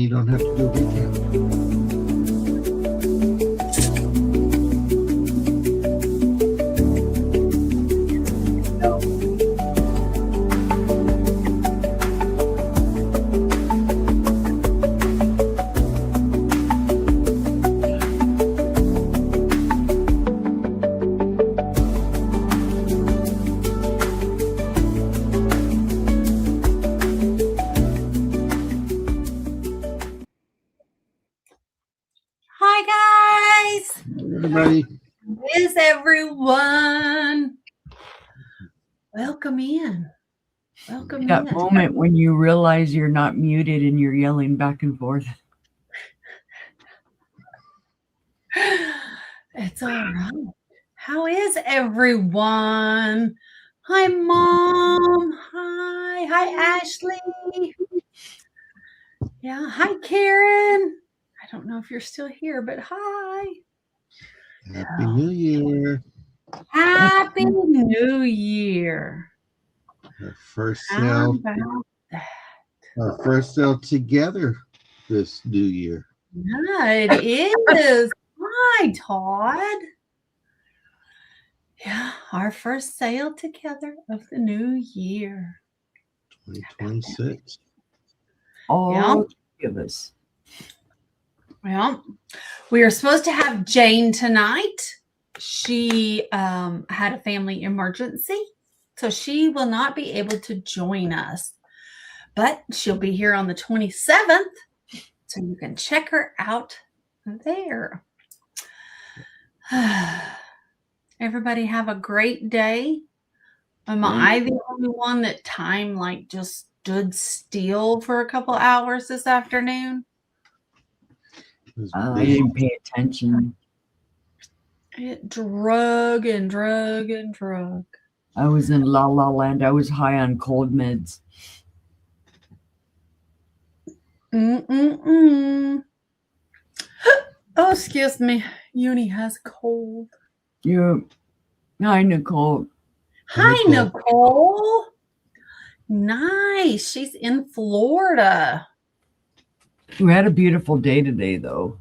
you don't have to go get that. Hi, guys. Everybody. How is everyone? Welcome in. Welcome That in. moment when you realize you're not muted and you're yelling back and forth. It's all right. How is everyone? Hi, Mom. Hi. Hi, Ashley. Yeah. Hi, Karen. I don't know if you're still here, but hi. Happy New Year. Happy New Year. Our first How sale. about that? Our first sale together this new year. Yeah, it is. Hi, Todd. Yeah, our first sale together of the new year. 2026. All of us. Well, we are supposed to have Jane tonight. She had a family emergency, so she will not be able to join us. But she'll be here on the 27th, so you can check her out there. Everybody have a great day. Am I the only one that time like just stood still for a couple hours this afternoon? I didn't pay attention. It drug and drug and drug. I was in La La Land. I was high on cold meds. Oh, excuse me. Uni has a cold. Hi, Nicole. Hi, Nicole. Nice. She's in Florida. We had a beautiful day today, though.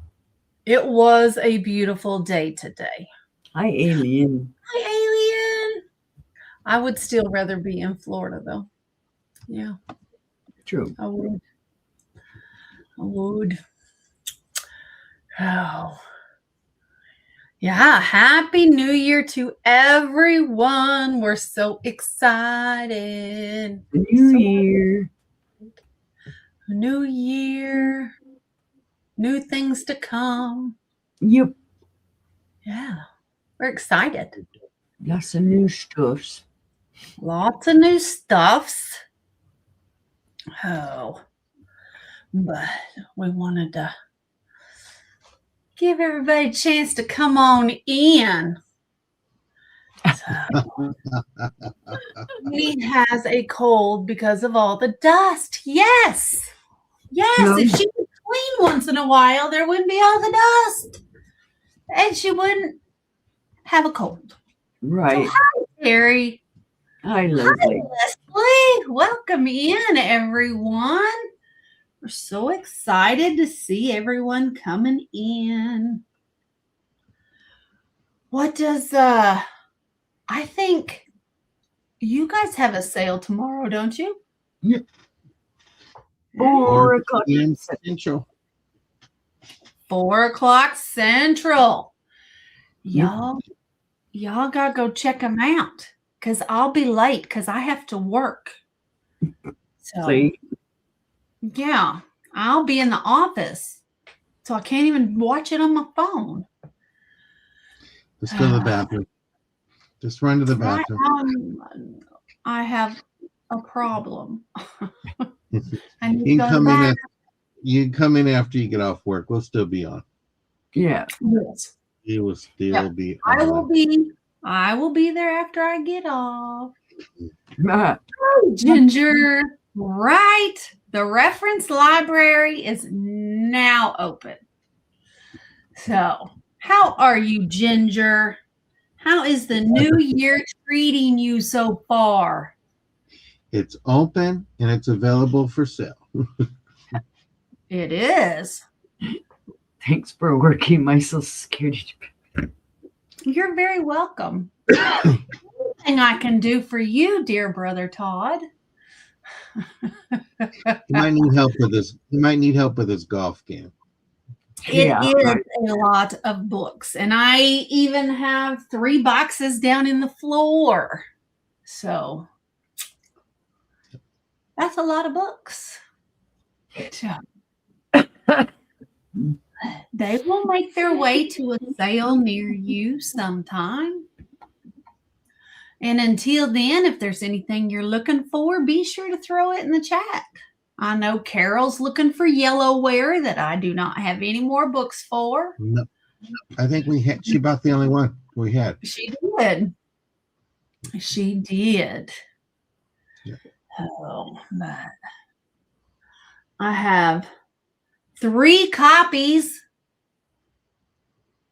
It was a beautiful day today. Hi, Alien. Hi, Alien. I would still rather be in Florida, though. Yeah. True. I would. Oh. Yeah. Happy New Year to everyone. We're so excited. New Year. New Year. New things to come. Yep. Yeah. We're excited. Lots of new stuffs. Lots of new stuffs. Oh. But we wanted to give everybody a chance to come on in. So, he has a cold because of all the dust. Yes. Yes. If she would clean once in a while, there wouldn't be all the dust. And she wouldn't have a cold. Right. So, hi, Terry. Hi, Leslie. Hi, Leslie. Welcome in, everyone. We're so excited to see everyone coming in. What does I think you guys have a sale tomorrow, don't you? Yep. 4 p.m. Central. 4 o'clock Central. Y'all gotta go check them out because I'll be late because I have to work. So See? Yeah, I'll be in the office, so I can't even watch it on my phone. Let's go to the bathroom. Just run to the bathroom. I have a problem. You can come in after you get off work. We'll still be on. Yeah. Yes. You will still be on. I will be there after I get off. Oh, Ginger. Right. The reference library is now open. So, how are you, Ginger? How is the new year treating you so far? It's open and it's available for sale. It is. Thanks for working my Social Security. You're very welcome. Anything I can do for you, dear brother Todd. He might need help with this. He might need help with his golf game. It Yeah, is right. a lot of books, and I even have 3 boxes down in the floor. So that's a lot of books. So, they will make their way to a sale near you sometime. And until then, if there's anything you're looking for, be sure to throw it in the chat. I know Carol's looking for Yellowware that I do not have any more books for. No, I think we had. She about the only one we had. She did. She did. Yeah. Oh, but I have 3 copies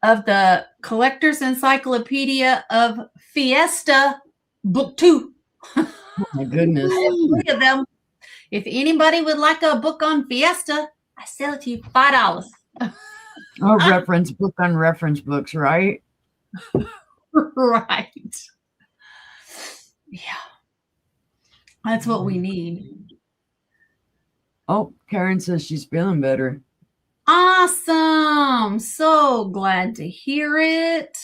of the Collector's Encyclopedia of Fiesta, Book 2. Oh my goodness. 3 of them. If anybody would like a book on Fiesta, I sell it to you $5. A reference book on reference books, right? Right. Yeah. That's what we need. Oh, Karen says she's feeling better. Awesome. So glad to hear it.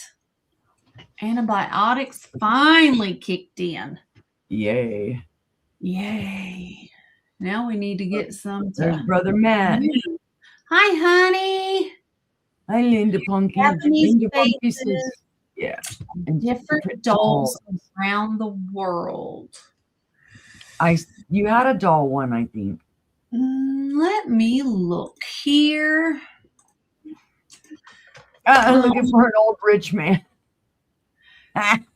Antibiotics finally kicked in. Yay. Yay. Now we need to get some. There's Brother Matt. Hi, honey. Hi, Linda Punky. Japanese Linda Punky faces. says, yeah. And Different dolls around the world. You had a doll one, I think. Let me look here. I'm looking for an old rich man.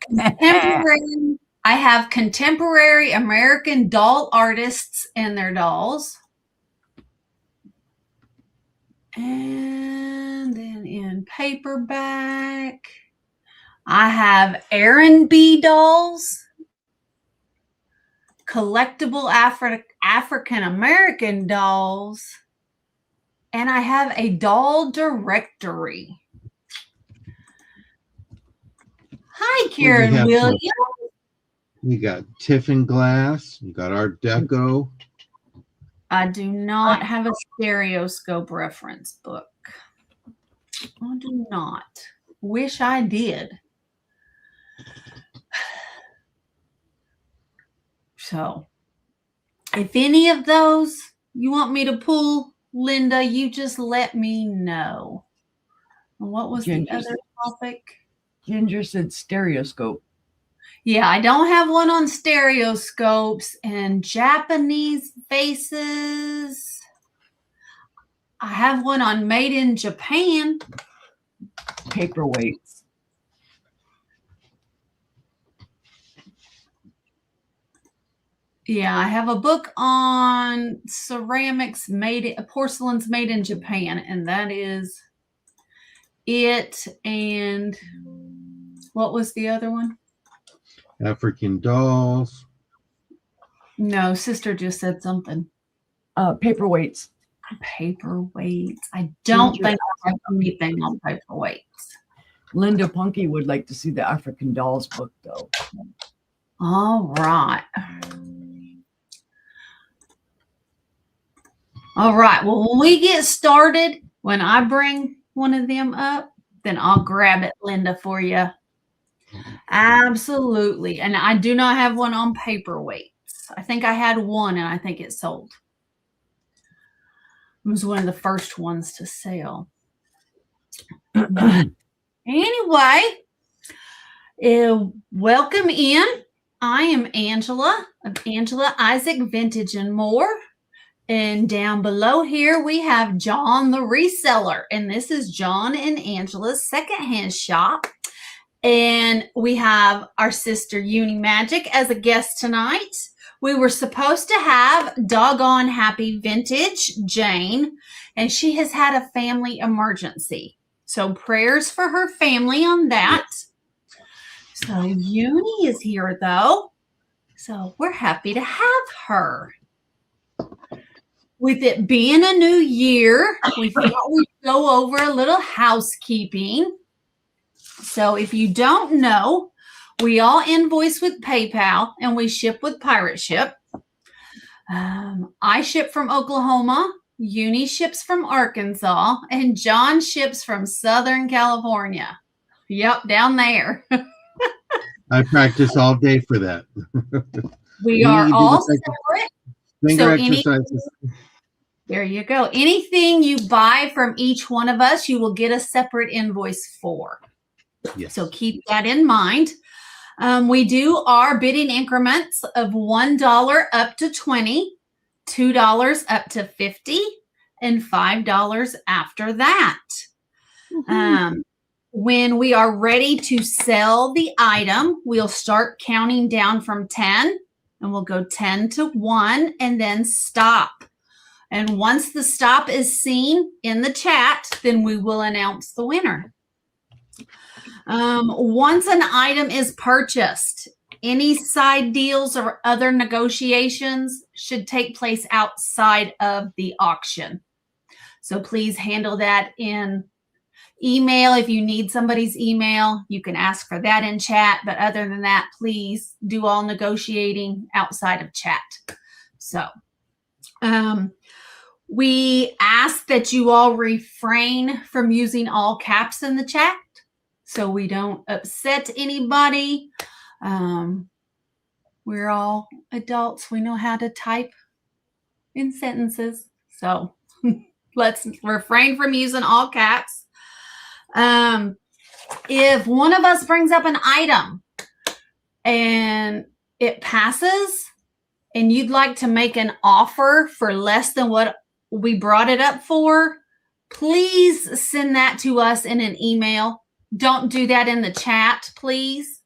Contemporary. I have contemporary American doll artists and their dolls. And then in paperback, I have Aaron B. dolls, collectible African American dolls, and I have a doll directory. Hi, Karen Williams. We got Tiffin Glass. You got Art Deco. I do not have a stereoscope reference book. I do not. Wish I did. So, if any of those you want me to pull, Linda, you just let me know. And what was the other topic? Ginger said stereoscope. Yeah, I don't have one on stereoscopes and Japanese vases. I have one on Made in Japan. Paperweights. Yeah, I have a book on ceramics porcelains made in Japan, and that is it. And what was the other one? African dolls. No, sister just said something. Paperweights. Paperweights. I don't think I have anything on paperweights. Linda Punky would like to see the African dolls book, though. All right. All right. Well, when we get started, when I bring one of them up, then I'll grab it, Linda, for you. Absolutely. And I do not have one on paperweights. I think I had one and I think it sold. It was one of the first ones to sell. Anyway, welcome in. I am Angela of Angela Isaac Vintage and More. And down below here, we have John the Reseller. And this is John and Angela's secondhand shop. And we have our sister Uni Magic as a guest tonight. We were supposed to have Doggone Happy Vintage Jane, and she has had a family emergency. So prayers for her family on that. So Uni is here though. So we're happy to have her. with it being a new year, we thought we'd go over a little housekeeping. So if you don't know, we all invoice with PayPal and we ship with Pirate Ship. I ship from Oklahoma, Uni ships from Arkansas, and John ships from Southern California. Yep, down there. I practice all day for that. We are all separate. Finger exercises. There you go. Anything you buy from each one of us, you will get a separate invoice for. Yes. So keep that in mind. We do our bidding increments of $1 up to 20, $2 up to 50, and $5 after that. Mm-hmm. When we are ready to sell the item, we'll start counting down from 10, and we'll go 10 to 1 and then stop. And once the stop is seen in the chat, then we will announce the winner. Once an item is purchased, any side deals or other negotiations should take place outside of the auction. So please handle that in email. If you need somebody's email, you can ask for that in chat. But other than that, please do all negotiating outside of chat. So we ask that you all refrain from using all caps in the chat so we don't upset anybody. We're all adults. We know how to type in sentences. So let's refrain from using all caps. If one of us brings up an item and it passes and you'd like to make an offer for less than what we brought it up for, please send that to us in an email. Don't do that in the chat, please.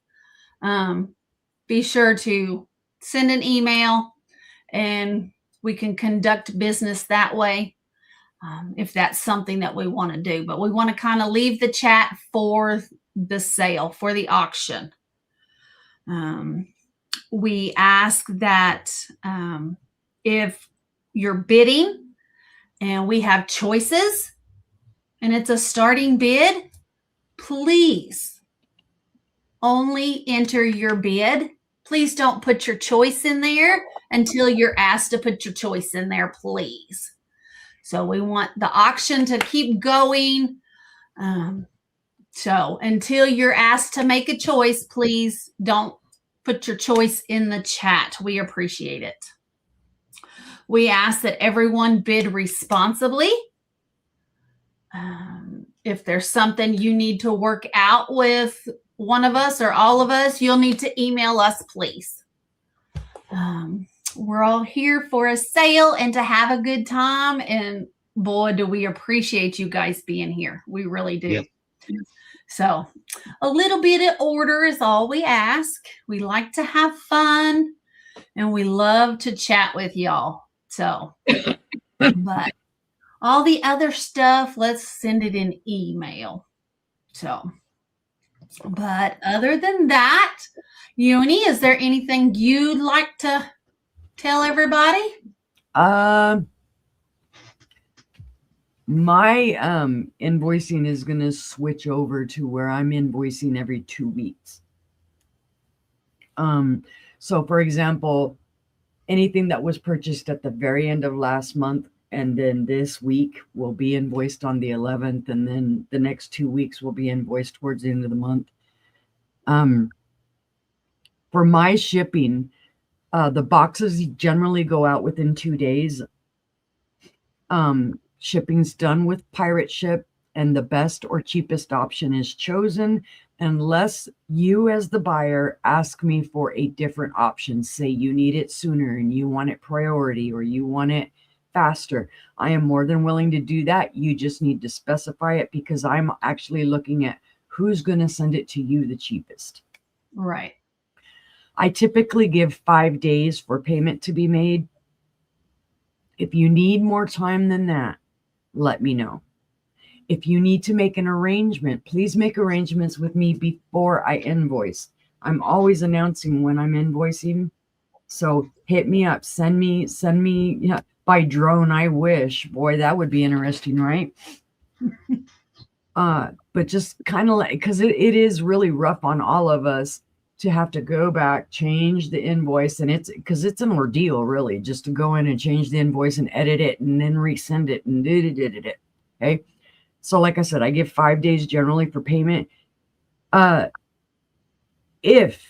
Be sure to send an email and we can conduct business that way. If that's something that we want to do, but we want to kind of leave the chat for the sale, for the auction. We ask that if you're bidding and we have choices and it's a starting bid, please only enter your bid. Please don't put your choice in there until you're asked to put your choice in there, please. So we want the auction to keep going. So until you're asked to make a choice, please don't put your choice in the chat. We appreciate it. We ask that everyone bid responsibly. If there's something you need to work out with one of us or all of us, you'll need to email us, please. We're all here for a sale and to have a good time. And boy, do we appreciate you guys being here. We really do. Yep. So a little bit of order is all we ask. We like to have fun and we love to chat with y'all. So, but all the other stuff, let's send it in email. So, but other than that, Uni, is there anything you'd like to tell everybody? My invoicing is going to switch over to where I'm invoicing every 2 weeks. So for example, anything that was purchased at the very end of last month and then this week will be invoiced on the 11th, and then the next 2 weeks will be invoiced towards the end of the month. For my shipping, the boxes generally go out within 2 days. Shipping's done with Pirate Ship, and the best or cheapest option is chosen unless you as the buyer ask me for a different option. Say you need it sooner and you want it priority or you want it faster. I am more than willing to do that. You just need to specify it because I'm actually looking at who's going to send it to you the cheapest. Right. I typically give 5 days for payment to be made. If you need more time than that, let me know. If you need to make an arrangement, please make arrangements with me before I invoice. I'm always announcing when I'm invoicing. So hit me up, send me, by drone. I wish, boy, that would be interesting, right? But just kind of like, because it is really rough on all of us to have to go back, change the invoice, and it's because it's an ordeal, really, just to go in and change the invoice and edit it and then resend it and it. Okay. So like I said, I give 5 days generally for payment. If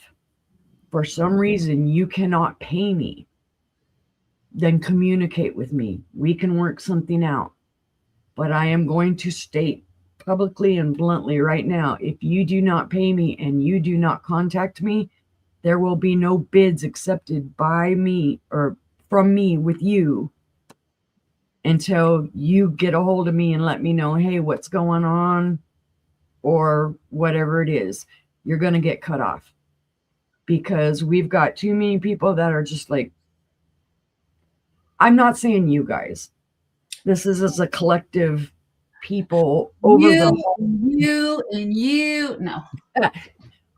for some reason you cannot pay me, then communicate with me. We can work something out. But I am going to state publicly and bluntly right now, if you do not pay me and you do not contact me, there will be no bids accepted by me or from me with you until you get a hold of me and let me know, hey, what's going on, or whatever it is. You're going to get cut off, because we've got too many people that are just like, I'm not saying you guys, this is as a collective people over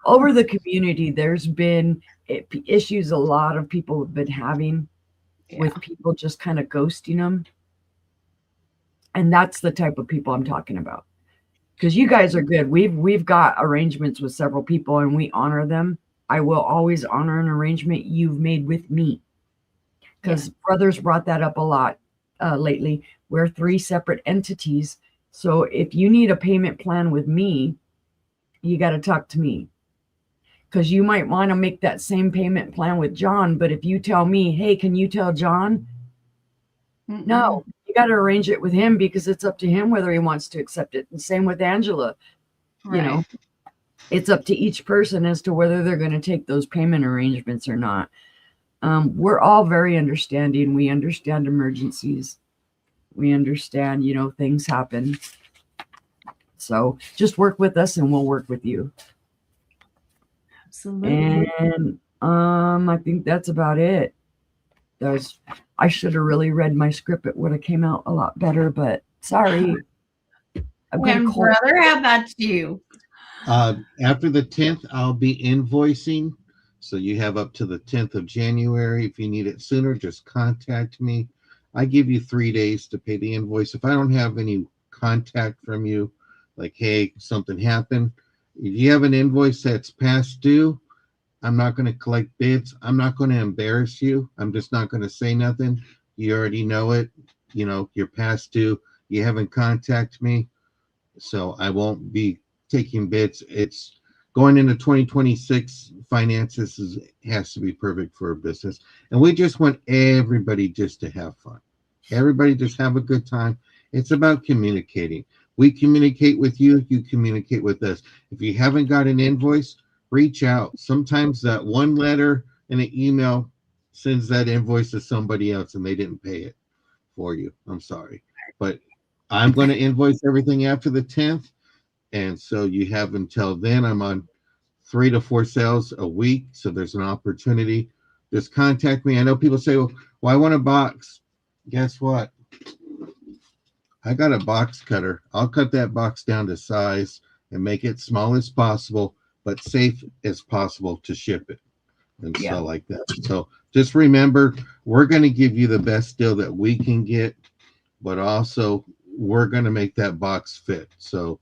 over the community. There's been issues a lot of people have been having with people just kind of ghosting them. And that's the type of people I'm talking about. Because you guys are good. We've got arrangements with several people and we honor them. I will always honor an arrangement you've made with me. Because brothers brought that up a lot lately. We're 3 separate entities. So if you need a payment plan with me, you got to talk to me. Because you might want to make that same payment plan with John. But if you tell me, hey, can you tell John? No, you got to arrange it with him, because it's up to him whether he wants to accept it. And same with Angela. Right. You know, it's up to each person as to whether they're going to take those payment arrangements or not. We're all very understanding. We understand emergencies. We understand, you know, things happen. So just work with us and we'll work with you. Absolutely. And I think that's about it. I should have really read my script. It would have came out a lot better, but sorry. And brother, how about you? After the 10th, I'll be invoicing. So you have up to the 10th of January. If you need it sooner, just contact me. I give you 3 days to pay the invoice. If I don't have any contact from you, like, hey, something happened, if you have an invoice that's past due, I'm not going to collect bids. I'm not going to embarrass you. I'm just not going to say nothing. You already know it. You know, you're past due. You haven't contacted me. So I won't be taking bids. It's going into 2026. Finances has to be perfect for a business. And we just want everybody just to have fun. Everybody just have a good time. It's about communicating. We communicate with you. You communicate with us. If you haven't got an invoice, reach out. Sometimes that one letter and an email sends that invoice to somebody else and they didn't pay it for you. I'm sorry. But I'm going to invoice everything after the 10th. And so you have until then. I'm on 3 to 4 sales a week. So there's an opportunity. Just contact me. I know people say, well, I want a box. Guess what? I got a box cutter. I'll cut that box down to size and make it small as possible, but safe as possible to ship it and sell like that. So just remember, we're going to give you the best deal that we can get, but also we're going to make that box fit. So,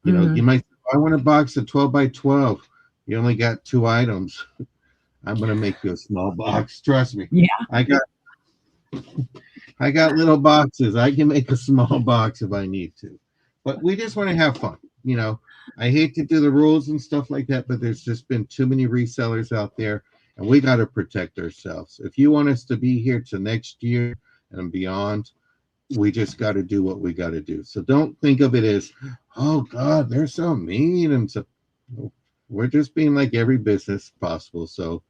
you know, you might, I want a box of 12 by 12. You only got 2 items. I'm going to make you a small box. Trust me. Yeah. I got little boxes. I can make a small box if I need to. But we just want to have fun. You know, I hate to do the rules and stuff like that, but there's just been too many resellers out there, and we got to protect ourselves. If you want us to be here to next year and beyond, we just got to do what we got to do. So don't think of it as, oh, God, they're so mean. And so we're just being like every business possible. So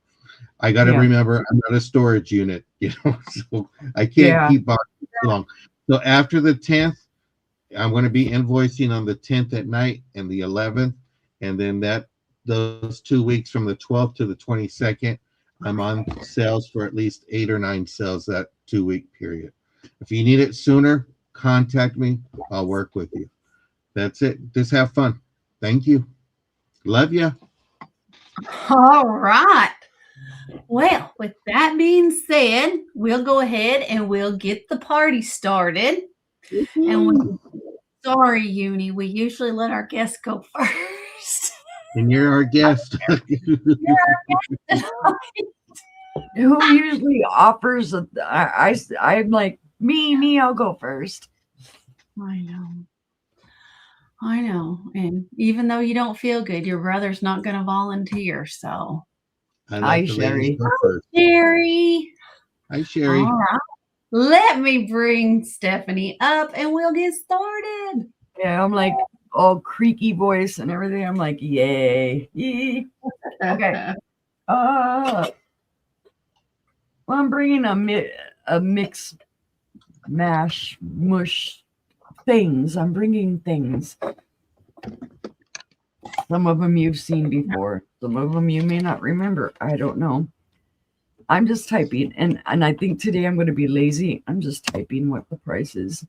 I got to remember, I'm not a storage unit, you know, so I can't keep boxes long. So after the 10th, I'm going to be invoicing on the 10th at night and the 11th. And then those 2 weeks from the 12th to the 22nd, I'm on sales for at least 8 or 9 sales that 2-week period. If you need it sooner, contact me. I'll work with you. That's it. Just have fun. Thank you. Love you. All right. Well, with that being said, we'll go ahead and we'll get the party started. And Woo! sorry, Uni, we usually let our guests go first. And you're our guest. Who usually offers I'm like, me, I'll go first. I know. I know. And even though you don't feel good, your brother's not going to volunteer. So, I Hi, let the ladies Sherry. go first. Sherry. Hi, All Sherry. right. Let me bring Stephanie up and we'll get started. Yeah, I'm like all creaky voice and everything. I'm like, yay. Yee. Okay. Well, I'm bringing a mix, mash, mush things. I'm bringing things. Some of them you've seen before. Some of them you may not remember. I don't know. I'm just typing, and I think today I'm going to be lazy. I'm just typing what the price is.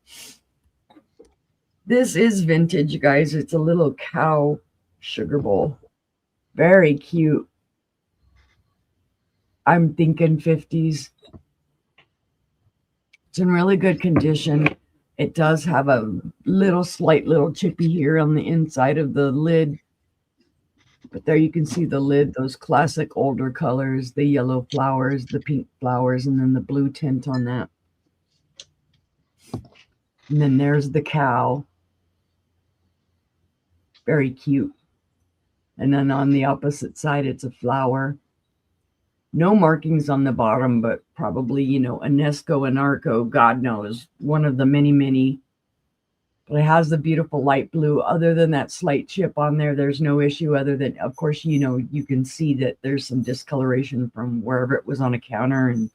This is vintage, guys. It's a little cow sugar bowl. Very cute. I'm thinking 50s. It's in really good condition. It does have a slight little chippy here on the inside of the lid. But there you can see the lid, those classic older colors, the yellow flowers, the pink flowers, and then the blue tint on that. And then there's the cow. Very cute. And then on the opposite side, it's a flower. No markings on the bottom, but probably, Anesco and Arco, God knows, one of the many, many. But it has the beautiful light blue. Other than that slight chip on there, there's no issue other than, of course, you can see that there's some discoloration from wherever it was on a counter and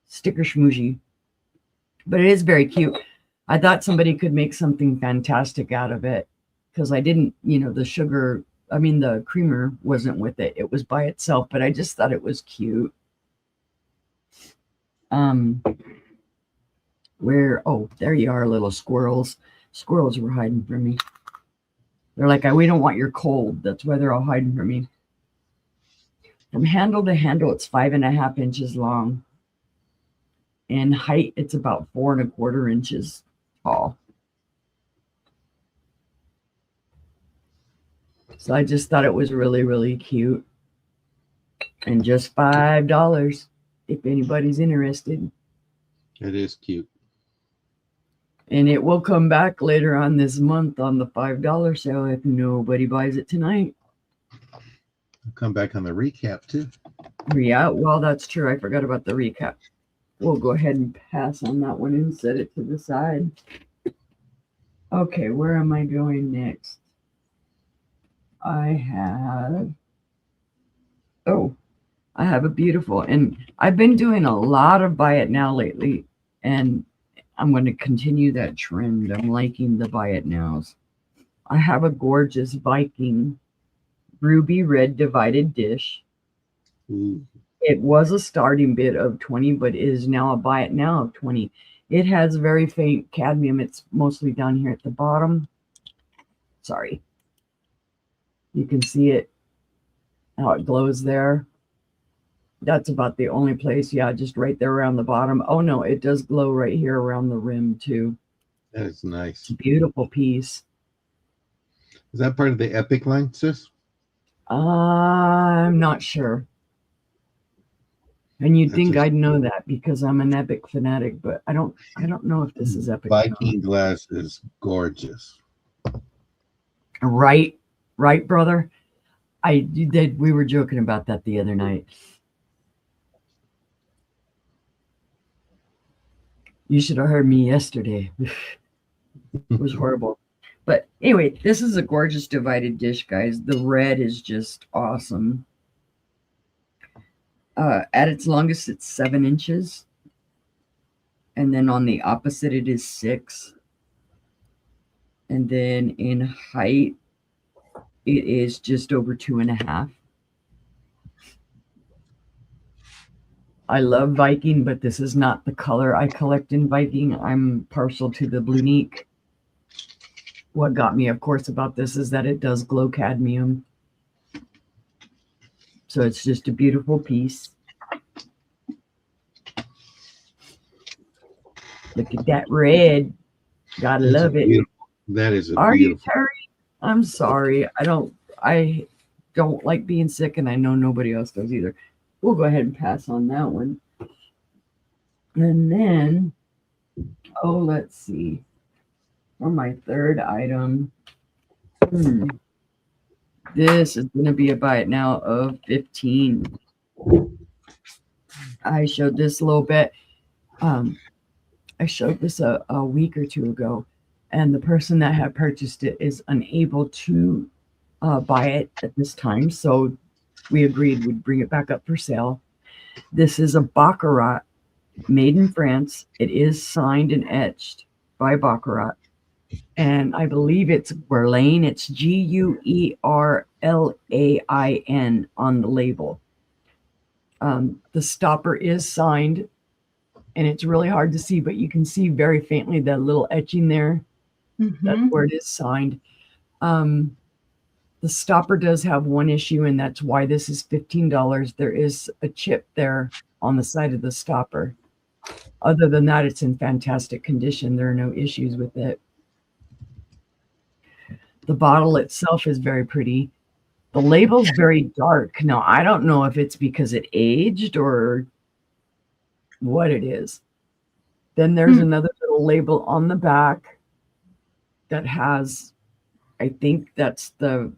sticker schmoozhy. But it is very cute. I thought somebody could make something fantastic out of it because I didn't, the creamer wasn't with it. It was by itself, but I just thought it was cute. There you are, little squirrels. Squirrels were hiding from me. They're like, we don't want your cold. That's why they're all hiding from me. From handle to handle, it's 5.5 inches long. In height, it's about 4.25 inches tall. So I just thought it was really, really cute. And just $5 if anybody's interested. It is cute. And it will come back later on this month on the $5 sale if nobody buys it tonight. I'll come back on the recap too. Yeah, well, that's true. I forgot about the recap. We'll go ahead and pass on that one and set it to the side. Okay, where am I going next? I have a beautiful, and I've been doing a lot of buy it now lately, and I'm going to continue that trend. I'm liking the buy it nows. I have a gorgeous Viking ruby red divided dish. Ooh. It was a starting bid of 20, but it is now a buy it now of 20. It has very faint cadmium. It's mostly down here at the bottom. Sorry. You can see it, how it glows there. That's about the only place. Yeah, just right there around the bottom. Oh, no, it does glow right here around the rim, too. That is nice. It's a beautiful piece. Is that part of the Epic line, sis? I'm not sure. And you'd think I'd know that because I'm an Epic fanatic, but I don't know if this is Epic. Viking glass is gorgeous. Right, brother. We were joking about that the other night. You should have heard me yesterday. It was horrible. But anyway, this is a gorgeous divided dish, guys. The red is just awesome. At its longest, it's 7 inches. And then on the opposite, it is 6. And then in height, it is just over 2.5. I love Viking, but this is not the color I collect in Viking. I'm partial to the Blunique. What got me, of course, about this is that it does glow cadmium. So it's just a beautiful piece. Look at that red. Gotta That's a love it. beautiful. That is a Are you, beautiful. Terry? I'm sorry. I don't like being sick, and I know nobody else does either. We'll go ahead and pass on that one. And then, let's see. For my third item, this is going to be a buy it now of 15. I showed this a little bit. I showed this a week or two ago, and the person that had purchased it is unable to buy it at this time. So we agreed we'd bring it back up for sale. This is a Baccarat made in France. It is signed and etched by Baccarat. And I believe it's Guerlain. It's Guerlain on the label. The stopper is signed, and it's really hard to see, but you can see very faintly that little etching there. Mm-hmm. That's where it is signed. The stopper does have one issue, and that's why this is $15. There is a chip there on the side of the stopper. Other than that, it's in fantastic condition. There are no issues with it. The bottle itself is very pretty. The label's very dark. Now, I don't know if it's because it aged or what it is. Then there's another little label on the back that has, I think that's the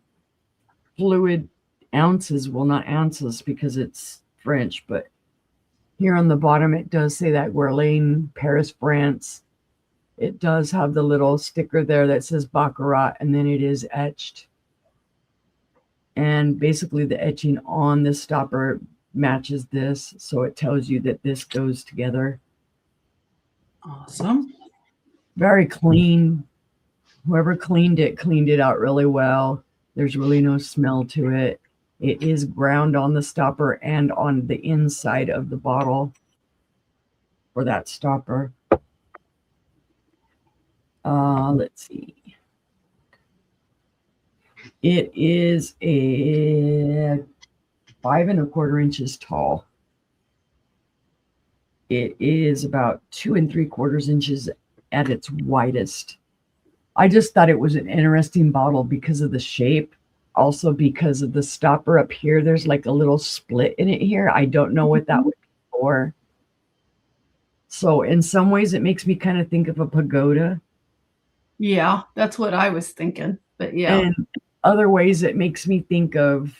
fluid ounces. Well, not ounces because it's French, but here on the bottom, it does say that Guerlain, Paris, France. It does have the little sticker there that says Baccarat, and then it is etched. And basically the etching on this stopper matches this, so it tells you that this goes together. Awesome. Very clean. Whoever cleaned it out really well. There's really no smell to it. It is ground on the stopper and on the inside of the bottle for that stopper. Let's see. It is a 5 1/4 inches tall. It is about 2 3/4 inches at its widest. I just thought it was an interesting bottle because of the shape. Also because of the stopper up here. There's like a little split in it here. I don't know what that would be for. So in some ways it makes me kind of think of a pagoda. Yeah, that's what I was thinking. But yeah. And other ways it makes me think of,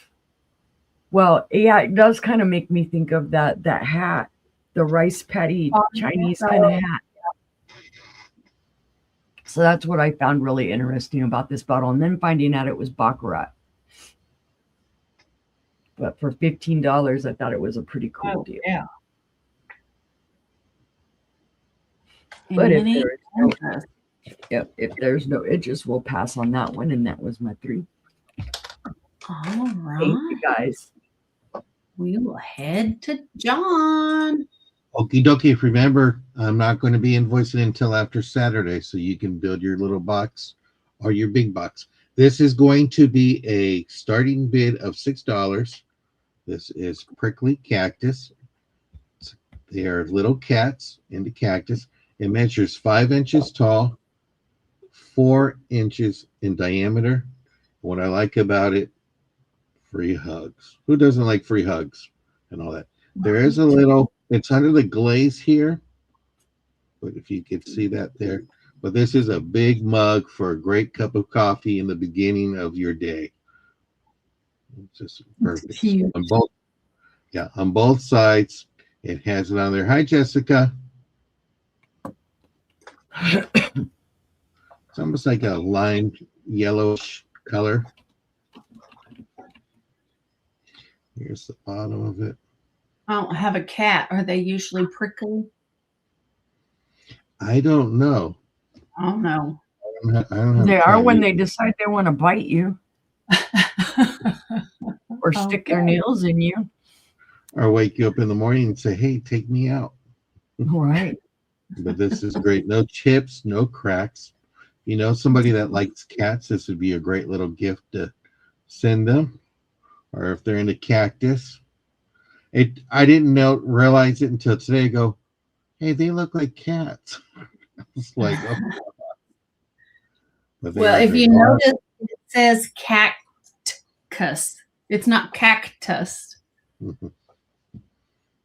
well, yeah, it does kind of make me think of that hat, the rice paddy Chinese kind of hat. So that's what I found really interesting about this bottle. And then finding out it was Baccarat. But for $15, I thought it was a pretty cool deal. Yeah. But if there's no interest, we'll pass on that one. And that was my 3. All right. Thank you, guys. We will head to John. Okie dokie. Remember, I'm not going to be invoicing until after Saturday, so you can build your little box or your big box. This is going to be a starting bid of $6. This is prickly cactus. They are little cats in the cactus. It measures 5 inches tall, 4 inches in diameter. What I like about it, free hugs. Who doesn't like free hugs and all that? There is a little, it's under the glaze here, but if you could see that there. But this is a big mug for a great cup of coffee in the beginning of your day. It's just perfect. On both sides, it has it on there. Hi, Jessica. It's almost like a lime yellowish color. Here's the bottom of it. I don't have a cat. Are they usually prickly? I don't know. I don't know. I don't have they are when they decide they want to bite you or stick their nails in you. Or wake you up in the morning and say, hey, take me out. All right. But this is great. No chips, no cracks. You know, somebody that likes cats, this would be a great little gift to send them. or if they're into cactus. I didn't realize it until today. I go, hey, they look like cats. It's like, oh, but Well, if they're you glass. notice, it says cactus. It's not cactus. Mhm.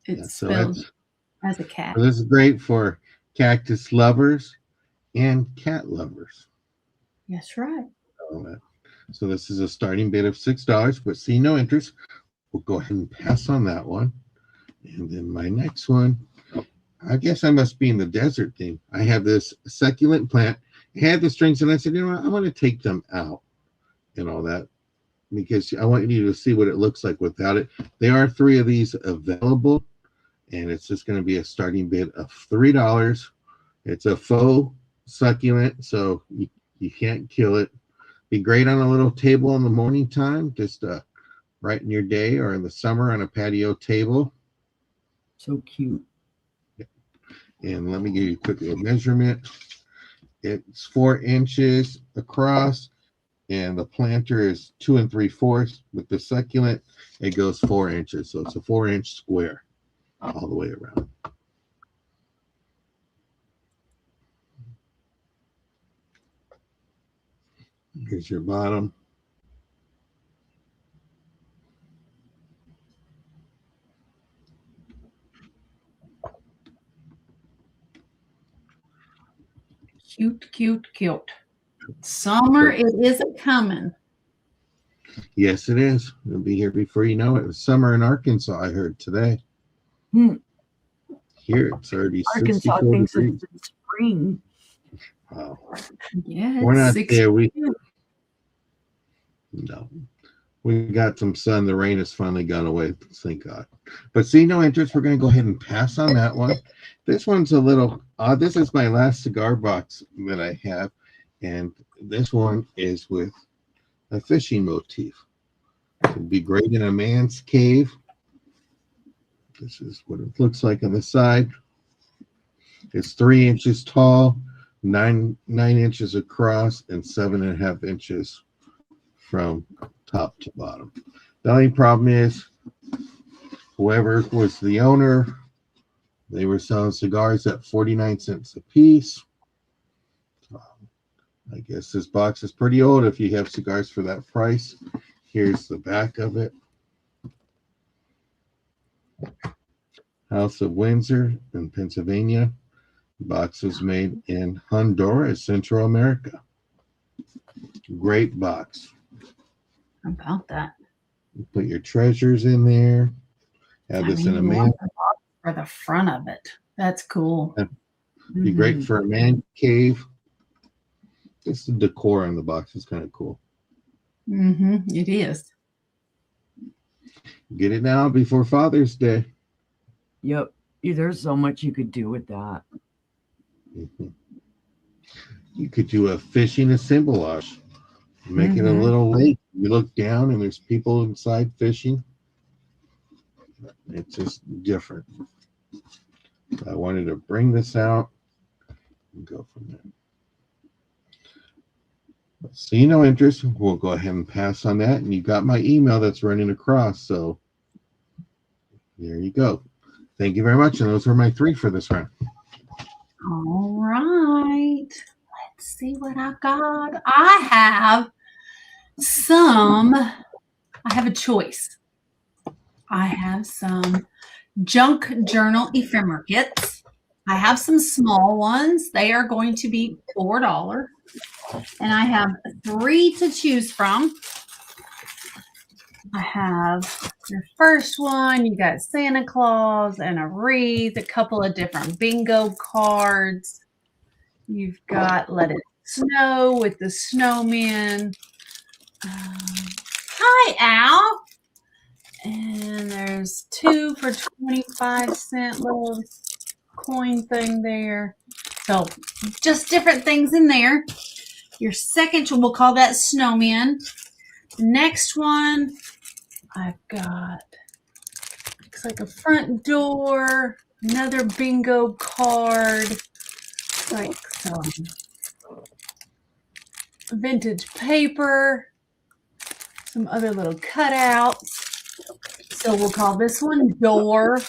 Yeah, It's so spelled as a cat. this is great for cactus lovers and cat lovers. That's right. So this is a starting bid of $6, but see no interest. We'll go ahead and pass on that one. And then my next one, I guess I must be in the desert theme. I have this succulent plant. It had the strings, and I said, you know what, I want to take them out and all that because I want you to see what it looks like without it. There are 3 of these available, and it's just going to be a starting bid of $3. It's a faux succulent, so you can't kill it. Be great on a little table in the morning time, just right in your day, or in the summer on a patio table. So cute. And let me give you a quick little measurement. It's 4 inches across, and the planter is 2 3/4. With the succulent, it goes 4 inches, so it's a 4-inch square all the way around. Here's your bottom. Cute, cute, cute. Summer, it is coming. Yes, it is. It'll be here before you know it. It's summer in Arkansas, I heard today. Here it's already Arkansas 64 thinks degrees. it's spring. Wow. Yeah, We're not there. 62. No. We got some sun. The rain has finally gone away. Thank God. But see no interest. We're going to go ahead and pass on that one. This one's a little odd. This is my last cigar box that I have. And this one is with a fishing motif. It would be great in a man's cave. This is what it looks like on the side. It's 3 inches tall, 9 inches across, and 7.5 inches from top to bottom. The only problem is, whoever was the owner, they were selling cigars at 49 cents a piece. I guess this box is pretty old if you have cigars for that price. Here's the back of it. House of Windsor in Pennsylvania. The box was made in Honduras, Central America. Great box. How about that? You put your treasures in there. Have this in a you man. want the box for the front of it. That's cool. Be great for a man cave. Just the decor on the box is kind of cool. It is. Get it now before Father's Day. Yep. There's so much you could do with that. You could do a fishing assemblage. Make it a little lake. You look down and there's people inside fishing. It's just different. I wanted to bring this out and go from there. See no interest. We'll go ahead and pass on that. And you got my email that's running across. So there you go. Thank you very much. And those were my 3 for this round. All right. Let's see what I got. I have a choice. I have some junk journal ephemera kits. I have some small ones. They are going to be $4. And I have 3 to choose from. I have your first one. You got Santa Claus and a wreath, a couple of different bingo cards. You've got Let It Snow with the snowman. Hi, Al. And there's 2 for 25-cent little coin thing there. So just different things in there. Your second one, we'll call that snowman. The next one, I've got, looks like a front door, another bingo card, like some vintage paper, some other little cutouts. So we'll call this one door.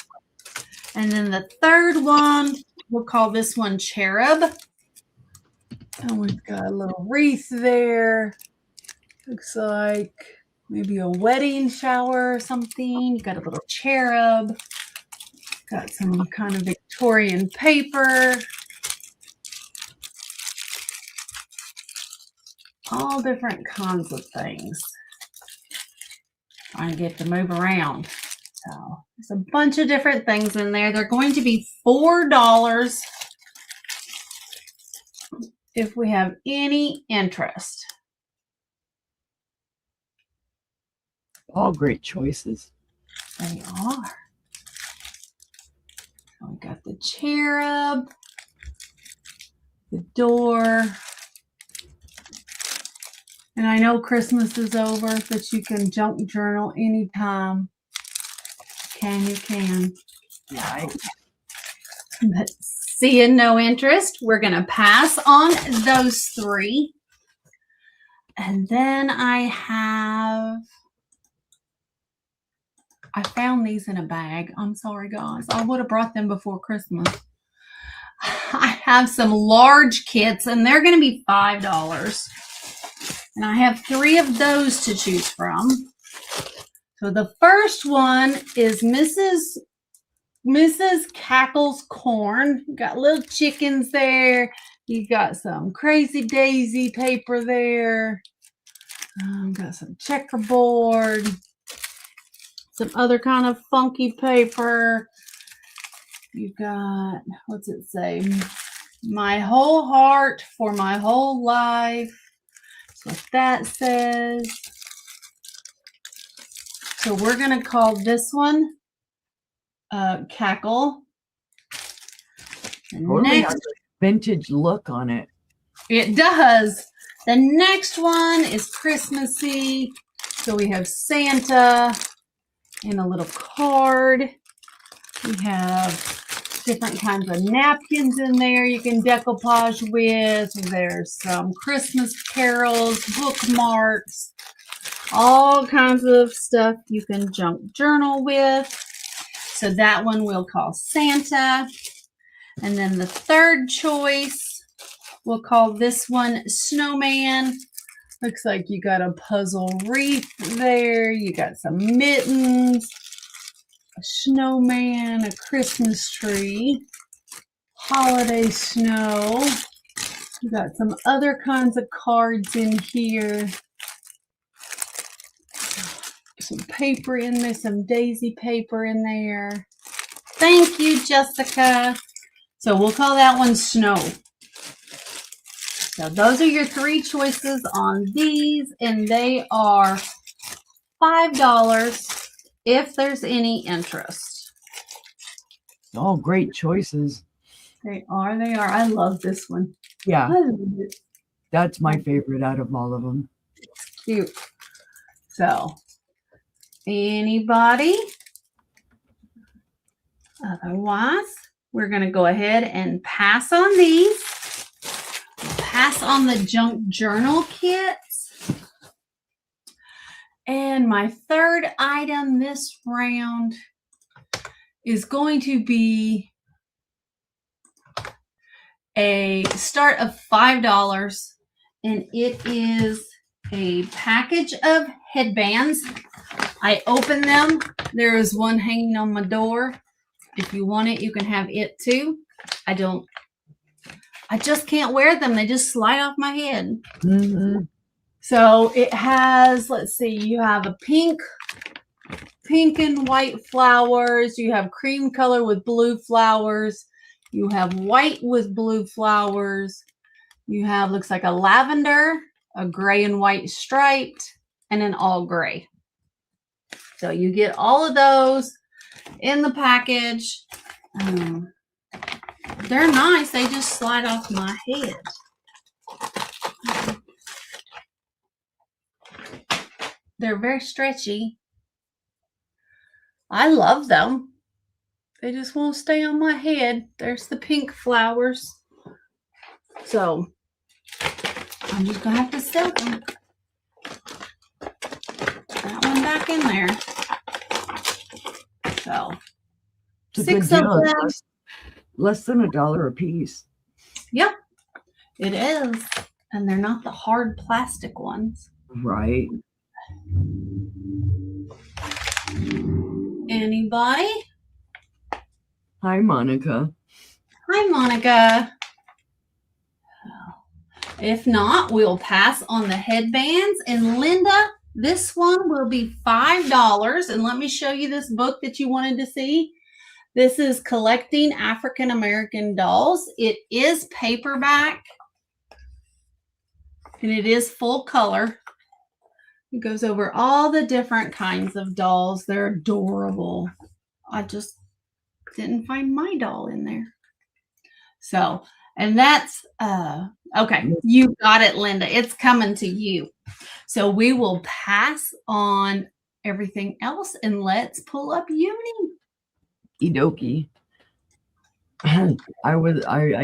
And then the third one, we'll call this one cherub. And we've got a little wreath there. Looks like maybe a wedding shower or something. You got a little cherub. Got some kind of Victorian paper. All different kinds of things. Trying to get to move around. So there's a bunch of different things in there. They're going to be $4 if we have any interest. All great choices. They are. We got the cherub, the door. And I know Christmas is over, but you can junk journal anytime. You can. Right. But seeing no interest, we're going to pass on those 3. And then I found these in a bag. I'm sorry, guys. I would have brought them before Christmas. I have some large kits, and they're going to be $5. And I have 3 of those to choose from. So the first one is Mrs. Cackle's Corn. You got little chickens there. You got some Crazy Daisy paper there. Got some checkerboard. Some other kind of funky paper. You got, what's it say? My whole heart for my whole life. That's what that says. So we're going to call this one Cackle. Totally has a vintage look on it. It does. The next one is Christmassy. So we have Santa and a little card. We have different kinds of napkins in there you can decoupage with. There's some Christmas carols, bookmarks, all kinds of stuff you can junk journal with. So that one we'll call Santa. And then the third choice, we'll call this one Snowman. Looks like you got a puzzle wreath there. You got some mittens, a snowman, a Christmas tree, holiday snow. You got some other kinds of cards in here. Some paper in there, some daisy paper in there. Thank you, Jessica. So we'll call that one Snow. So those are your 3 choices on these, and they are $5 if there's any interest. All great choices. They are. I love this one. Yeah, I love it. that's my favorite out of all of them. It's cute. So, anybody? Otherwise, we're going to go ahead and pass on these. Pass on the junk journal kits. And my third item this round is going to be a start of $5, and it is a package of headbands. I opened them. There is one hanging on my door. If you want it, you can have it too. I just can't wear them. They just slide off my head. Mm-hmm. So it has, let's see, you have a pink and white flowers. You have cream color with blue flowers. You have white with blue flowers. You have, looks like a lavender, a gray and white striped, and an all gray. So you get all of those in the package. They're nice. They just slide off my head. They're very stretchy. I love them. They just won't stay on my head. There's the pink flowers. So I'm just going to have to sell them. going back in there. So It's a 6 good of deal. them. It's less than $1 a piece. Yep, it is. And they're not the hard plastic ones. Right. Anybody? Hi, Monica. Hi, Monica. If not, we'll pass on the headbands. And Linda, this one will be $5. And let me show you this book that you wanted to see. This is Collecting African American Dolls. It is paperback. And it is full color. It goes over all the different kinds of dolls. They're adorable. I just didn't find my doll in there. So, and that's, okay, you got it, Linda. It's coming to you. So we will pass on everything else and let's pull up Uni. Edoki. I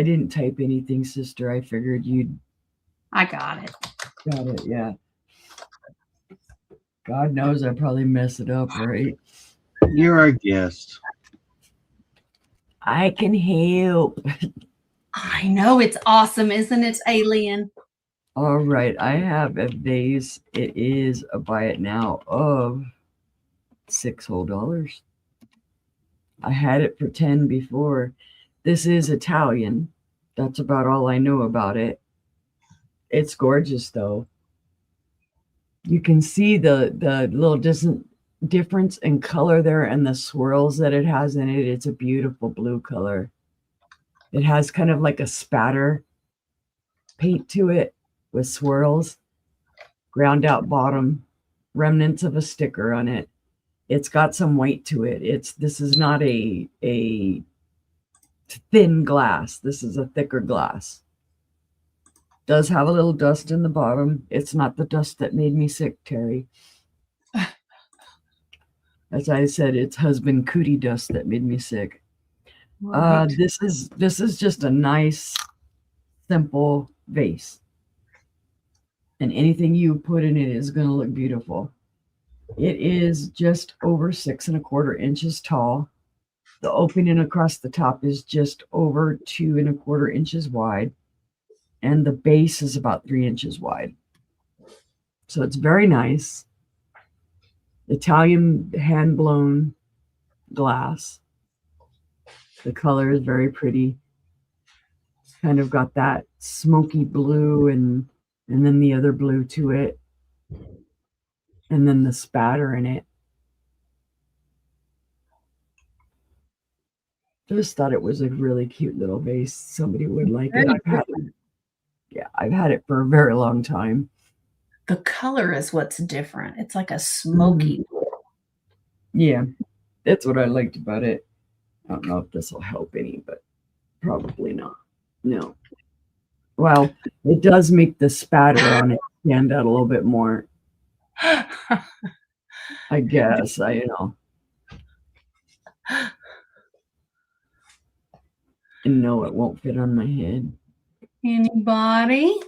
didn't type anything, sister. I figured you'd I got it. got it. Yeah. God knows I probably mess it up, right? You're our guest. I can help. I know, it's awesome, isn't it, Alien? All right, I have a vase. It is a buy it now of $6 whole. I had it for 10 before. This is Italian. That's about all I know about it. It's gorgeous though. You can see the little difference in color there and the swirls that it has in it. It's a beautiful blue color. It has kind of like a spatter paint to it with swirls, ground out bottom, remnants of a sticker on it. It's got some weight to it. This is not a thin glass. This is a thicker glass. Does have a little dust in the bottom. It's not the dust that made me sick, Terry. As I said, it's husband cootie dust that made me sick. Right. This is just a nice, simple vase. And anything you put in it is going to look beautiful. It is just over 6¼ inches tall. The opening across the top is just over 2¼ inches wide. And the base is about 3 inches wide. So it's very nice. Italian hand-blown glass. The color is very pretty. Kind of got that smoky blue and then the other blue to it. And then the spatter in it. Just thought it was a really cute little vase. Somebody would like it. I've had it for a very long time. The color is what's different. It's like a smoky. Yeah, that's what I liked about it. I don't know if this will help any, but probably not. No. Well, it does make the spatter on it stand out a little bit more. I guess. And no, it won't fit on my head. Anybody?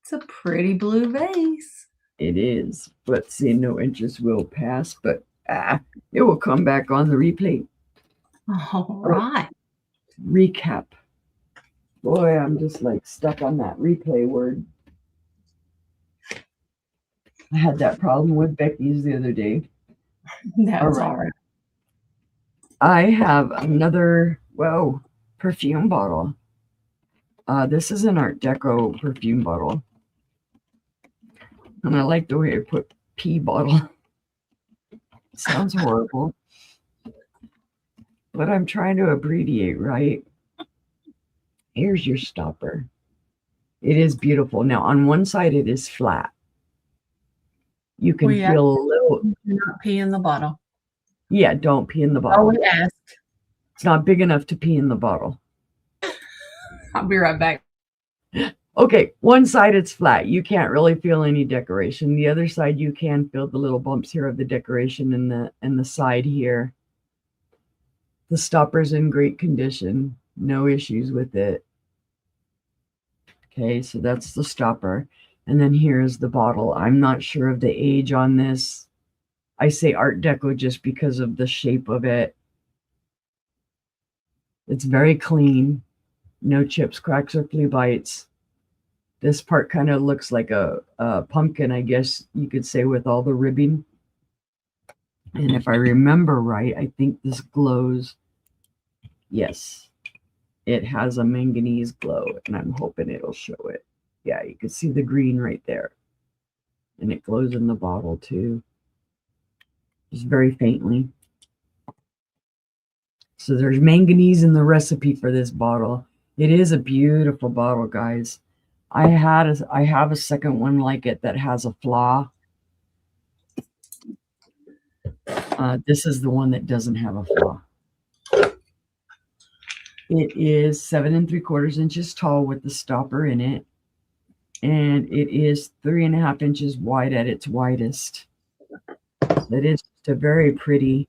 It's a pretty blue vase. It is, but see, no interest will pass, but it will come back on the replay. All right. Recap. Boy, I'm just like stuck on that replay word. I had that problem with Becky's the other day. That's all right. I have another, perfume bottle. This is an Art Deco perfume bottle. And I like the way I put pee bottle. Sounds horrible. But I'm trying to abbreviate, right? Here's your stopper. It is beautiful. Now, on one side, it is flat. You can feel a little. Do not pee in the bottle. Yeah, don't pee in the bottle. Oh, we asked. It's not big enough to pee in the bottle. I'll be right back. Okay, one side it's flat. You can't really feel any decoration. The other side, you can feel the little bumps here of the decoration and the side here. The stopper's in great condition. No issues with it. Okay, so that's the stopper. And then here's the bottle. I'm not sure of the age on this. I say Art Deco just because of the shape of it. It's very clean. No chips, cracks, or flea bites. This part kind of looks like a pumpkin, I guess you could say, with all the ribbing. And if I remember right, I think this glows. Yes, it has a manganese glow, and I'm hoping it'll show it. Yeah, you can see the green right there. And it glows in the bottle too, just very faintly. So there's manganese in the recipe for this bottle. It is a beautiful bottle, guys. I have a second one like it that has a flaw. This is the one that doesn't have a flaw. It is 7 3/4 inches tall with the stopper in it, and it is 3.5 inches wide at its widest. It is just a very pretty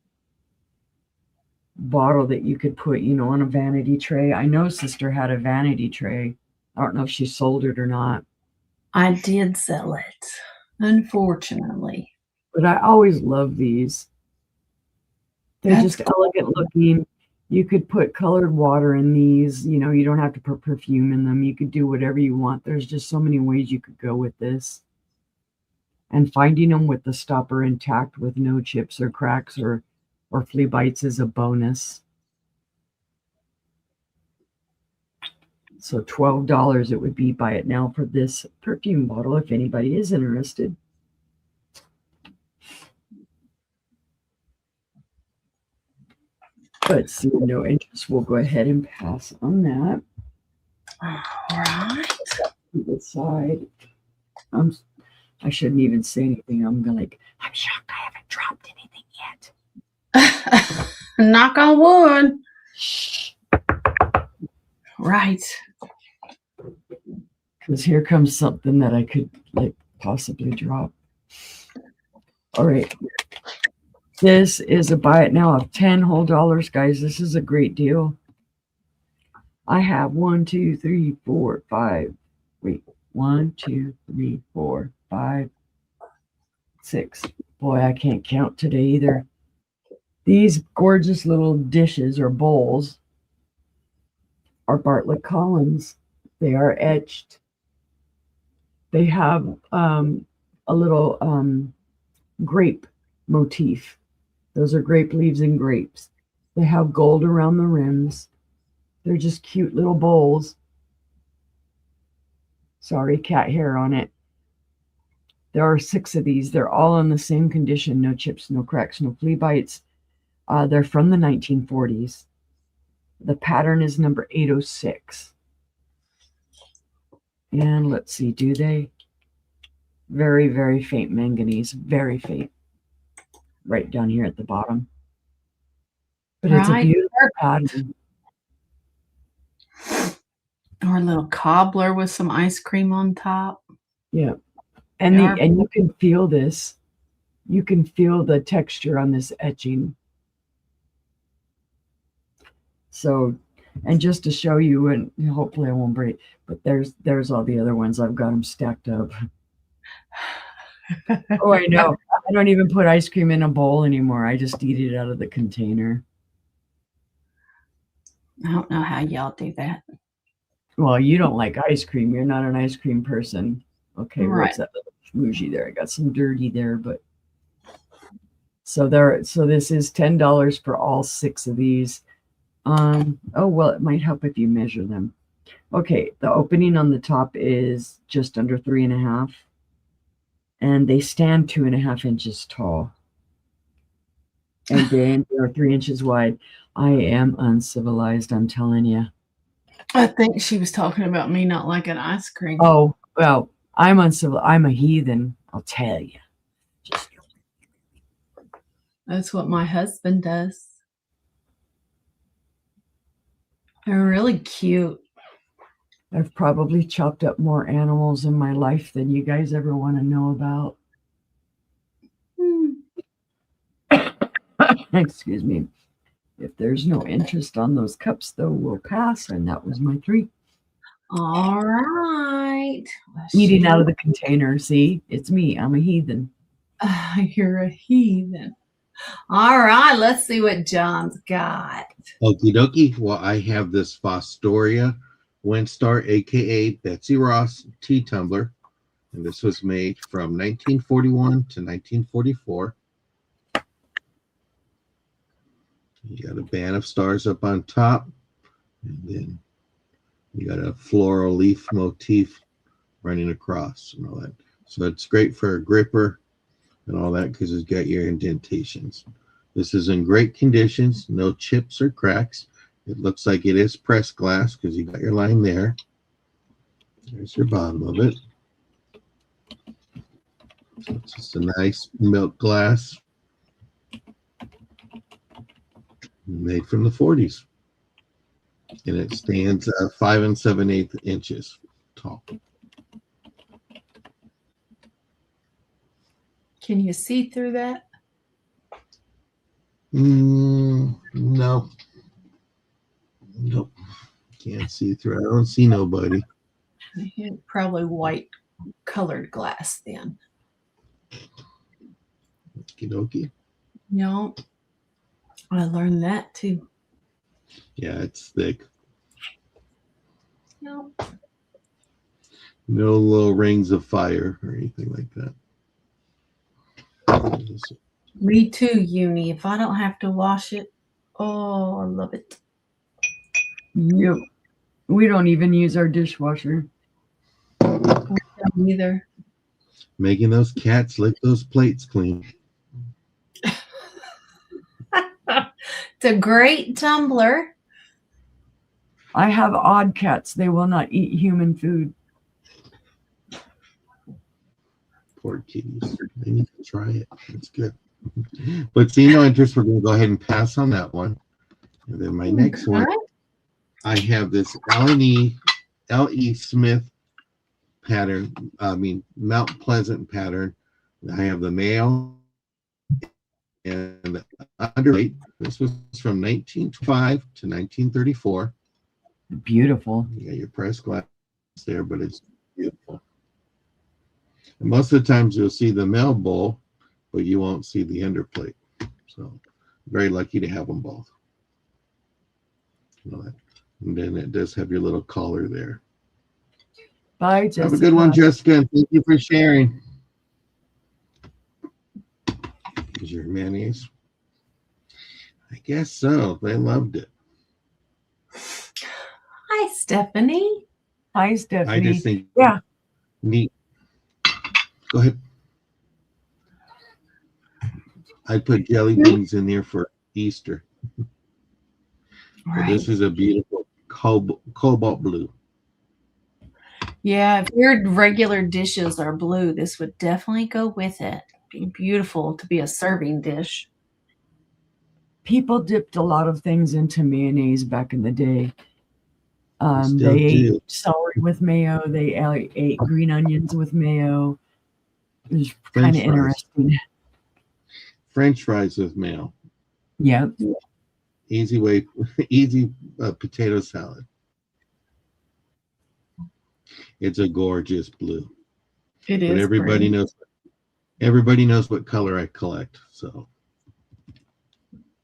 bottle that you could put, on a vanity tray. I know Sister had a vanity tray. I don't know if she sold it or not. I did sell it, unfortunately. But I always love these. They're That's just elegant looking. You could put colored water in these. You don't have to put perfume in them. You could do whatever you want. There's just so many ways you could go with this. And finding them with the stopper intact with no chips or cracks or flea bites is a bonus. So $12 it would be. Buy it now for this perfume bottle if anybody is interested. But seeing no interest, we'll go ahead and pass on that. all right. To the side. I shouldn't even say anything. I'm I'm shocked I haven't dropped anything yet. Knock on wood. Right. Because here comes something that I could possibly drop. All right. This is a buy it now of $10 whole, guys. This is a great deal. I have 1, 2, 3, 4, 5. Wait, 1, 2, 3, 4, 5, 6. Boy, I can't count today either. These gorgeous little dishes or bowls are Bartlett Collins. They are etched. They have a little grape motif. Those are grape leaves and grapes. They have gold around the rims. They're just cute little bowls. Sorry, cat hair on it. There are 6 of these. They're all in the same condition. No chips, no cracks, no flea bites. They're from the 1940s. The pattern is number 806. And let's see, do they? Very, very faint manganese. Very faint. Right down here at the bottom. But it's a beautiful pattern. Or a little cobbler with some ice cream on top. Yeah. And you can feel this. You can feel the texture on this etching. So, and just to show you, and hopefully I won't break, but there's all the other ones. I've got them stacked up. Oh, I know. I don't even put ice cream in a bowl anymore. I just eat it out of the container. I don't know how y'all do that. Well, you don't like ice cream. You're not an ice cream person. Okay, right. What's that little smoochie there? I got some dirty there, but so this is $10 for all 6 of these. Oh, well, it might help if you measure them. Okay, the opening on the top is just under 3.5. And they stand 2.5 inches tall. And then they're 3 inches wide. I am uncivilized, I'm telling you. I think she was talking about me not liking ice cream. Oh, well, I'm uncivilized. I'm a heathen, I'll tell you. That's what my husband does. They're really cute. I've probably chopped up more animals in my life than you guys ever want to know about. Excuse me. If there's no interest on those cups, though, we'll pass. And that was my 3. All right. Eating out of the container. See, it's me. I'm a heathen. You're a heathen. All right, let's see what John's got. Okie dokie. Well, I have this Fostoria Windstar, aka Betsy Ross tea tumbler, and this was made from 1941 to 1944. You got a band of stars up on top, and then you got a floral leaf motif running across and all that. So it's great for a gripper and all that because it's got your indentations. This is in great conditions, no chips or cracks. It looks like it is pressed glass because you got your line there. There's your bottom of it. So it's just a nice milk glass made from the 40s. And it stands 5 7/8 inches tall. Can you see through that? No. Nope. Can't see through. I don't see nobody. Probably white colored glass then. Okie dokie. No, I learned that too. Yeah, it's thick. No. No little rings of fire or anything like that. Me too, Uni. If I don't have to wash it, oh, I love it. Yep. We don't even use our dishwasher. Neither. Making those cats lick those plates clean. It's a great tumbler. I have odd cats. They will not eat human food. Poor kitties. They need to try it. It's good. But see no interest, we're going to go ahead and pass on that one. And then my next one, I have this L.E. Smith pattern. Mount Pleasant pattern. I have the male and the underweight. This was from 1925 to 1934. Beautiful. You got your pressed glass there, but it's beautiful. And most of the times you'll see the male bowl, but you won't see the underplate. So very lucky to have them both. And then it does have your little collar there. Bye, Jessica. Have a good one, Jessica, and thank you for sharing. Is your mayonnaise? I guess so. They loved it. Hi, Stephanie. Hi, Stephanie. I just think neat. Go ahead. I put jelly beans in there for Easter. Right. This is a beautiful cobalt blue. Yeah, if your regular dishes are blue, this would definitely go with it. Be beautiful to be a serving dish. People dipped a lot of things into mayonnaise back in the day. They ate celery with mayo. They ate green onions with mayo. It was kind of interesting. French fries with mayo. Yep. Easy potato salad. It's a gorgeous blue. It is. But everybody knows. Everybody knows what color I collect. So,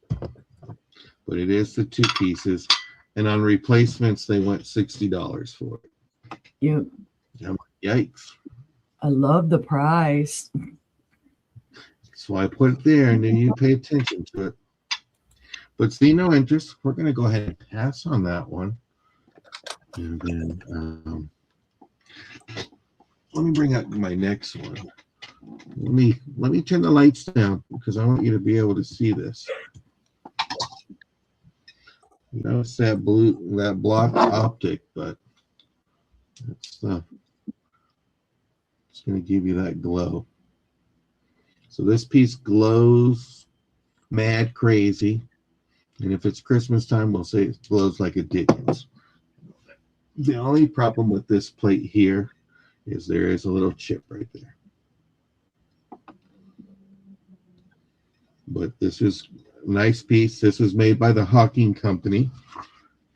but it is the 2 pieces, and on replacements they went $60 for it. Yep. Yikes! I love the price. So I put it there, and then you pay attention to it. But see no interest. We're going to go ahead and pass on that one. And then let me bring up my next one. Let me turn the lights down because I want you to be able to see this. You know, it's that blocked optic, but it's going to give you that glow. So this piece glows mad crazy. And if it's Christmas time, we'll say it glows like a Dickens. The only problem with this plate here is there is a little chip right there. But this is a nice piece. This was made by the Hawking Company.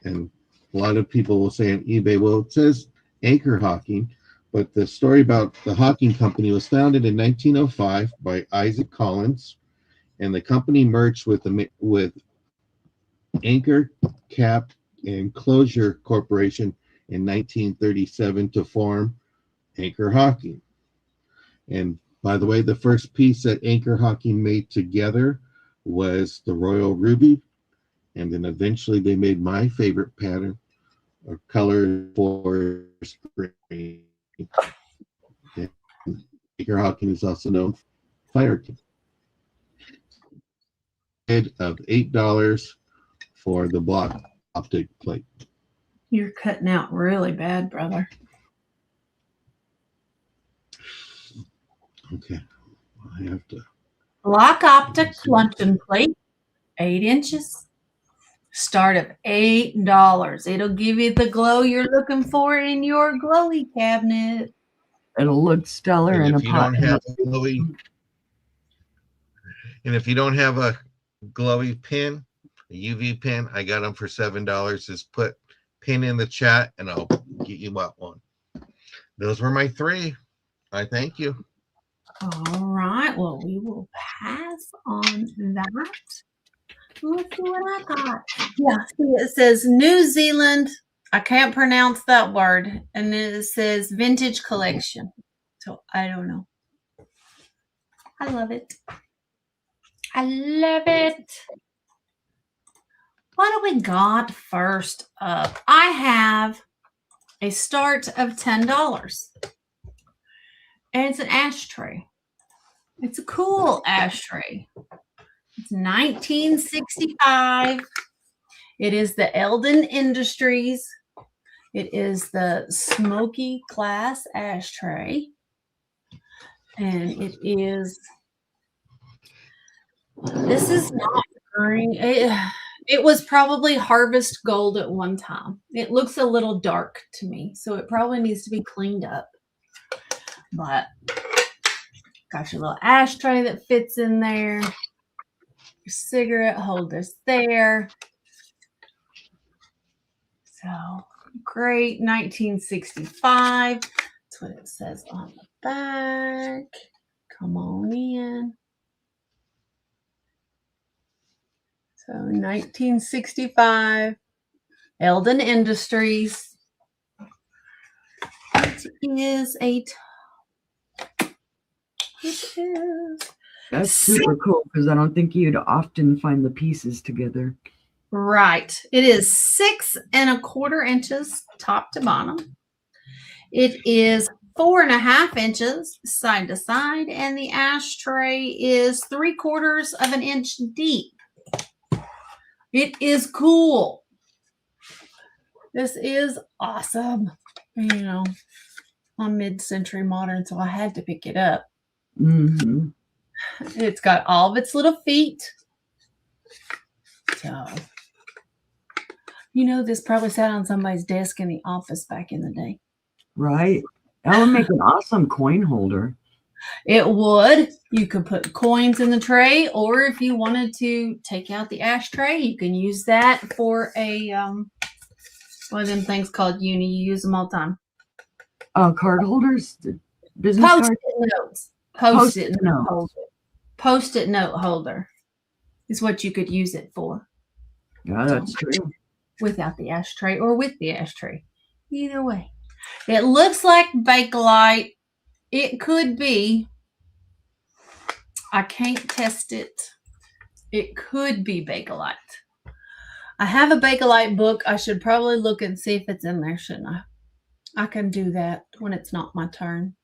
And a lot of people will say on eBay, well, it says Anchor Hawking, But the story about the Hawking Company was founded in 1905 by Isaac Collins, and the company merged with Anchor, Cap, and Closure Corporation in 1937 to form Anchor Hawking. And by the way, the first piece that Anchor Hawking made together was the Royal Ruby. And then eventually they made my favorite pattern or color for spring. And Anchor Hawking is also known for Fire King. Of $8 for the block optic plate. You're cutting out really bad, brother. Okay, I have to. Block optic luncheon plate, 8 inches. Start of $8. It'll give you the glow you're looking for in your glowy cabinet. It'll look stellar in And a if you pot. don't have a glowy, and if you don't have a glowy pin, a UV pin, I got them for $7. Just put pin in the chat, and I'll get you out one. Those were my 3. I thank you. All right. Well, we will pass on that. Let's see what I got. Yeah, see, it says New Zealand. I can't pronounce that word. And then it says vintage collection. So I don't know. I love it. I love it. What do we got first up? I have a start of $10. And it's an ashtray. It's a cool ashtray. It's 1965. It is the Eldon Industries. It is the smoky glass ashtray. And it is, this is not green. It was probably harvest gold at one time. It looks a little dark to me, so it probably needs to be cleaned up. But got your little ashtray that fits in there. Your cigarette holders there. So great, 1965. That's what it says on the back. Come on in. So 1965, Eldon Industries. It is That's super cool because I don't think you'd often find the pieces together. Right. It is 6 1/4 inches top to bottom. It is 4 1/2 inches side to side, and the ashtray is 3/4 of an inch deep. It is cool. This is awesome. You know, I'm mid-century modern, so I had to pick it up. Mm-hmm. It's got all of its little feet. So, you know, this probably sat on somebody's desk in the office back in the day. Right. That would make an awesome coin holder. It would. You could put coins in the tray, or if you wanted to take out the ashtray, you can use that for a one of them things called uni. You use them all the time. Card holders, business Post-it cards. notes. Post-it note notes. holder. Post-it note holder is what you could use it for. Yeah, that's true. Without the ashtray or with the ashtray. Either way. It looks like Bakelite. It could be. I can't test it. It could be Bakelite. I have a Bakelite book. I should probably look and see if it's in there, shouldn't I? I can do that when it's not my turn.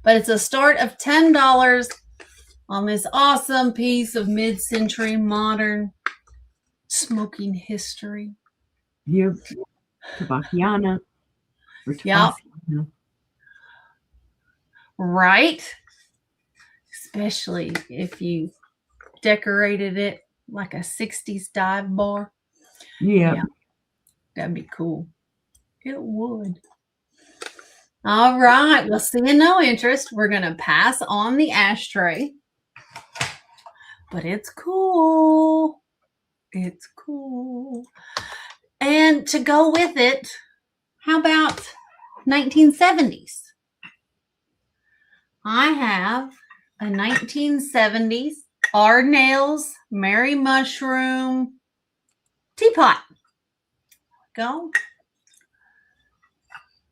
But it's a start of $10 on this awesome piece of mid-century modern smoking history. Yep. Tabacchiana. Yep. Right? Especially if you decorated it like a 60s dive bar. Yep. Yeah. That'd be cool. It would. All right. Well, seeing no interest, we're going to pass on the ashtray. But it's cool. It's cool. And to go with it, how about 1970s? I have a 1970s Our Nails Mary Mushroom teapot. Go.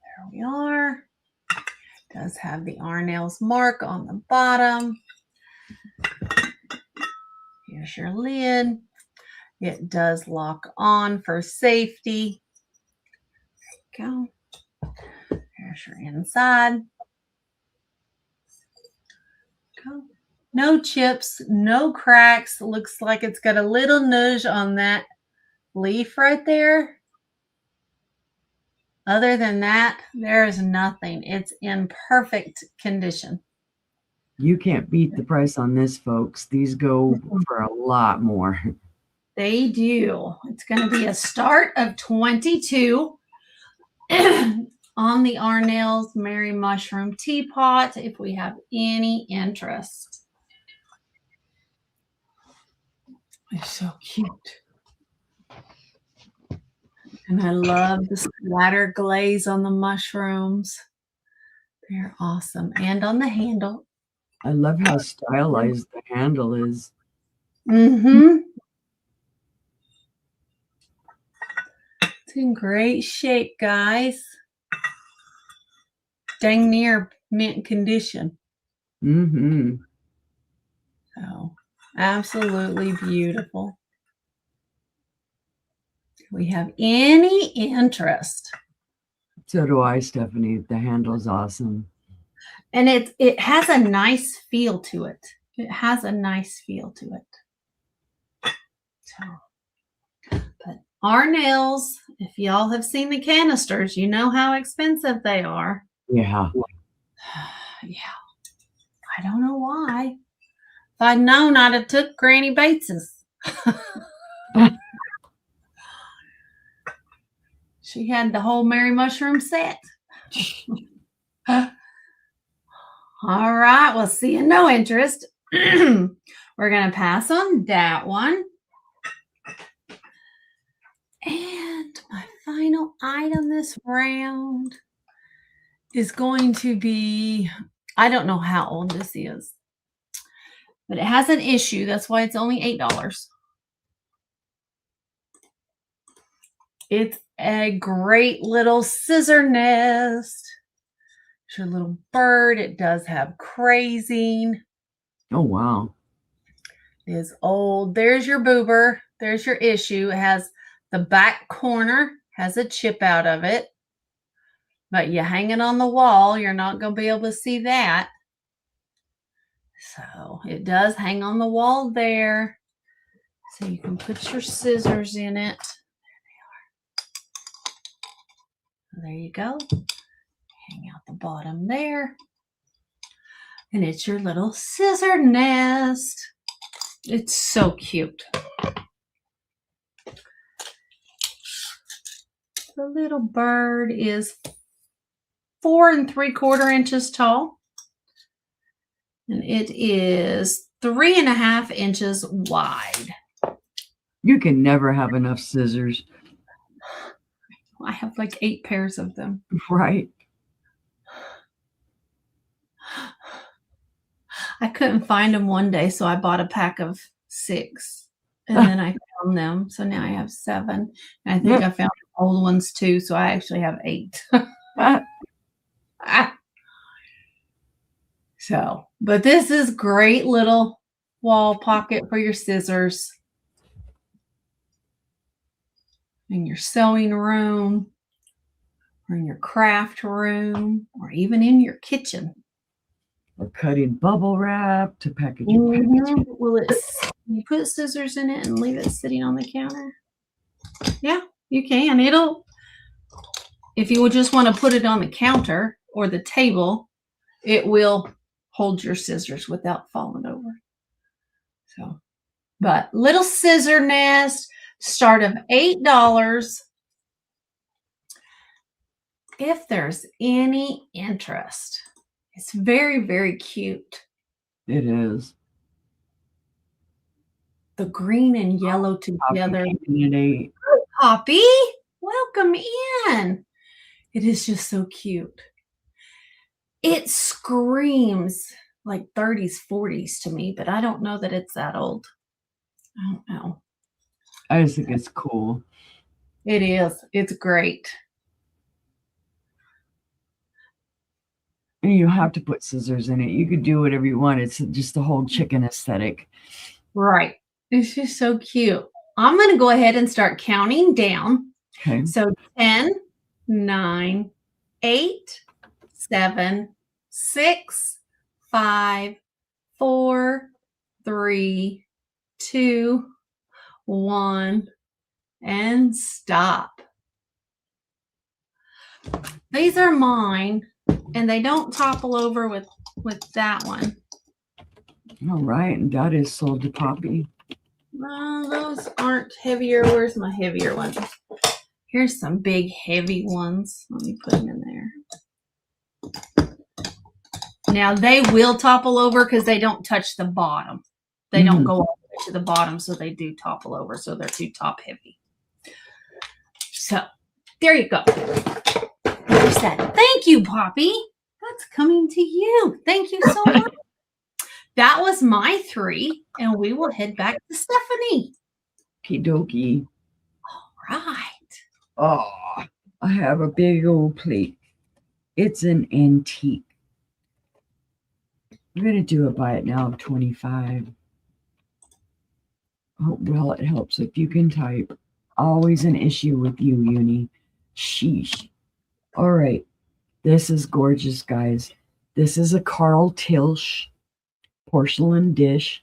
There we are. It does have the Our Nails mark on the bottom. Here's your lid. It does lock on for safety. There you go. There's your inside. Go. No chips, no cracks. Looks like it's got a little nudge on that leaf right there. Other than that, there is nothing. It's in perfect condition. You can't beat the price on this, folks. These go for a lot more. They do. It's going to be a start of 22 on the Our Nails Mary Mushroom teapot if we have any interest. It's so cute. And I love the splatter glaze on the mushrooms. They're awesome. And on the handle. I love how stylized the handle is. Mm-hmm. It's in great shape, guys. Dang near mint condition. Mm-hmm. So absolutely beautiful. Do we have any interest? So do I, Stephanie. The handle's awesome. And it has a nice feel to it. It has a nice feel to it. So, but Our Nails, if y'all have seen the canisters, you know how expensive they are. Yeah. Yeah. I don't know why. If I'd known, I'd have took Granny Bates's. She had the whole Mary Mushroom set. All right. Well, seeing no interest, we're going to pass on that one. And my final item this round is going to be, I don't know how old this is, but it has an issue. That's why it's only $8. It's a great little scissor nest. It's your little bird. It does have crazing. Oh, wow. It is old. There's your boober. There's your issue. It has the back corner, has a chip out of it. But you hang it on the wall, you're not going to be able to see that. So it does hang on the wall there. So you can put your scissors in it. There you go. Hang out the bottom there. And it's your little scissor nest. It's so cute. The little bird is 4 3/4 inches tall. And it is 3.5 inches wide. You can never have enough scissors. I have like 8 pairs of them. Right. I couldn't find them one day, so I bought a pack of 6. And then I found them. So now I have 7. And I think I found old ones too. So I actually have 8. So, but this is great little wall pocket for your scissors. In your sewing room, or in your craft room, or even in your kitchen. Or cutting bubble wrap to package your package. Will you put scissors in it and leave it sitting on the counter? Yeah, you can. If you would just want to put it on the counter or the table, it will hold your scissors without falling over. So, but little scissor nest. Start of $8. If there's any interest, it's very, very cute. It is. The green and yellow together. Poppy, Poppy, welcome in. It is just so cute. It screams like 30s, 40s to me, but I don't know that it's that old. I don't know. I just think it's cool. It is. It's great. And you don't have to put scissors in it. You could do whatever you want. It's just the whole chicken aesthetic. Right. It's just so cute. I'm going to go ahead and start counting down. Okay. So 10, 9, 8, 7, 6, 5, 4, 3, 2, 1, and stop. These are mine, and they don't topple over with that one. All right. And that is sold to Poppy. Those aren't heavier. Where's my heavier ones? Here's some big heavy ones. Let me put them in there. Now they will topple over because they don't touch the bottom. They don't go all the way to the bottom, so they do topple over. So they're too top heavy. So there you go. There's that. Thank you, Poppy. That's coming to you. Thank you so much. That was my 3, and we will head back to Stephanie. Okie dokie. All right. Oh, I have a big old plate. It's an antique. I'm going to do a buy it now of 25. Oh, well, it helps if you can type. Always an issue with you, Uni. Sheesh. All right. This is gorgeous, guys. This is a Carl Tilsch porcelain dish.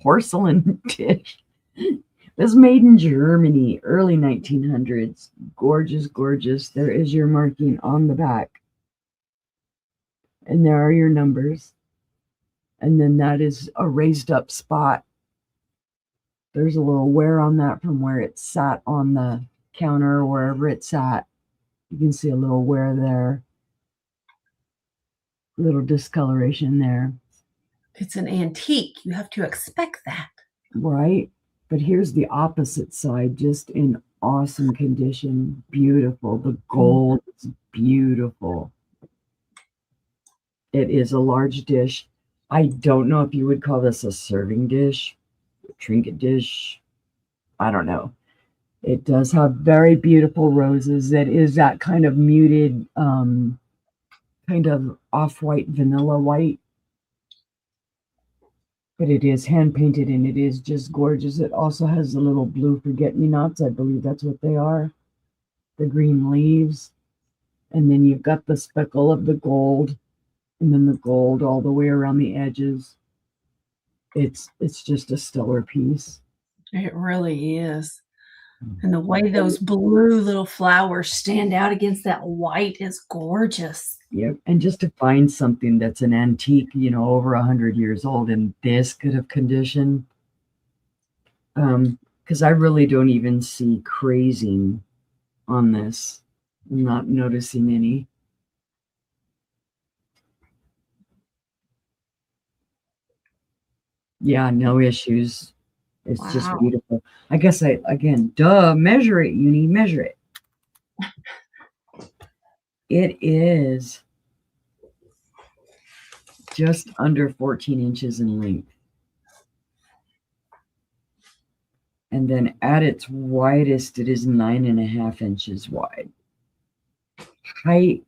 Porcelain dish. It was made in Germany, early 1900s. Gorgeous, gorgeous. There is your marking on the back. And there are your numbers. And then that is a raised up spot. There's a little wear on that from where it sat on the counter or wherever it sat. You can see a little wear there. Little discoloration there. It's an antique. You have to expect that. Right? But here's the opposite side, just in awesome condition. Beautiful. The gold is beautiful. It is a large dish. I don't know if you would call this a serving dish, a trinket dish. I don't know. It does have very beautiful roses. It is that kind of muted, kind of off-white, vanilla white. But it is hand-painted, and it is just gorgeous. It also has the little blue forget-me-nots. I believe that's what they are. The green leaves. And then you've got the speckle of the gold. And then the gold all the way around the edges. It's just a stellar piece. It really is. And the way those blue little flowers stand out against that white is gorgeous. Yep. And just to find something that's an antique, over 100 years old in this good of condition, because I really don't even see crazing on this. I'm not noticing any. Yeah, no issues. It's just beautiful. I guess measure it, Uni, measure it. It is just under 14 inches in length. And then at its widest, it is 9.5 inches wide. Height,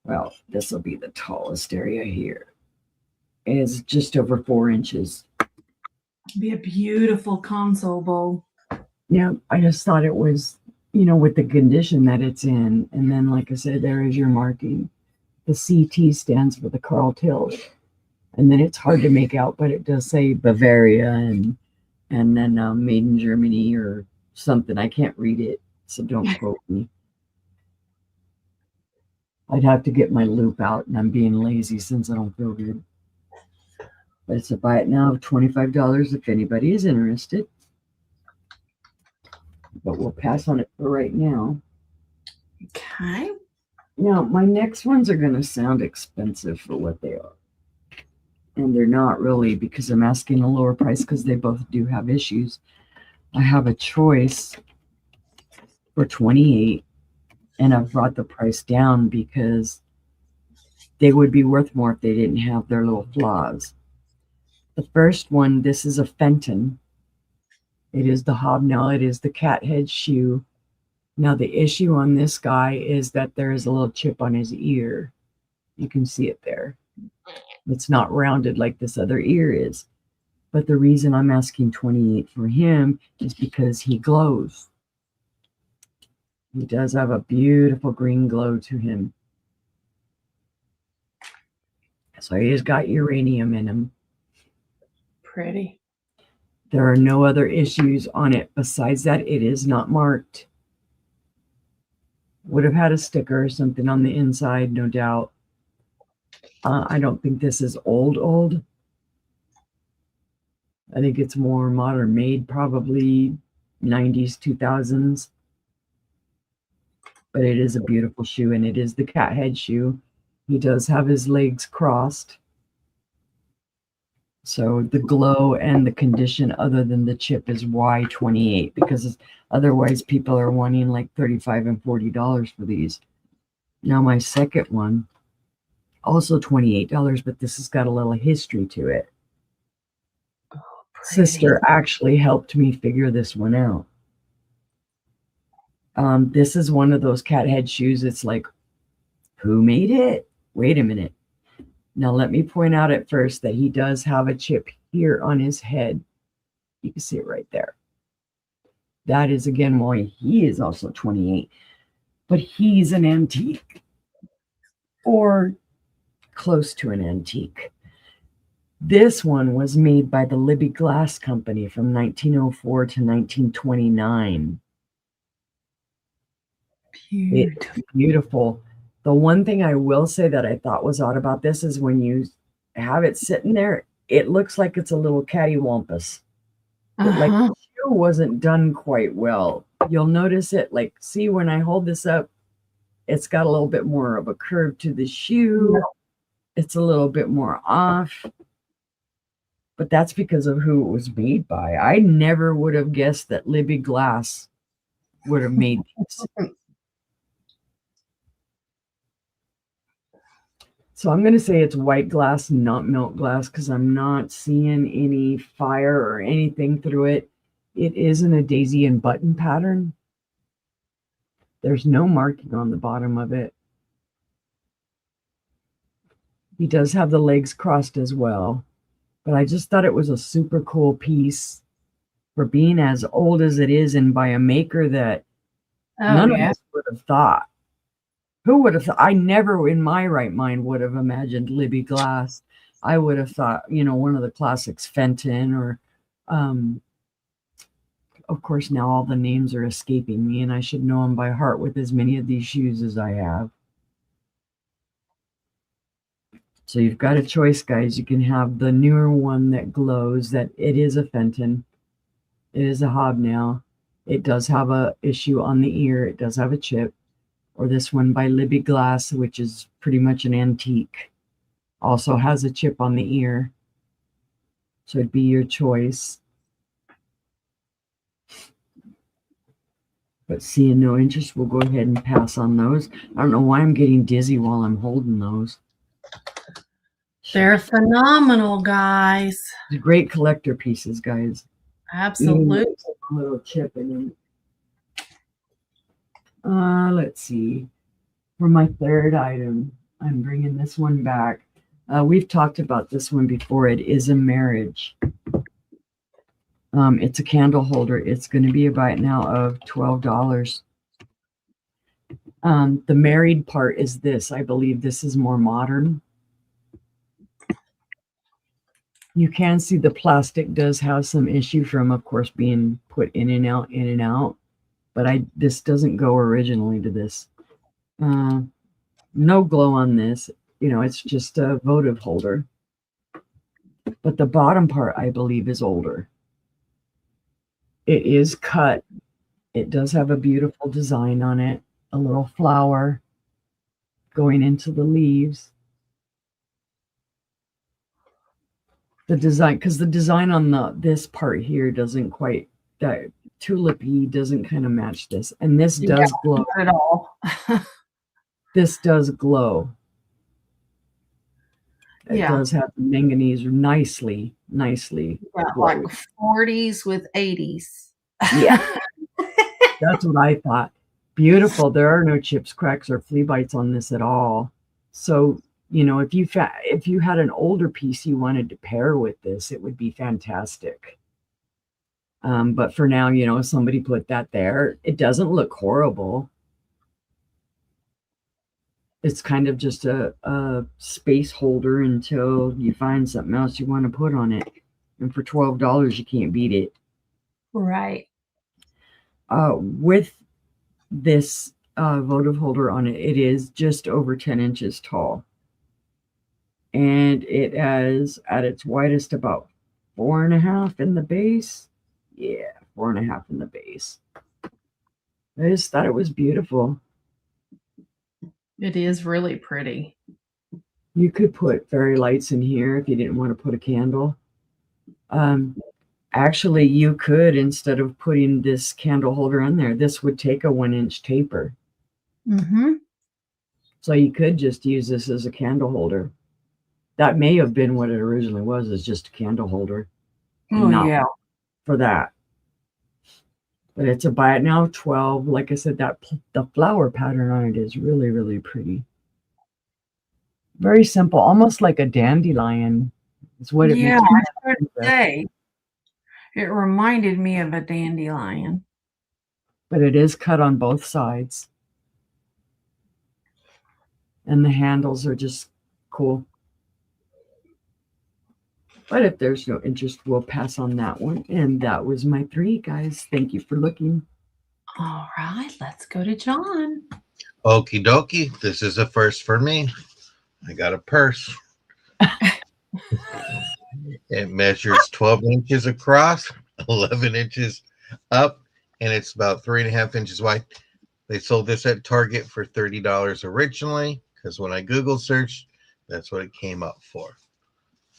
well, this will be the tallest area here, is just over 4 inches. Be a beautiful console bowl. Yeah, I just thought it was, with the condition that it's in. And then, like I said, there is your marking. The CT stands for the Carl Tilsch. And then it's hard to make out, but it does say Bavaria and then made in Germany or something. I can't read it, so don't quote me. I'd have to get my loop out, and I'm being lazy since I don't feel good. But it's a buy it now of $25 if anybody is interested. But we'll pass on it for right now. Okay. Now, my next ones are going to sound expensive for what they are. And they're not really, because I'm asking a lower price because they both do have issues. I have a choice for 28 And I've brought the price down because they would be worth more if they didn't have their little flaws. The first one, this is a Fenton. It is the hobnail. It is the cat head shoe. Now, the issue on this guy is that there is a little chip on his ear. You can see it there. It's not rounded like this other ear is. But the reason I'm asking 28 for him is because he glows. He does have a beautiful green glow to him. So he's got uranium in him. Pretty. There are no other issues on it. Besides that, it is not marked. Would have had a sticker or something on the inside, no doubt. I don't think this is old. I think it's more modern made, probably 90s, 2000s. But it is a beautiful shoe, and it is the cat head shoe. He does have his legs crossed. So the glow and the condition other than the chip is why 28, because otherwise people are wanting like $35 and $40 for these. Now my second one, also $28, but this has got a little history to it. Sister actually helped me figure this one out. This is one of those cat head shoes. It's like, who made it? Wait a minute. Now, let me point out at first that he does have a chip here on his head. You can see it right there. That is, again, why he is also 28. But he's an antique or close to an antique. This one was made by the Libby Glass Company from 1904 to 1929. It's beautiful. The one thing I will say that I thought was odd about this is when you have it sitting there, it looks like it's a little cattywampus. Like the shoe wasn't done quite well. You'll notice it, like, see when I hold this up, it's got a little bit more of a curve to the shoe. It's a little bit more off. But that's because of who it was made by. I never would have guessed that Libby Glass would have made these. So I'm going to say it's white glass, not milk glass, because I'm not seeing any fire or anything through it. It is in a daisy and button pattern. There's no marking on the bottom of it. He does have the legs crossed as well. But I just thought it was a super cool piece for being as old as it is and by a maker that none of us would have thought. Who would have thought? I never in my right mind would have imagined Libby Glass. I would have thought, you know, one of the classics, Fenton, or of course now all the names are escaping me and I should know them by heart with as many of these shoes as I have. So you've got a choice, guys. You can have the newer one that glows, that it is a Fenton. It is a hobnail. It does have a issue on the ear. It does have a chip. Or this one by Libby Glass, which is pretty much an antique. Also has a chip on the ear. So it'd be your choice. But seeing no interest, we'll go ahead and pass on those. I don't know why I'm getting dizzy while I'm holding those. They're phenomenal, guys. They're great collector pieces, guys. Absolutely. A little chip in them. Let's see. For my third item, I'm bringing this one back. We've talked about this one before. It is a marriage. It's a candle holder. It's going to be about now of $12. The married part is this. I believe this is more modern. You can see the plastic does have some issue from, of course, being put in and out, in and out. But this doesn't go originally to this. No glow on this. You know, it's just a votive holder. But the bottom part, I believe, is older. It is cut. It does have a beautiful design on it. A little flower going into the leaves. The design, because the design on this part here doesn't quite, tulipy doesn't kind of match this. And this does glow. Not at all. This does glow. It Yeah. does have the manganese nicely Got glowed. like 40s with 80s. Yeah. That's what I thought. Beautiful. There are no chips, cracks, or flea bites on this at all. So, you know, if you had an older piece you wanted to pair with this, it would be fantastic. But for now, you know, somebody put that there. It doesn't look horrible. It's kind of just a space holder until you find something else you want to put on it. And for $12, you can't beat it. Right. With this votive holder on it, it is just over 10 inches tall. And it has, at its widest, about 4.5 in the base. Yeah, 4.5 in the base. I just thought it was beautiful. It is really pretty. You could put fairy lights in here if you didn't want to put a candle. Actually, you could, instead of putting this candle holder on there, this would take a 1-inch taper. Mm-hmm. So you could just use this as a candle holder. That may have been what it originally was, is just a candle holder. Oh, yeah. For that. But it's a buy it now 12. Like I said, the flower pattern on it is really, really pretty. Very simple, almost like a dandelion. Is what it Yeah, makes me I should say. It reminded me of a dandelion. But it is cut on both sides. And the handles are just cool. But if there's no interest, we'll pass on that one. And that was my 3, guys. Thank you for looking. All right, let's go to John. Okie dokie. This is a first for me. I got a purse. It measures 12 inches across, 11 inches up, and it's about 3.5 inches wide. They sold this at Target for $30 originally, because when I Google searched, that's what it came up for.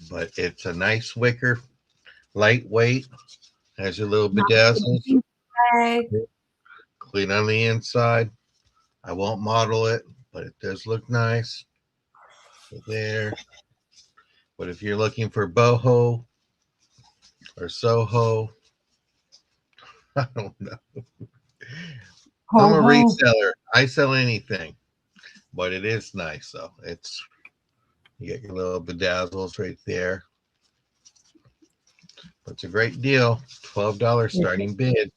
But it's a nice wicker, lightweight, has your little bedazzles, clean on the inside. I won't model it, but it does look nice. So there. But if you're looking for boho or Soho, I don't know. I'm a reseller. I sell anything, but it is nice though. It's, you get your little bedazzles right there. But it's a great deal. $12 starting bid.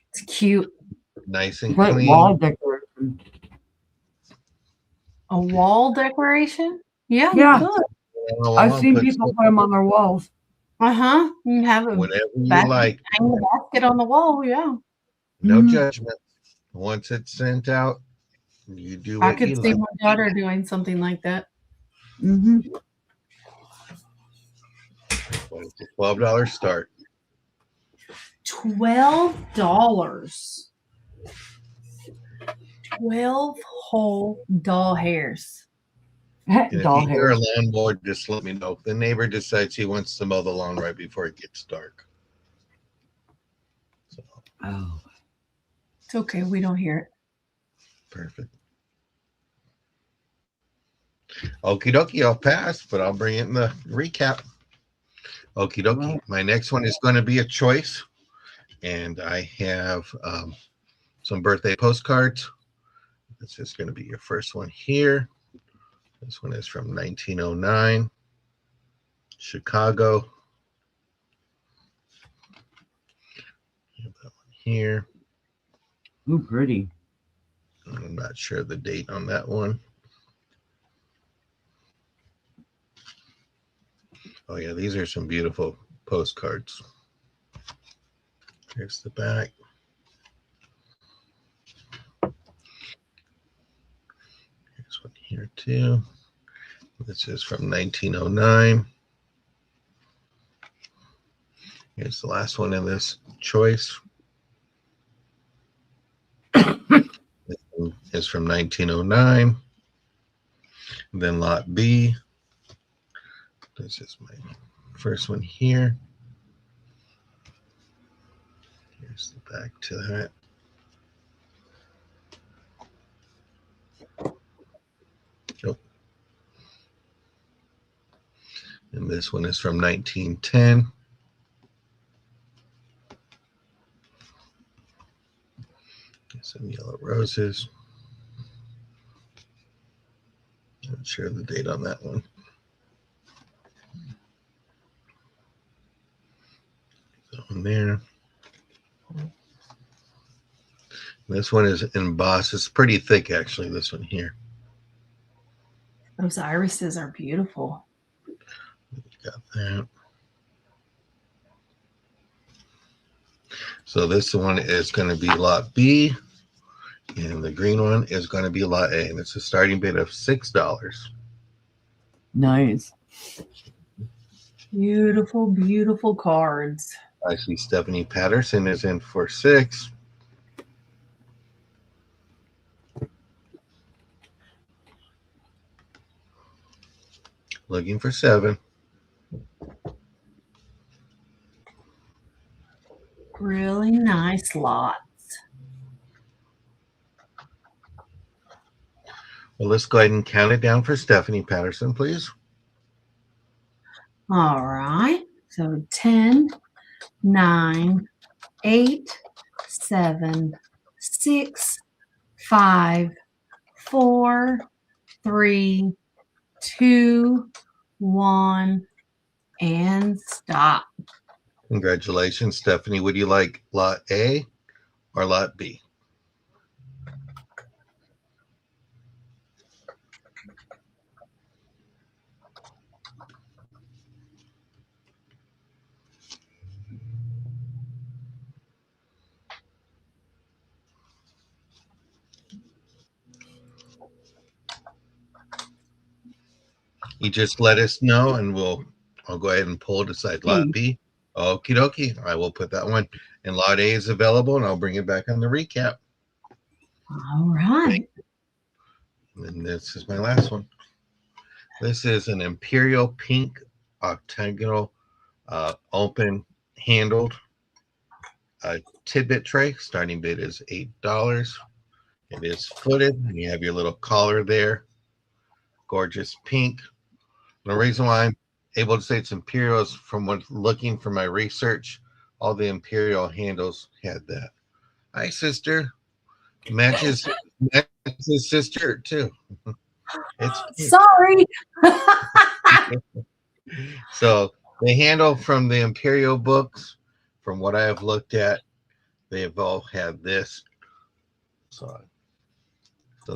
It's cute. Nice and Great clean. wall decoration. A wall decoration? Yeah, Yeah. you could. I've seen people put them on their walls. Uh-huh. You can have a whatever you basket, like. hang the basket on the wall, yeah. No judgment. Once it's sent out, you do what I could you see like. my daughter doing something like that. Mm-hmm. But it's a $12 start. $12. 12 whole doll hairs. And if Doll you hear hair. a lawnmower, just let me know. The neighbor decides he wants to mow the lawn right before it gets dark. So, Oh. It's okay. We don't hear it. perfect. Okie dokie, I'll pass, but I'll bring it in the recap. Okie dokie. Wow. My next one is going to be a choice. And I have some birthday postcards. This is going to be your first one here. This one is from 1909, Chicago. Have that one here. Ooh, pretty. I'm not sure the date on that one. Oh yeah, these are some beautiful postcards. Here's the back. Here's one here too. This is from 1909. Here's the last one in this choice. This one is from 1909. And then lot B. This is my first one here. Here's the back to that. Oh. And this one is from 1910. Some yellow roses. Not sure the date on that one. On there. This one is embossed. It's pretty thick, actually, this one here. Those irises are beautiful. Got that. So this one is going to be lot B, and the green one is going to be lot A, and it's a starting bid of $6. Nice. Beautiful, beautiful cards. I see Stephanie Patterson is in for $6. Looking for $7. Really nice lots. Well, let's go ahead and count it down for Stephanie Patterson, please. All right. So 10, 9, 8, 7, 6, 5, 4, 3, 2, 1, and stop. Congratulations, Stephanie. Would you like lot A or lot B? You just let us know, and I'll go ahead and pull decide lot B. Okie dokie. I will put that one. And lot A is available, and I'll bring it back on the recap. All right. And this is my last one. This is an Imperial Pink octagonal open handled tidbit tray. Starting bid is $8. It is footed, and you have your little collar there. Gorgeous pink. The reason why I'm able to say it's Imperial is from looking for my research, all the Imperial handles had that. Hi, sister. Matches sister too. It's sorry. So the handle from the Imperial books, from what I have looked at, they have all had this. So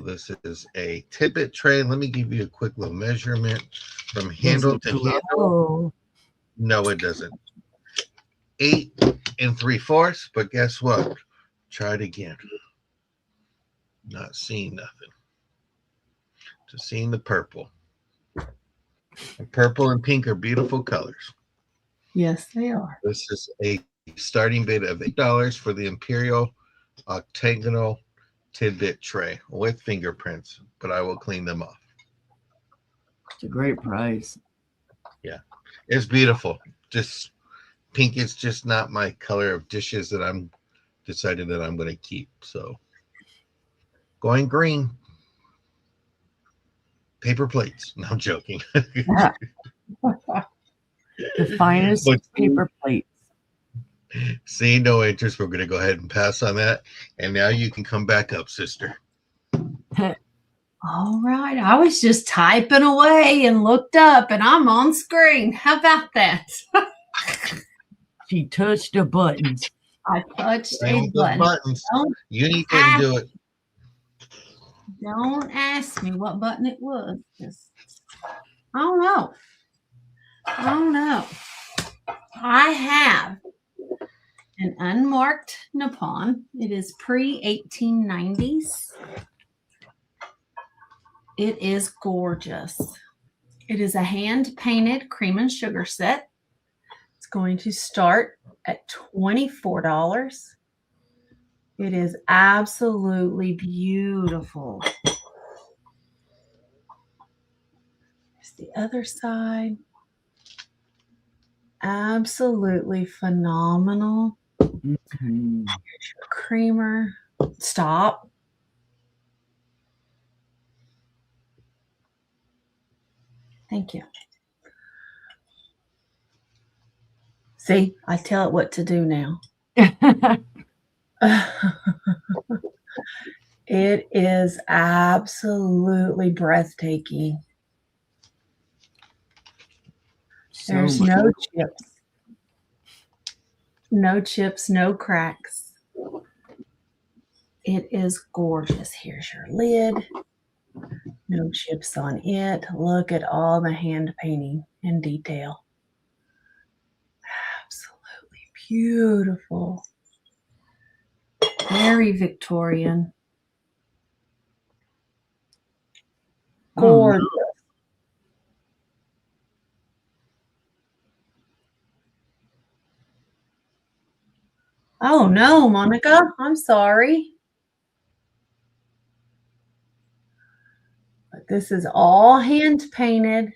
this is a tidbit tray. Let me give you a quick little measurement from handle to handle. No, it doesn't. 8 3/4, but guess what? Try it again. Not seeing nothing. Just seeing the purple. And purple and pink are beautiful colors. Yes, they are. This is a starting bid of $8 for the Imperial octagonal tidbit tray with fingerprints, but I will clean them off. It's a great price. Yeah, it's beautiful. Just pink is just not my color of dishes that I'm decided that I'm going to keep. So going green. Paper plates. No, I'm joking. Yeah. The finest paper plates. See, no interest. We're going to go ahead and pass on that. And now you can come back up, sister. All right. I was just typing away and looked up, and I'm on screen. How about that? She touched the buttons. I touched a button. Buttons. You need to do it. Don't ask me what button it was. I don't know. I have an unmarked Nippon. It is pre-1890s. It is gorgeous. It is a hand-painted cream and sugar set. It's going to start at $24. It is absolutely beautiful. There's the other side. Absolutely phenomenal. Mhm. Here's your creamer. Stop. Thank you. See, I tell it what to do now. It is absolutely breathtaking. So There's much. no chips. No chips, no cracks. It is gorgeous. Here's your lid. No chips on it. Look at all the hand painting and detail. Absolutely beautiful. Very Victorian. Gorgeous. Oh no, Monica, I'm sorry. But this is all hand painted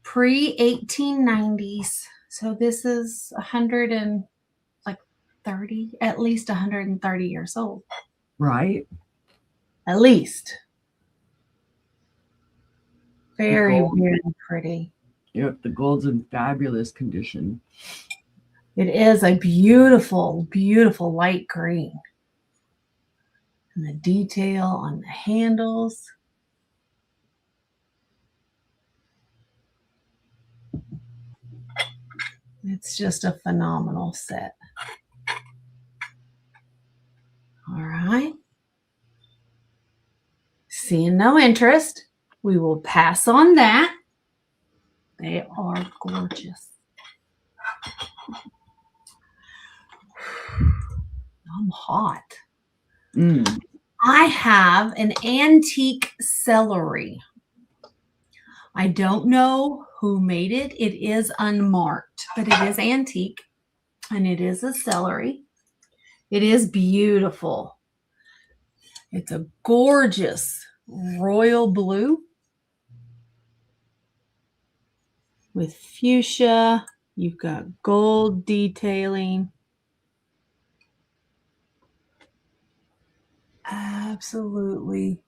pre 1890s. So this is 130, at least 130 years old. Right? At least. Very, gold. very pretty. Yep, the gold's in fabulous condition. It is a beautiful, beautiful light green. And the detail on the handles. It's just a phenomenal set. All right. Seeing no interest, we will pass on that. They are gorgeous. I'm hot. Mm. I have an antique celery. I don't know who made it. It is unmarked, but it is antique and it is a celery. It is beautiful. It's a gorgeous royal blue with fuchsia. You've got gold detailing. Absolutely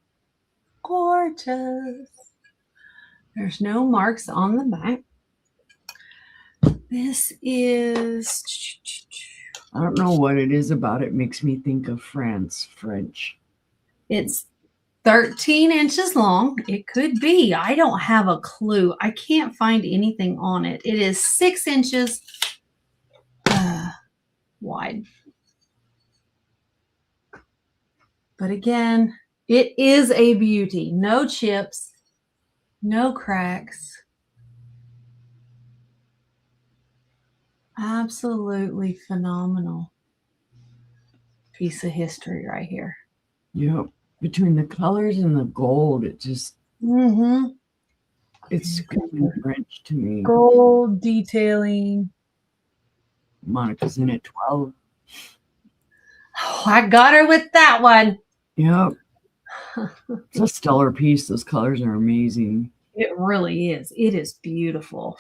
gorgeous. There's no marks on the back. This is, I don't know what it is about it. Makes me think of France, French. it's 13 inches long. It could be. I don't have a clue. I can't find anything on it. It is 6 inches wide. But again, it is a beauty. No chips, no cracks. Absolutely phenomenal piece of history right here. Yep. Between the colors and the gold, it just, it's screaming French to me. Gold detailing. Monica's in at 12. Oh, I got her with that one. Yep. It's a stellar piece. Those colors are amazing. It really is. It is beautiful.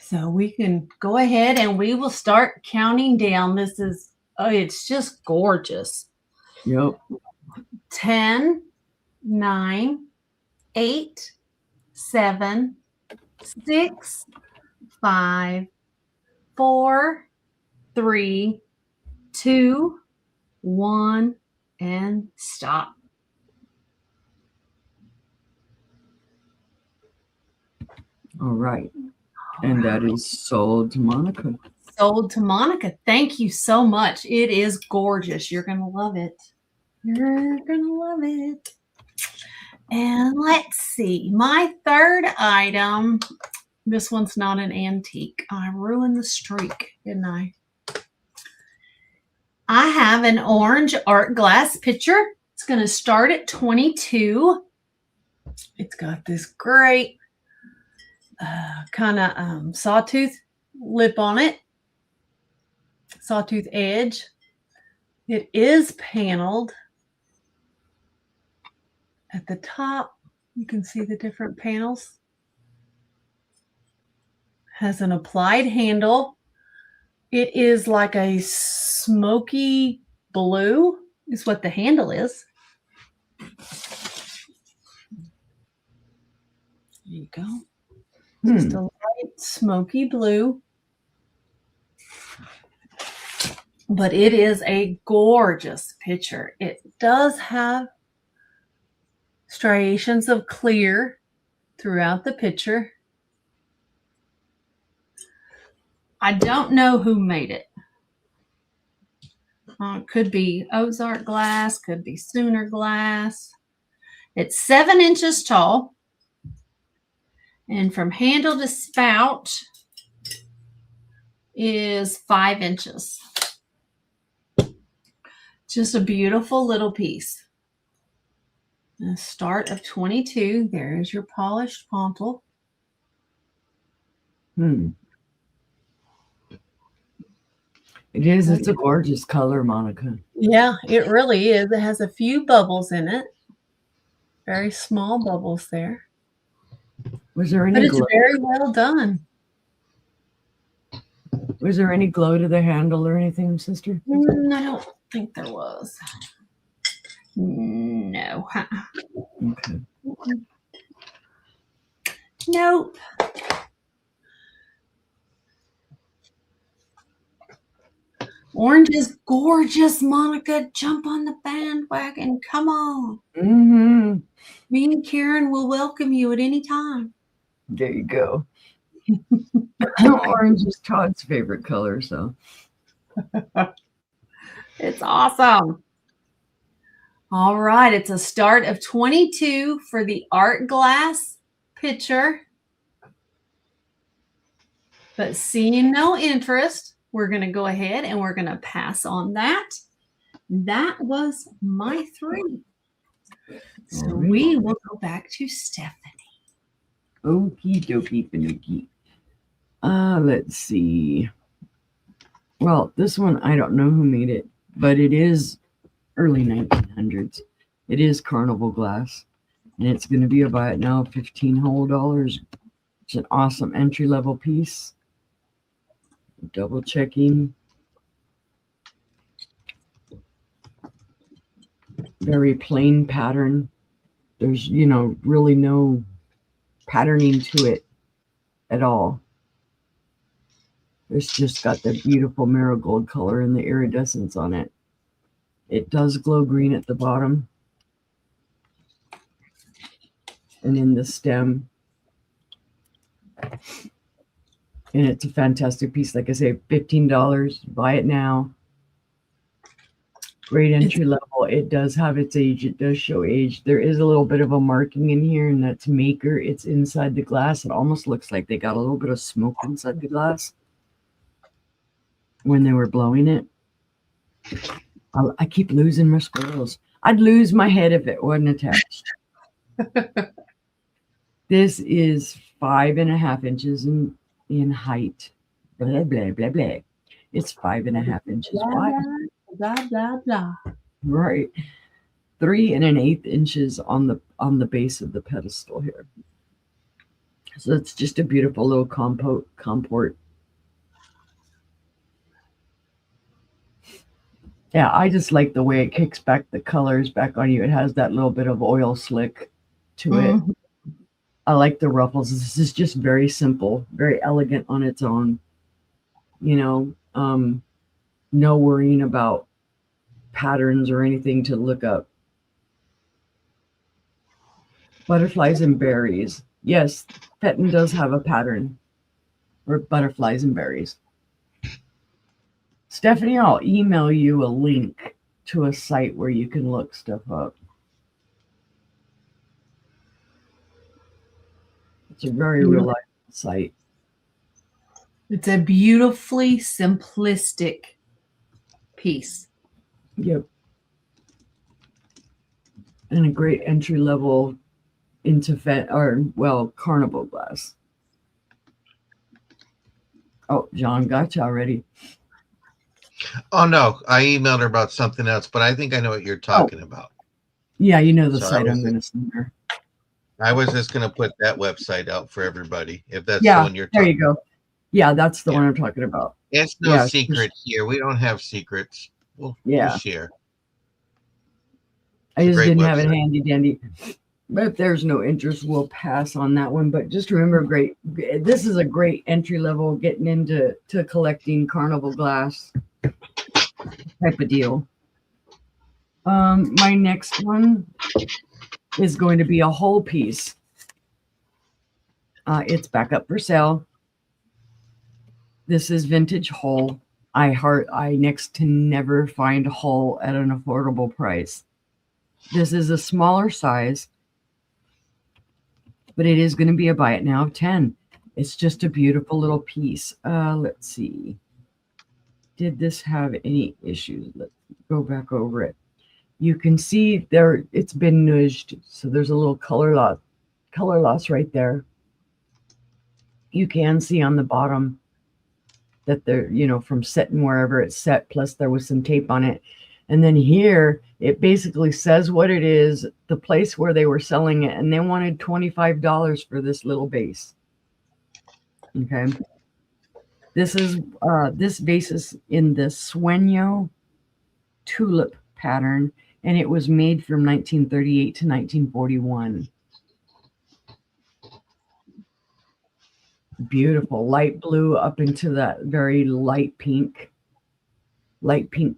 So we can go ahead and we will start counting down. This is, it's just gorgeous. Yep. 10, 9, 8, 7, 6, 5, 4, 3, 2, 1, and stop. All right. And that is sold to Monica. Sold to Monica. Thank you so much. It is gorgeous. You're going to love it. You're going to love it. And let's see. My third item. This one's not an antique. I ruined the streak, didn't I? I have an orange art glass pitcher. It's going to start at 22. It's got this great kind of sawtooth lip on it. Sawtooth edge. It is paneled. At the top, you can see the different panels. Has an applied handle. It is like a smoky blue is what the handle is. There you go. Just a light smoky blue. But it is a gorgeous picture. It does have striations of clear throughout the picture. I don't know who made it. Could be Ozark glass, could be Sooner glass. It's 7 inches tall. And from handle to spout is 5 inches. Just a beautiful little piece. The start of 22. There's your polished pomple. It is. It's a gorgeous color, Monica. Yeah, it really is. It has a few bubbles in it. Very small bubbles there. Was there any But it's glow? very well done. Was there any glow to the handle or anything, sister? I don't think there was. No. Okay. Nope. Orange is gorgeous, Monica. Jump on the bandwagon. Come on. Mm-hmm. Me and Karen will welcome you at any time. There you go. Orange is Todd's favorite color, so. It's awesome. All right. It's a start of 22 for the art glass picture. But seeing no interest, we're going to go ahead and we're going to pass on that. That was my 3. So we will go back to Stephanie. Okie dokie finookie. Let's see. Well, this one, I don't know who made it, but it is early 1900s. It is carnival glass, and it's going to be about now $15 whole. It's an awesome entry-level piece. Double checking. Very plain pattern. There's, really no patterning to it at all. It's just got the beautiful marigold color and the iridescence on it. It does glow green at the bottom. And in the stem. And it's a fantastic piece. Like I say, $15. Buy it now. Great entry level. It does have its age. It does show age. There is a little bit of a marking in here, and that's maker. It's inside the glass. It almost looks like they got a little bit of smoke inside the glass when they were blowing it. I keep losing my squirrels. I'd lose my head if it wasn't attached. This is 5.5 inches in height. Blah, blah, blah, blah. It's 5.5 inches wide. Blah, blah, blah. Right. 3 1/8 inches on the base of the pedestal here. So it's just a beautiful little comport. Yeah, I just like the way it kicks back the colors back on you. It has that little bit of oil slick to it. I like the ruffles. This is just very simple, very elegant on its own. No worrying about patterns or anything to look up. Butterflies and berries. Yes, Fenton does have a pattern for butterflies and berries. Stephanie, I'll email you a link to a site where you can look stuff up. It's a very reliable site. It's a beautifully simplistic piece. Yep. And a great entry level into carnival glass. Oh, John got you already. Oh no, I emailed her about something else, but I think I know what you're talking about. Yeah, the So site I'm going to send her. I was just going to put that website out for everybody if that's Yeah, the one you're there talking you go. Yeah, that's the Yeah. one I'm talking about. It's no Yeah, secret here. We don't have secrets. We'll yeah. share. I It's a just great didn't have it website. handy dandy. But if there's no interest, we'll pass on that one. But just remember, this is a great entry level getting into collecting carnival glass type of deal. My next one is going to be a whole piece. It's back up for sale. This is vintage hull. I next to never find hull at an affordable price. This is a smaller size, but it is going to be a buy it now of 10. It's just a beautiful little piece. Let's see. Did this have any issues? Let's go back over it. You can see there it's been nudged, so there's a little color loss right there. You can see on the bottom that they're, from setting wherever it's set, plus there was some tape on it. And then here, it basically says what it is, the place where they were selling it, and they wanted $25 for this little vase. Okay. This vase is in the Sueño tulip pattern, and it was made from 1938 to 1941. Beautiful light blue up into that very light pink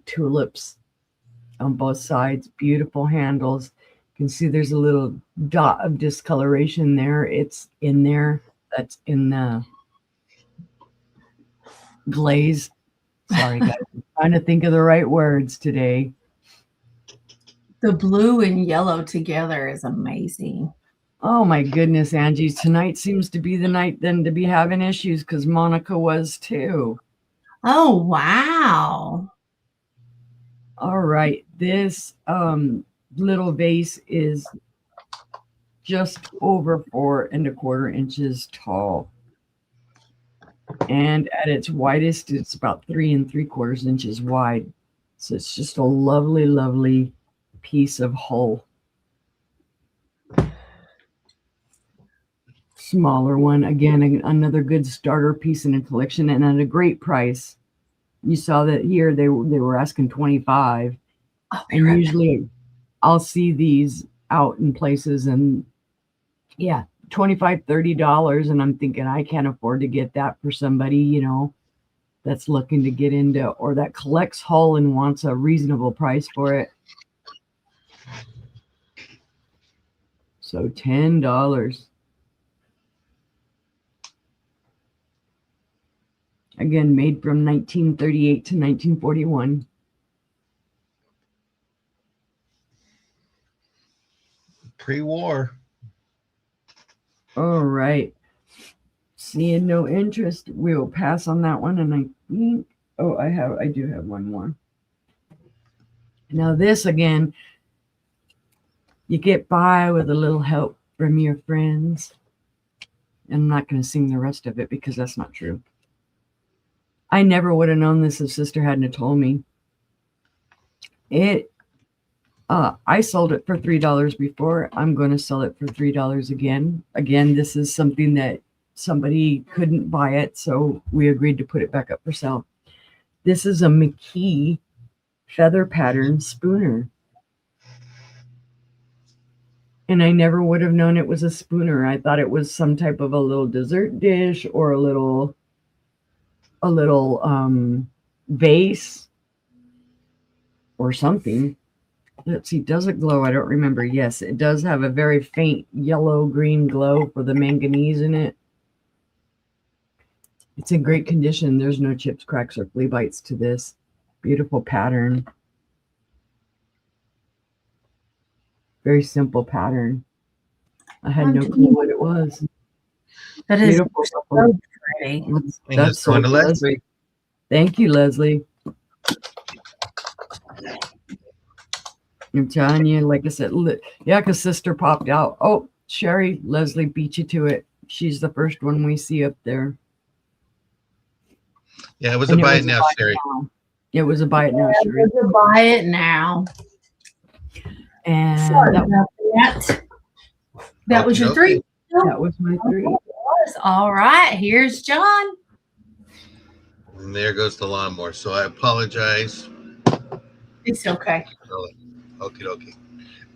tulips on both sides. Beautiful handles. You can see there's a little dot of discoloration there. It's in there. That's in the glaze. Sorry, guys. I'm trying to think of the right words today. The blue and yellow together is amazing. Oh my goodness, Angie. Tonight seems to be the night then to be having issues because Monica was too. Oh, wow. All right. This little vase is just over 4 1/4 inches tall. And at its widest, it's about 3 3/4 inches wide. So it's just a lovely, lovely piece of hull. Smaller one. Again, another good starter piece in a collection and at a great price. You saw that here they were asking $25. And usually I'll see these out in places and yeah, $25, $30. And I'm thinking I can't afford to get that for somebody, that's looking to get into or that collects hull and wants a reasonable price for it. So $10. Again, made from 1938 to 1941. Pre-war. All right. Seeing no interest, we'll pass on that one. And I think, I do have one more. Now this again, you get by with a little help from your friends. And I'm not going to sing the rest of it because that's not true. I never would have known this if Sister hadn't have told me. I sold it for $3 before. I'm going to sell it for $3 again. Again, this is something that somebody couldn't buy it, so we agreed to put it back up for sale. This is a McKee feather pattern spooner. And I never would have known it was a spooner. I thought it was some type of a little dessert dish or a little vase or something. Let's see, does it glow? I don't remember. Yes, it does have a very faint yellow-green glow for the manganese in it. It's in great condition. There's no chips, cracks, or flea bites to this. Beautiful pattern. Very simple pattern. I had no clue what it was. That is Beautiful. so pretty. That's going to Leslie. Leslie. Thank you, Leslie. I'm telling you, like I said, yeah, because Sister popped out. Oh, Sherry, Leslie beat you to it. She's the first one we see up there. Yeah, it was a buy it now, Sherry. It was a buy it now, Sherry. It was a buy it now. And Sorry about that. That was your three. That was my three. All right, here's John. And there goes the lawnmower. So I apologize. It's okay. Okay, okay.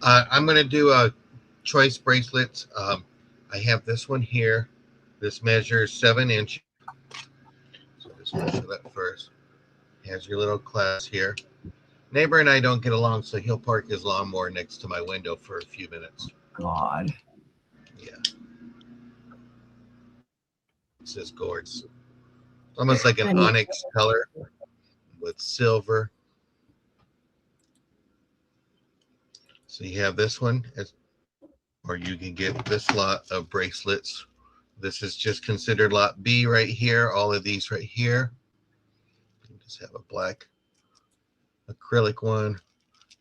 I'm going to do a choice bracelets. I have this one here. This measures 7 inches. So just measure that first. Has your little class here. Neighbor and I don't get along, so he'll park his lawnmower next to my window for a few minutes. God. Yeah. It's just gorgeous. Almost like an onyx color with silver. So you have this one, or you can get this lot of bracelets. This is just considered lot B right here. All of these right here. You just have a black acrylic one,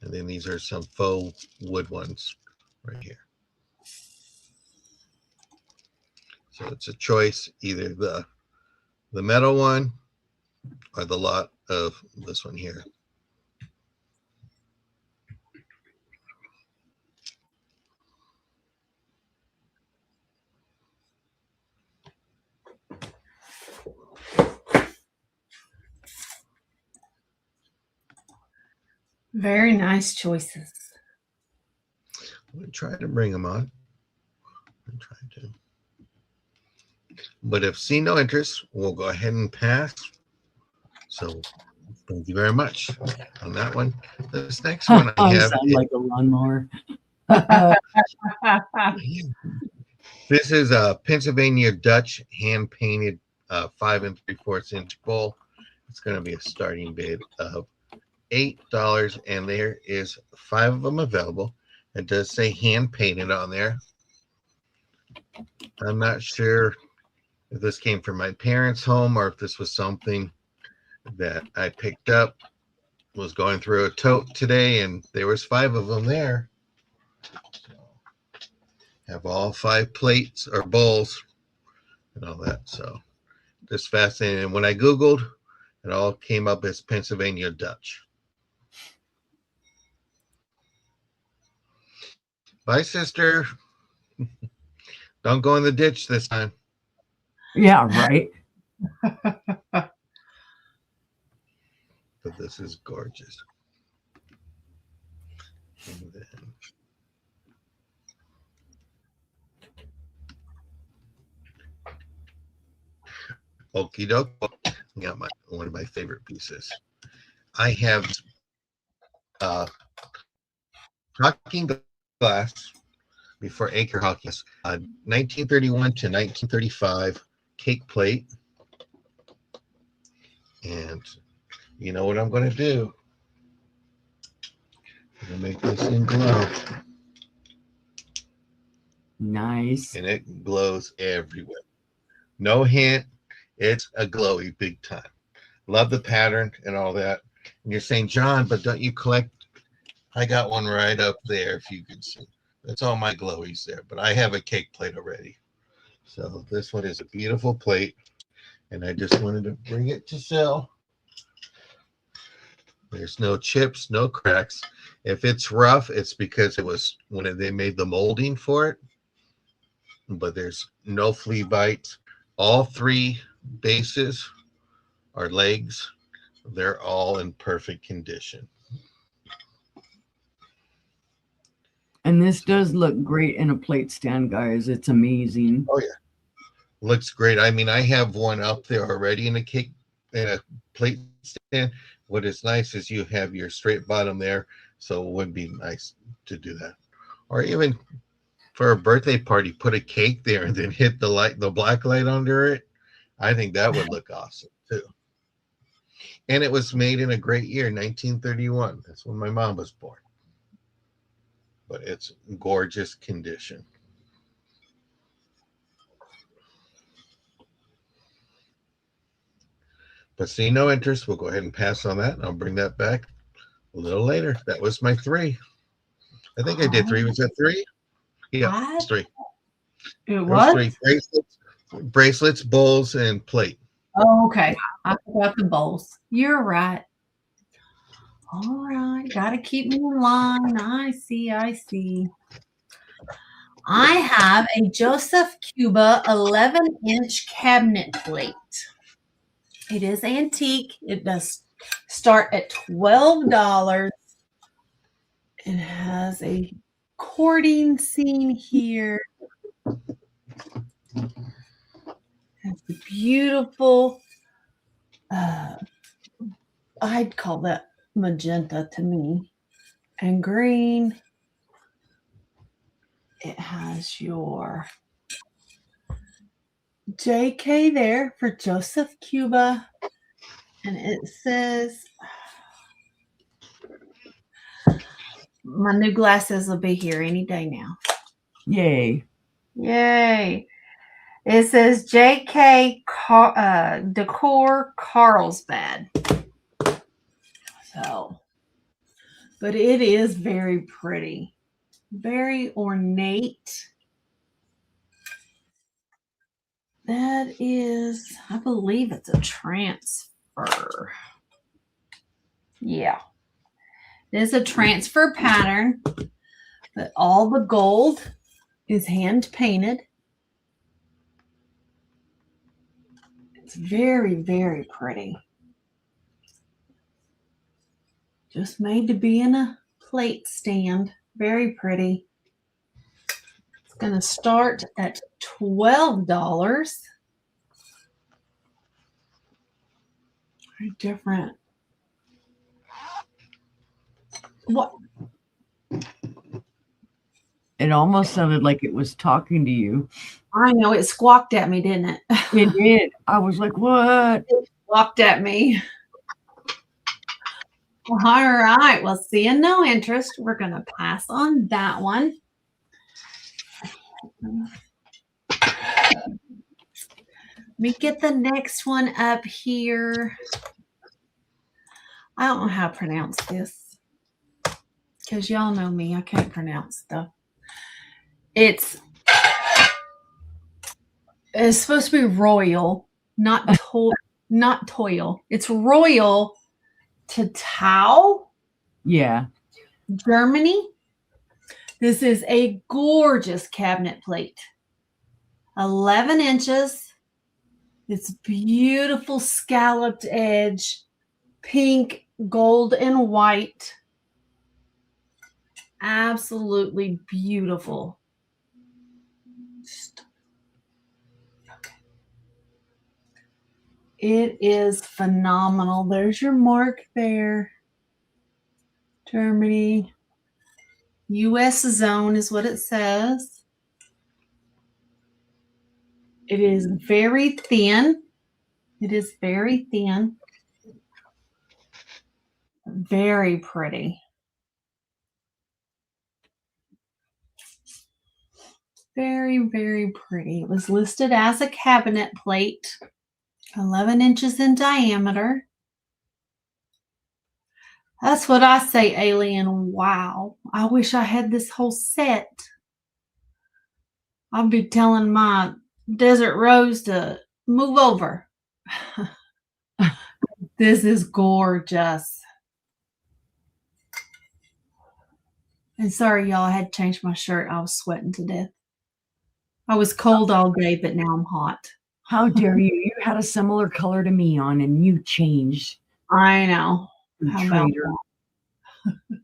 and then these are some faux wood ones right here. So it's a choice, either the metal one or the lot of this one here. Very nice choices. I'm going to try to bring them on. I'm trying to. But if see no interest, we'll go ahead and pass. So thank you very much on that one. This next one I have. Sound like a lawnmower. This is a Pennsylvania Dutch hand painted 5 3/4 inch bowl. It's going to be a starting bid of $8, and there is 5 of them available. It does say hand painted on there. I'm not sure if this came from my parents' home or if this was something that I picked up. Was going through a tote today, and there was 5 of them there. So, have all 5 plates or bowls and all that. So just fascinating. And when I Googled, it all came up as Pennsylvania Dutch. Bye, sister. Don't go in the ditch this time. Yeah, right. But this is gorgeous. And then okie doke. Got one of my favorite pieces. I have talking glass before Acre Hockey, 1931 to 1935 cake plate. And you know what I'm going to do? I'm going to make this thing glow. Nice. And it glows everywhere. No hint. It's a glowy big time. Love the pattern and all that. And you're saying, John, but don't you collect? I got one right up there, if you can see. That's all my glowies there. But I have a cake plate already. So this one is a beautiful plate. And I just wanted to bring it to sell. There's no chips, no cracks. If it's rough, it's because it was when they made the molding for it. But there's no flea bites. All 3 bases or legs, they're all in perfect condition. And this does look great in a plate stand, guys. It's amazing. Oh yeah, looks great. I mean, I have one up there already in a plate stand. What is nice is you have your straight bottom there, so it would be nice to do that. Or even for a birthday party, put a cake there and then hit the black light under it. I think that would look awesome too. And it was made in a great year, 1931. That's when my mom was born. But it's gorgeous condition. But see no interest. We'll go ahead and pass on that. And I'll bring that back a little later. That was my 3. I think I did 3. Was that 3? Yeah, it's 3. It was 3 bracelets, bowls, and plate. Oh, okay. I forgot the bowls. You're right. All right. Got to keep me in line. I see. I see. I have a Joseph Cuba 11-inch cabinet plate. It is antique. It does start at $12. It has a courting scene here. It's beautiful. I'd call that magenta to me. And green. It has your JK there for Joseph Cuba. And it says, my new glasses will be here any day now. Yay. Yay. It says JK Decor Carlsbad. So, but it is very pretty, very ornate. That is, I believe it's a transfer. Yeah. It is a transfer pattern, but all the gold is hand painted. It's very, very pretty. Just made to be in a plate stand. Very pretty. It's going to start at $12. Very different. What? It almost sounded like it was talking to you. I know, it squawked at me, didn't it? It did. I was like, what? It squawked at me. All right. Well, seeing no interest, we're going to pass on that one. Let me get the next one up here. I don't know how to pronounce this because y'all know me. I can't pronounce stuff. It's supposed to be royal, not toil. It's royal to Tau, Yeah. Germany. This is a gorgeous cabinet plate. 11 inches. It's beautiful scalloped edge, pink, gold, and white. Absolutely beautiful. It is phenomenal. There's your mark there. Germany. U.S. zone is what it says. It is very thin. It is very thin. Very pretty. Very, very pretty. It was listed as a cabinet plate, 11 inches in diameter. That's what I say, alien. Wow. I wish I had this whole set. I'll be telling my desert rose to move over. This is gorgeous. And sorry, y'all, I had to change my shirt. I was sweating to death. I was cold all day, but now I'm hot. How dare you? You had a similar color to me on and you changed. I know. You How about traitor. that?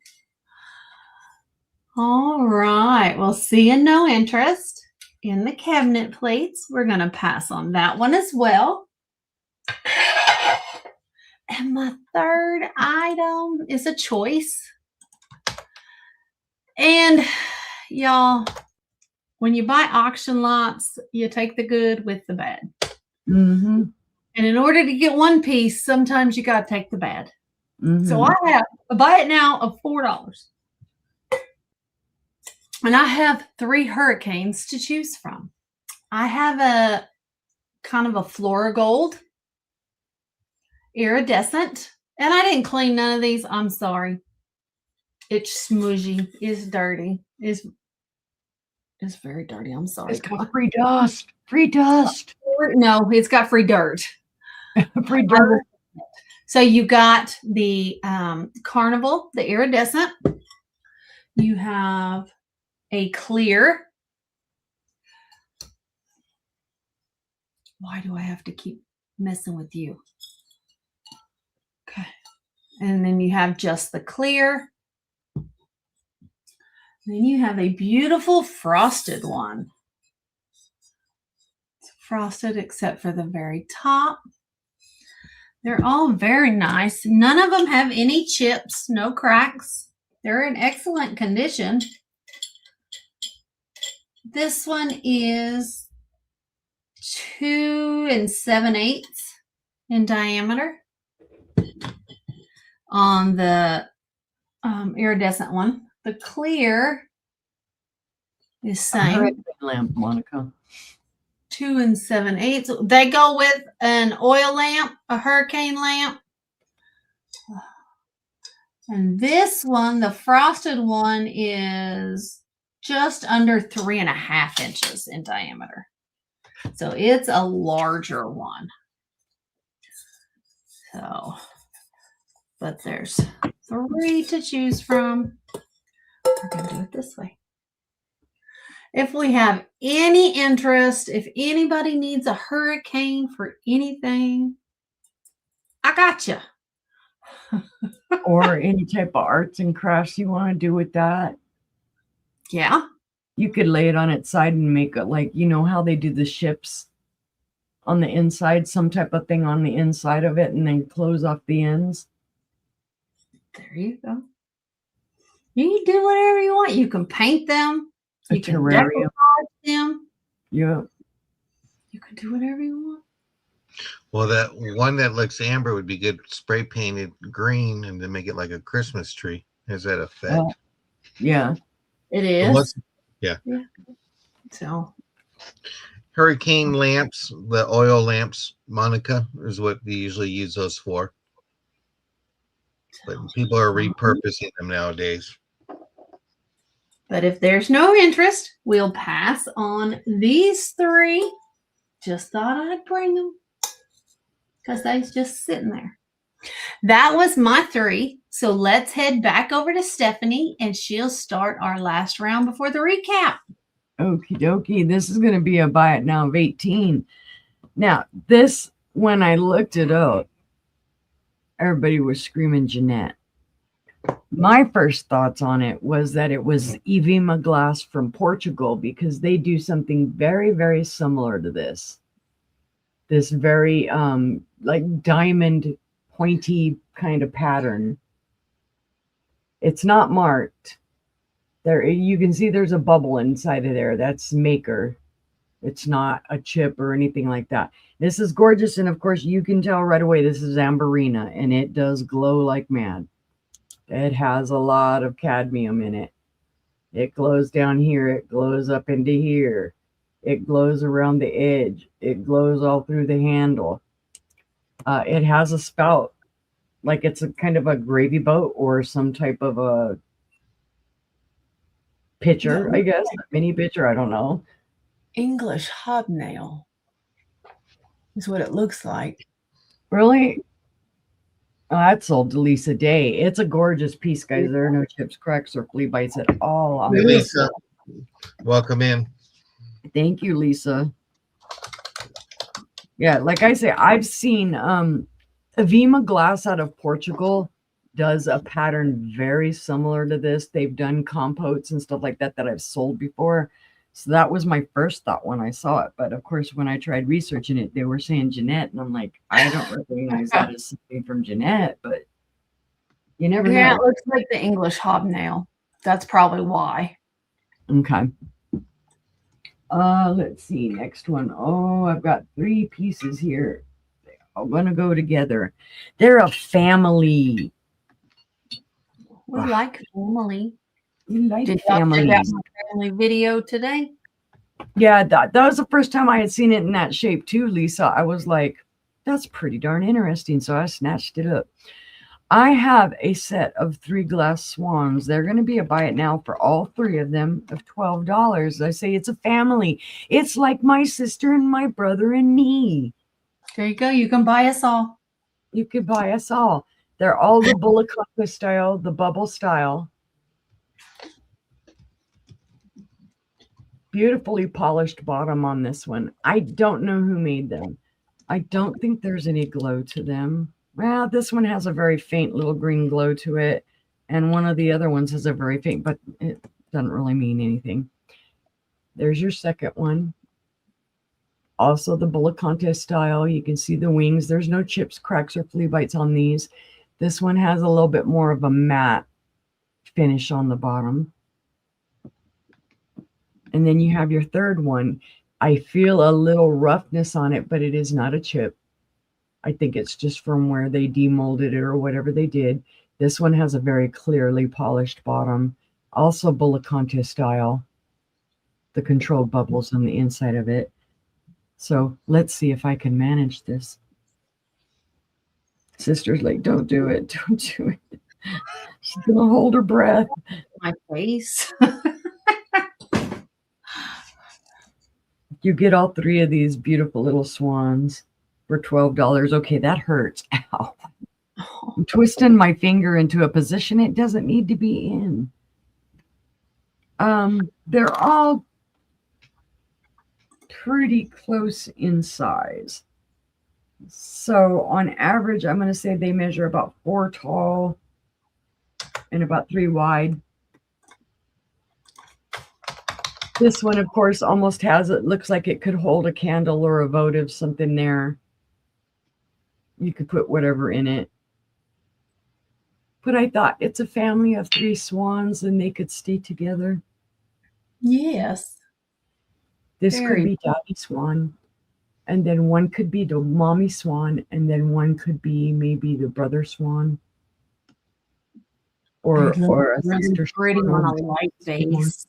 All right. Well, seeing no interest in the cabinet plates, we're going to pass on that one as well. And my third item is a choice. And y'all, when you buy auction lots, you take the good with the bad. Mm-hmm. And in order to get one piece, sometimes you got to take the bad. Mm-hmm. So I have a buy it now of $4. And I have 3 hurricanes to choose from. I have a kind of a flora gold, iridescent, and I didn't clean none of these. I'm sorry. It's smudgy. It's dirty. It's very dirty. I'm sorry. It's got free dust. Free dust. No, it's got free dirt. Free dirt. So you got the carnival, the iridescent. You have a clear. Why do I have to keep messing with you? And then you have just the clear. Then you have a beautiful frosted one. It's frosted except for the very top. They're all very nice. None of them have any chips, no cracks. They're in excellent condition. This one is 2 7/8 in diameter on the iridescent one. The clear is same. Hurricane lamp, Monica. 2 7/8. They go with an oil lamp, a hurricane lamp. And this one, the frosted one, is just under 3.5 inches in diameter. So it's a larger one. So, but there's 3 to choose from. We're going to do it this way. If we have any interest, if anybody needs a hurricane for anything, I got you. Or any type of arts and crafts you want to do with that. Yeah. You could lay it on its side and make it like, you know how they do the ships on the inside, some type of thing on the inside of it, and then close off the ends. There you go. You can do whatever you want. You can paint them. A You can terrarium. decorate them. Yeah. You can do whatever you want. Well, that one that looks amber would be good spray painted green and then make it like a Christmas tree. Has that effect? Yeah. It is. Unless- Yeah. So hurricane lamps, the oil lamps, Monica, is what they usually use those for. But people are repurposing them nowadays. but if there's no interest, we'll pass on these 3. Just thought I'd bring them because they was just sitting there. That was my 3. So let's head back over to Stephanie and she'll start our last round before the recap. Okie dokie. This is going to be a buy it now of 18. Now, this, when I looked it up, everybody was screaming Jeanette. My first thoughts on it was that it was Evima glass from Portugal because they do something very, very similar to this. This very like diamond pointy kind of pattern. It's not marked. There, you can see there's a bubble inside of there. That's maker. It's not a chip or anything like that. This is gorgeous. And of course, you can tell right away this is Amberina, and it does glow like mad. It has a lot of cadmium in it. It glows down here. It glows up into here. It glows around the edge. It glows all through the handle. It has a spout, like it's a kind of a gravy boat or some type of a pitcher, I guess, a mini pitcher. I don't know. English hobnail is what it looks like. Really? Oh, that's sold to Lisa Day. It's a gorgeous piece, guys. There are no chips, cracks, or flea bites at all on Hey, this. Lisa, welcome in. Thank you, Lisa. Yeah, like I say, I've seen Evima glass out of Portugal does a pattern very similar to this. They've done compotes and stuff like that that I've sold before. So that was my first thought when I saw it. But of course, when I tried researching it, they were saying Jeanette. And I'm like, I don't recognize that as something from Jeanette, but you never Yeah, know. it looks like the English hobnail. That's probably why. Okay. Let's see. Next one. Oh, I've got 3 pieces here. They're all going to go together. They're a family. We like family. We like Did y'all check families. out my family video today? Yeah, that was the first time I had seen it in that shape too, Lisa. I was like, that's pretty darn interesting. So I snatched it up. I have a set of 3 glass swans. They're going to be a buy it now for all 3 of them of $12. I say it's a family. It's like my sister and my brother and me. There you go. You can buy us all. You could buy us all. They're all the Bullicaka style, the bubble style. Beautifully polished bottom on this one. I don't know who made them. I don't think there's any glow to them. Well, this one has a very faint little green glow to it. And one of the other ones has a very faint, but it doesn't really mean anything. There's your second one. Also the bullet contest style. You can see the wings. There's no chips, cracks, or flea bites on these. This one has a little bit more of a matte finish on the bottom. And then you have your third one. I feel a little roughness on it, but it is not a chip. I think it's just from where they demolded it or whatever they did. This one has a very clearly polished bottom. Also bullet contest style. The controlled bubbles on the inside of it. So let's see if I can manage this. Sister's like, don't do it. Don't do it. She's going to hold her breath. My face. You get all three of these beautiful little swans for $12. Okay, that hurts. Ow. I'm twisting my finger into a position it doesn't need to be in. They're all pretty close in size. So on average, I'm going to say they measure about 4 tall and about 3 wide. This one, of course, almost has, it looks like it could hold a candle or a votive, something there. You could put whatever in it. But I thought it's a family of 3 swans and they could stay together. Yes. This could be Daddy Swan. And then one could be the mommy swan. And then one could be maybe the brother swan. Or a sister pretty on a light base.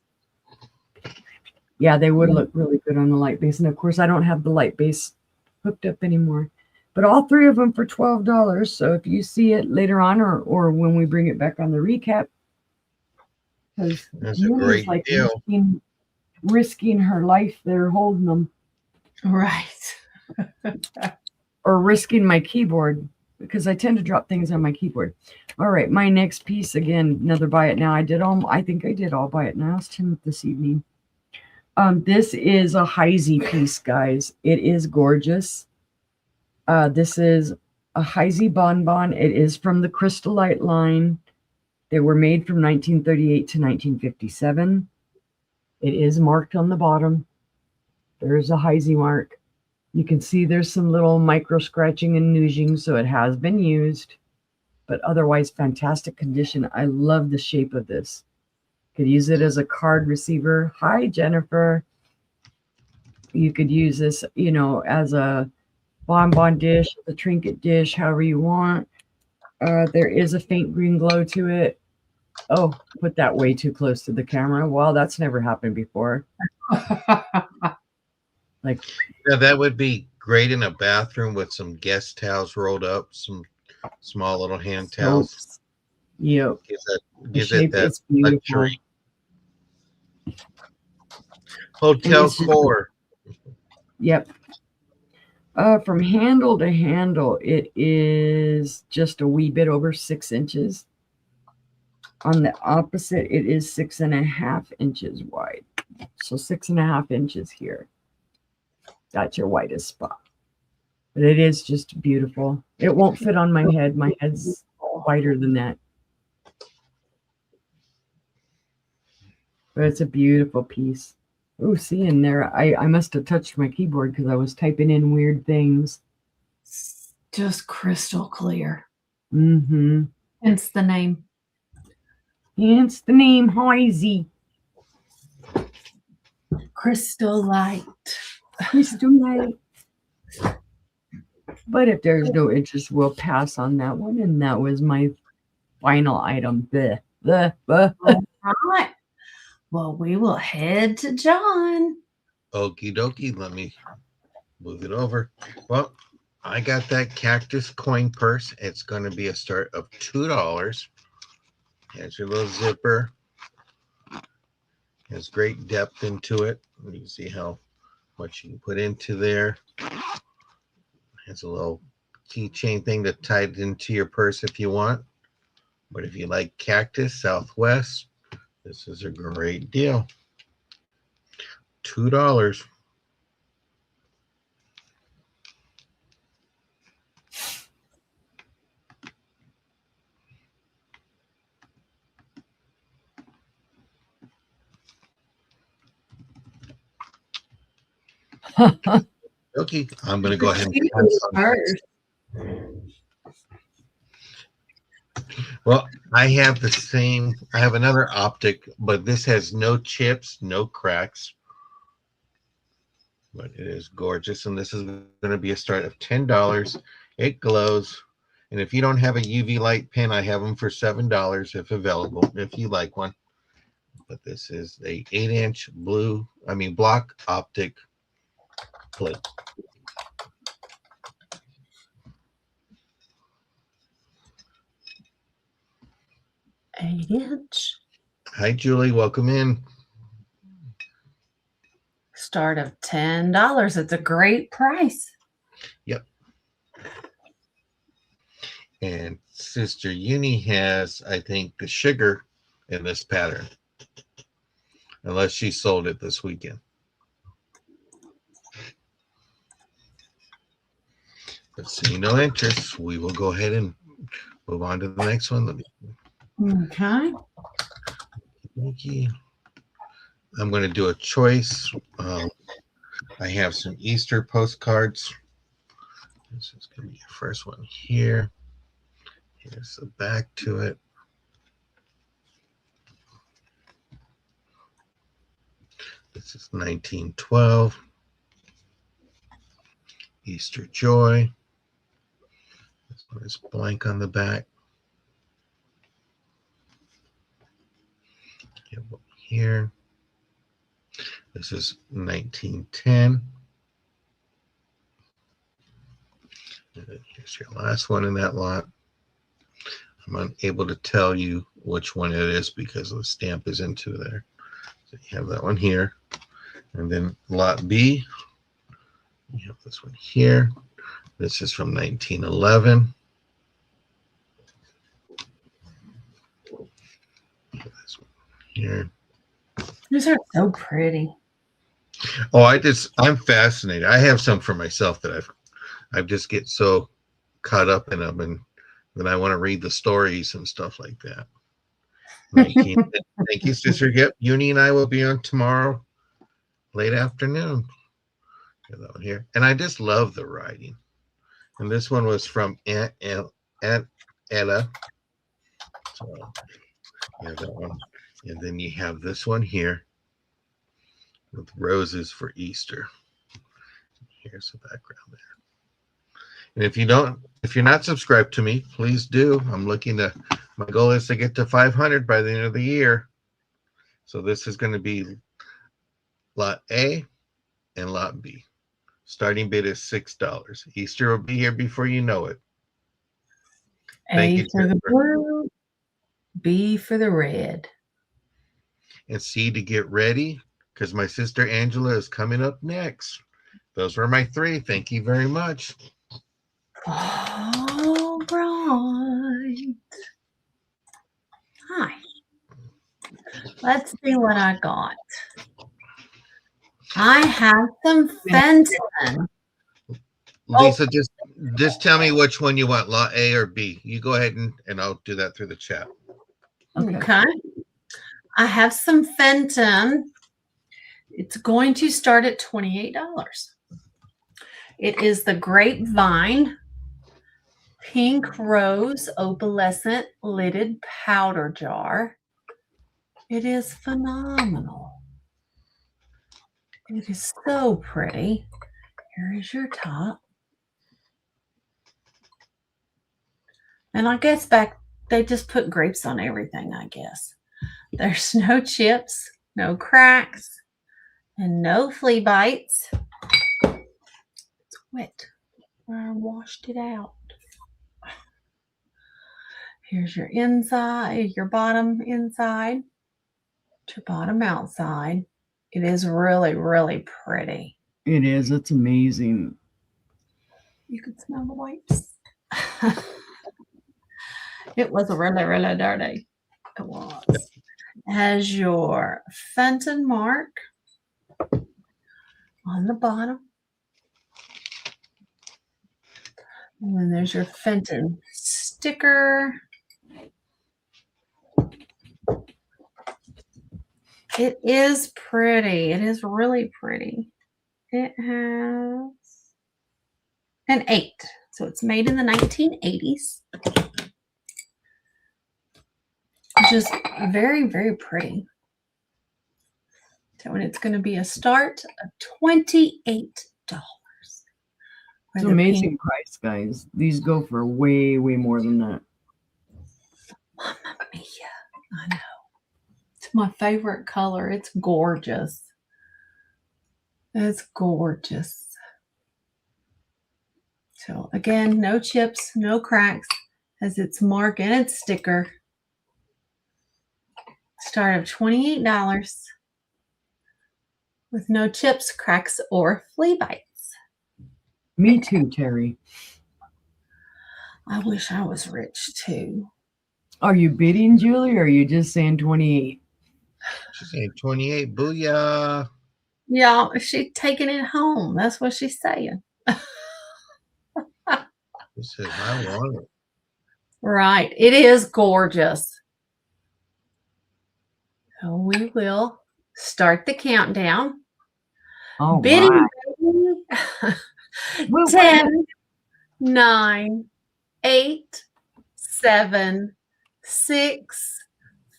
Yeah, they would look really good on the light base. And of course, I don't have the light base hooked up anymore. But all 3 of them for $12. So if you see it later on or when we bring it back on the recap, because that's a great deal. Risking her life there holding them. Right. Or risking my keyboard, because I tend to drop things on my keyboard. All right, my next piece, again, another buy it now. I think I did all buy it now. It's Tim this evening. This is a Heisey piece, guys. It is gorgeous. This is a Heisey bonbon. It is from the Crystalite line. They were made from 1938 to 1957. It is marked on the bottom. There's a Heisey mark. You can see there's some little micro scratching and nouging, so it has been used, but otherwise fantastic condition. I love the shape of this. Could use it as a card receiver. Hi, Jennifer. You could use this, as a bonbon dish, a trinket dish, however you want. There is a faint green glow to it. Oh, put that way too close to the camera. Well, that's never happened before. Like, yeah, that would be great in a bathroom with some guest towels rolled up, some small little hand towels. Yep. Gives it that luxury. Hotel core. Yep. From handle to handle, it is just a wee bit over 6 inches. On the opposite, it is 6.5 inches wide. So 6.5 inches here. That's your widest spot. But it is just beautiful. It won't fit on my head. My head's wider than that. But it's a beautiful piece. Oh, see in there, I must have touched my keyboard because I was typing in weird things. Just crystal clear. Mm-hmm. Hence the name. Hence the name Heisey. Crystal light. Crystal light. But if there's no interest, we'll pass on that one. And that was my final item. All right. Well, we will head to John. Okie dokie. Let me move it over. Well, I got that cactus coin purse. It's going to be a start of $2. Here's your little zipper. Has great depth into it. You can see how much you can put into there. Has a little keychain thing to tie it into your purse if you want. But if you like cactus, Southwest, this is a great deal. $2. Okay, I'm going to go ahead and She pass was on. first. Well, I have the same. I have another optic, but this has no chips, no cracks. But it is gorgeous, and this is going to be a start of $10. It glows, and if you don't have a UV light pen, I have them for $7 if available, if you like one. But this is a 8-inch block optic plate. Eight inch. Hi, Julie. Welcome in. Start of $10. It's a great price. Yep. And Sister Uni has, I think, the sugar in this pattern, unless she sold it this weekend. But seeing no interest, we will go ahead and move on to the next one. Okay. I'm going to do a choice. I have some Easter postcards. This is going to be your first one here. Here's the back to it. This is 1912. Easter Joy. This one is blank on the back. Here. This is 1910. And then here's your last one in that lot. I'm unable to tell you which one it is because the stamp is into there. So you have that one here. And then lot B, you have this one here. This is from 1911. This one here. These are so pretty. Oh, I'm fascinated. I have some for myself that I just get so caught up in them, and then I want to read the stories and stuff like that. Thank you, sister. Yep, Uni and I will be on tomorrow, late afternoon. Get that one here, and I just love the writing. And this one was from Aunt Ella. So you have that one, and then you have this one here with roses for Easter. Here's the background there. And if you're not subscribed to me, please do. My goal is to get to 500 by the end of the year. So this is going to be lot A and lot B. Starting bid is $6. Easter will be here before you know it. Thank you, for the blue, B for the red. And C to get ready, because my sister Angela is coming up next. Those were my 3. Thank you very much. All right. Hi. Let's see what I got. I have some Fenton. Lisa, just tell me which one you want, lot A or B. You go ahead and I'll do that through the chat. Okay. I have some Fenton. It's going to start at $28. It is the Grapevine Pink Rose Opalescent Lidded Powder Jar. It is phenomenal. It is so pretty. Here is your top. And I guess they just put grapes on everything, I guess. There's no chips, no cracks, and no flea bites. It's wet. I washed it out. Here's your inside, your bottom inside, your bottom outside. It is really, really pretty. It is. It's amazing. You can smell the wipes. It was really, really dirty. It was. Has your Fenton mark on the bottom. And then there's your Fenton sticker. It is pretty. It is really pretty. It has an 8. So it's made in the 1980s. Just very, very pretty. So, and it's going to be a start of $28. It's an amazing price, guys. These go for way, way more than that. Mamma mia. I know. It's my favorite color. It's gorgeous. It's gorgeous. So again, no chips, no cracks, has its mark and its sticker. Start of $28 with no chips, cracks, or flea bites. Me too, Terry. I wish I was rich too. Are you bidding, Julie, or are you just saying 28? She's saying 28. Booyah. Yeah, she's taking it home. That's what she's saying. She says, I want it. Right. It is gorgeous. So we will start the countdown. All Bidding. right. 10, 9, 8, 7, 6,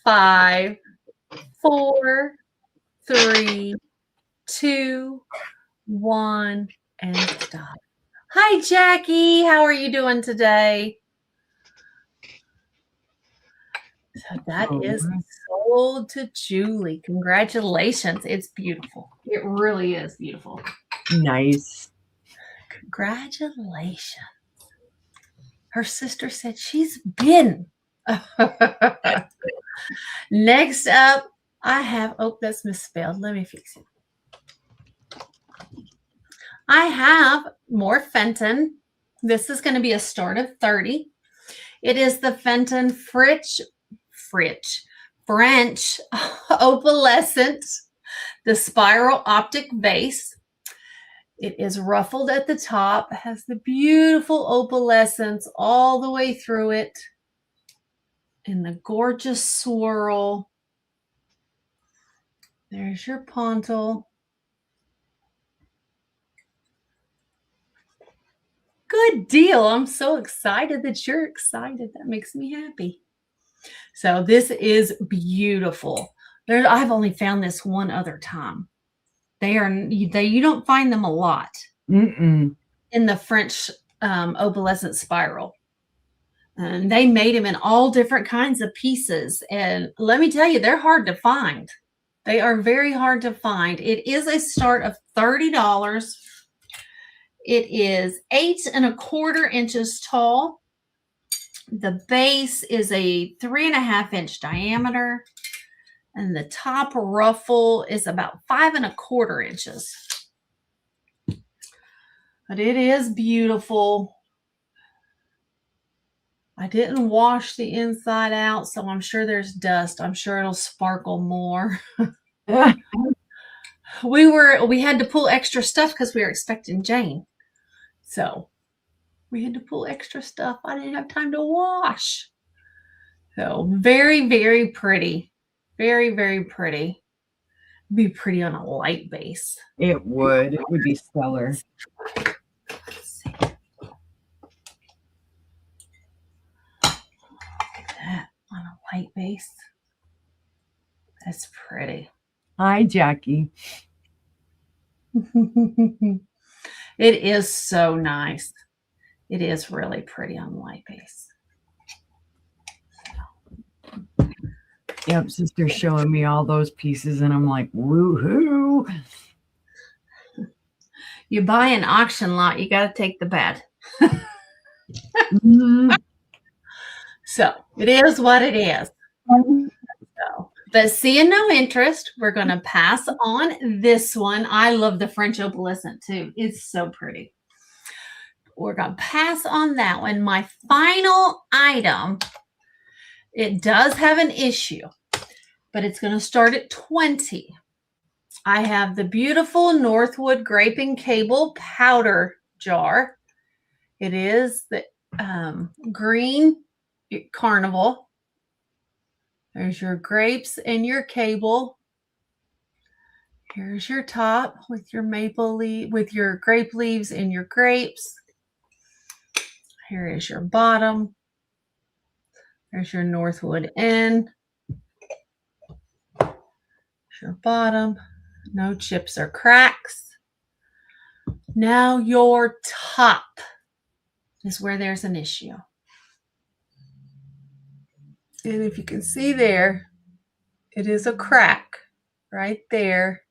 5, 4, 3, 2, 1, and stop. Hi, Jackie. How are you doing today? So that is sold to Julie. Congratulations. It's beautiful. It really is beautiful. Nice. Congratulations. Her sister said she's been. Next up, I have, oh, that's misspelled. Let me fix it. I have more Fenton. This is going to be a start of 30. It is the Fenton French opalescent, the spiral optic base. It is ruffled at the top, has the beautiful opalescence all the way through it, and the gorgeous swirl. There's your pontil. Good deal. I'm so excited that you're excited. That makes me happy. So this is beautiful. I've only found this one other time. You don't find them a lot in the French opalescent spiral. And they made them in all different kinds of pieces. And let me tell you, they're hard to find. They are very hard to find. It is a start of $30. It is 8 1/4 inches tall. The base is a 3.5 inch diameter. And the top ruffle is about 5 1/4 inches. But it is beautiful. I didn't wash the inside out, so I'm sure there's dust. I'm sure it'll sparkle more. We had to pull extra stuff because we were expecting Jane. So we had to pull extra stuff. I didn't have time to wash. So very, very pretty. Very, very pretty. Be pretty on a light base. It would. It would be stellar. Let's see. That on a light base. That's pretty. Hi, Jackie. It is so nice. It is really pretty on light base. Yep, sister's showing me all those pieces, and I'm like, woohoo. You buy an auction lot, you got to take the bad. So it is what it is. So, but seeing no interest, we're going to pass on this one. I love the French opalescent too. It's so pretty. We're going to pass on that one. My final item, it does have an issue, but it's going to start at 20. I have the beautiful Northwood Grape and Cable powder jar. It is the green carnival. There's your grapes and your cable. Here's your top with your with your grape leaves and your grapes. Here is your bottom. There's your Northwood Inn. Here's your bottom. No chips or cracks. Now your top is where there's an issue. And if you can see there, it is a crack right there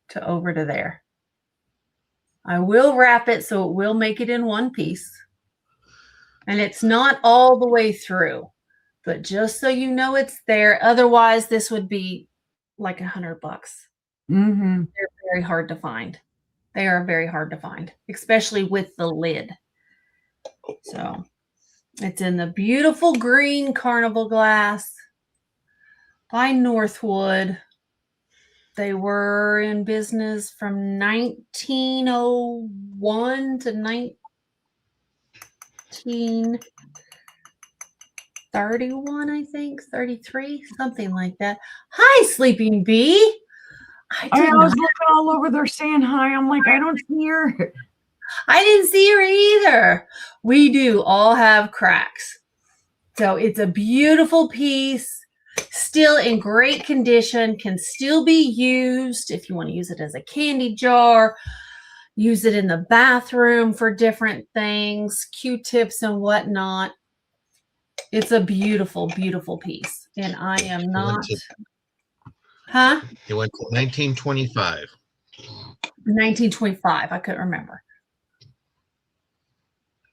to over to there. I will wrap it so it will make it in one piece. And it's not all the way through, but just so you know it's there. Otherwise, this would be like $100. Mm-hmm. They're very hard to find. They are very hard to find, especially with the lid. So it's in the beautiful green carnival glass by Northwood. They were in business from 1901 to 1931, I think, 33, something like that. Hi, Sleeping Bee. I was looking all over there saying hi. I'm like, I don't see her. I didn't see her either. We do all have cracks. So it's a beautiful piece, still in great condition, can still be used if you want to use it as a candy jar, use it in the bathroom for different things, Q-tips and whatnot. It's a beautiful, beautiful piece. And I am not... Huh? It went to 1925. 1925. I couldn't remember.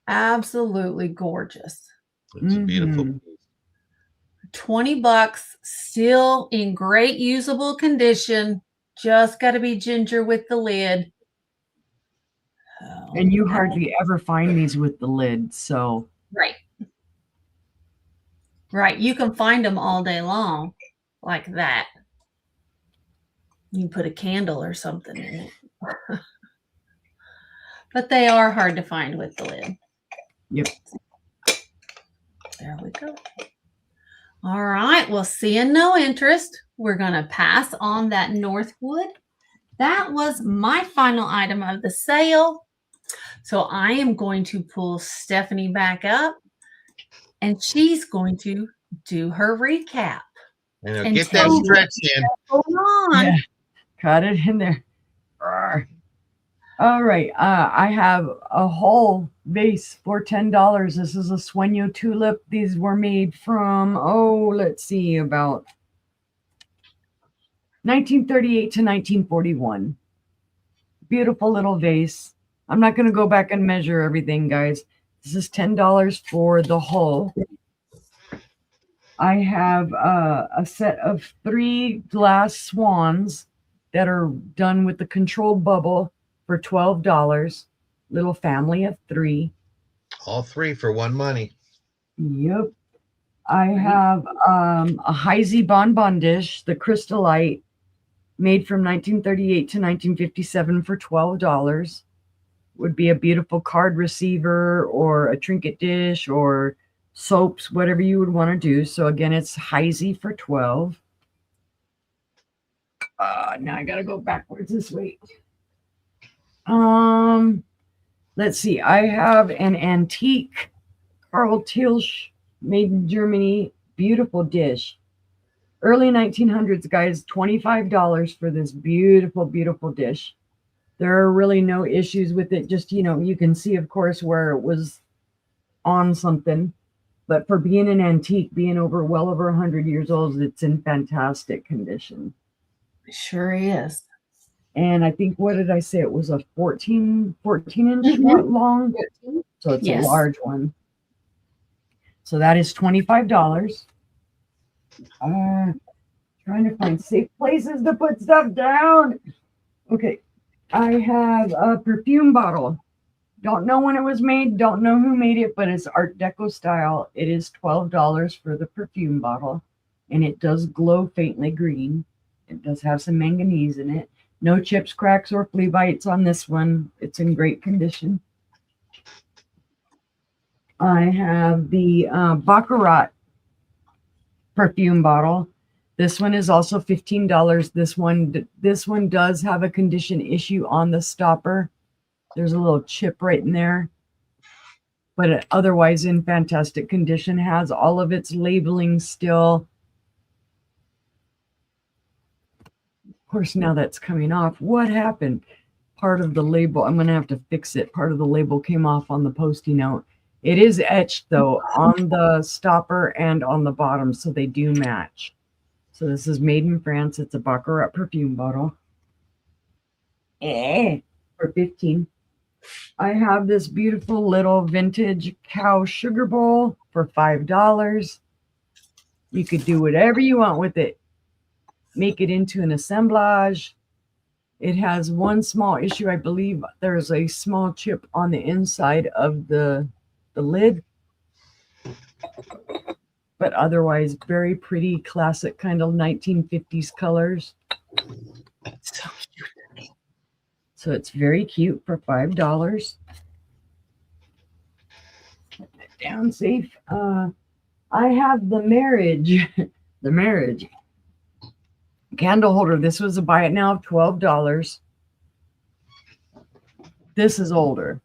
Absolutely gorgeous. It's a beautiful piece. $20, still in great usable condition. Just got to be ginger with the lid. And you hardly ever find these with the lid, so. Right. Right. You can find them all day long like that. You can put a candle or something in it. But they are hard to find with the lid. Yep. There we go. All right. Well, seeing no interest, we're going to pass on that Northwood. That was my final item of the sale. So I am going to pull Stephanie back up, and she's going to do her recap. And get that stretch in. Hold on. Yeah. Cut it in there. All right. I have a whole vase for $10. This is a Sueño tulip. These were made from, let's see, about 1938 to 1941. Beautiful little vase. I'm not going to go back and measure everything, guys. This is $10 for the whole. I have a set of 3 glass swans that are done with the controlled bubble for $12. Little family of 3. All 3 for one money. Yep. I have a Heisey bonbon dish, the Crystallite, made from 1938 to 1957 for $12. Would be a beautiful card receiver or a trinket dish or soaps, whatever you would want to do. So again, it's Heisey for $12. Now I gotta go backwards this way. Let's see. I have an antique Karl Tilsch made in Germany. Beautiful dish. Early 1900s, guys, $25 for this beautiful, beautiful dish. There are really no issues with it. Just, you can see, of course, where it was on something. But for being an antique, being well over 100 years old, it's in fantastic condition. It sure is. And I think, what did I say? It was a 14-inch long. So it's a large one. So that is $25. Trying to find safe places to put stuff down. Okay. I have a perfume bottle. Don't know when it was made. Don't know who made it, but it's Art Deco style. It is $12 for the perfume bottle. And it does glow faintly green. It does have some manganese in it. No chips, cracks, or flea bites on this one. It's in great condition. I have the Baccarat perfume bottle. This one is also $15. This one does have a condition issue on the stopper. There's a little chip right in there, but otherwise in fantastic condition. Has all of its labeling still. Of course, now that's coming off. What happened? Part of the label, I'm going to have to fix it. Part of the label came off on the Post-it note. It is etched, though, on the stopper and on the bottom, so they do match. So this is made in France. It's a Baccarat perfume bottle. For 15. I have this beautiful little vintage cow sugar bowl for $5. You could do whatever you want with it. Make it into an assemblage. It has one small issue. I believe there's a small chip on the inside of the lid. But otherwise, very pretty, classic kind of 1950s colors. So cute. So it's very cute for $5. Put that down safe. I have the marriage, the marriage candle holder. This was a buy it now of $12. This is older.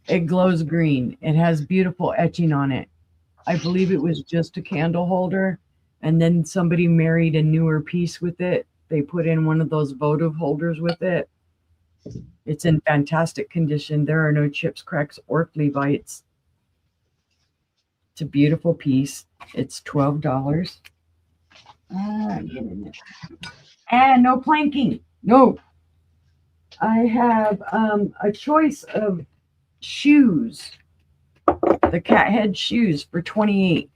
It glows green. It has beautiful etching on it. I believe it was just a candle holder, and then somebody married a newer piece with it. They put in one of those votive holders with it. It's in fantastic condition. There are no chips, cracks, or flea bites. It's a beautiful piece. It's $12. And no planking. No. I have a choice of shoes. The cat head shoes for $28.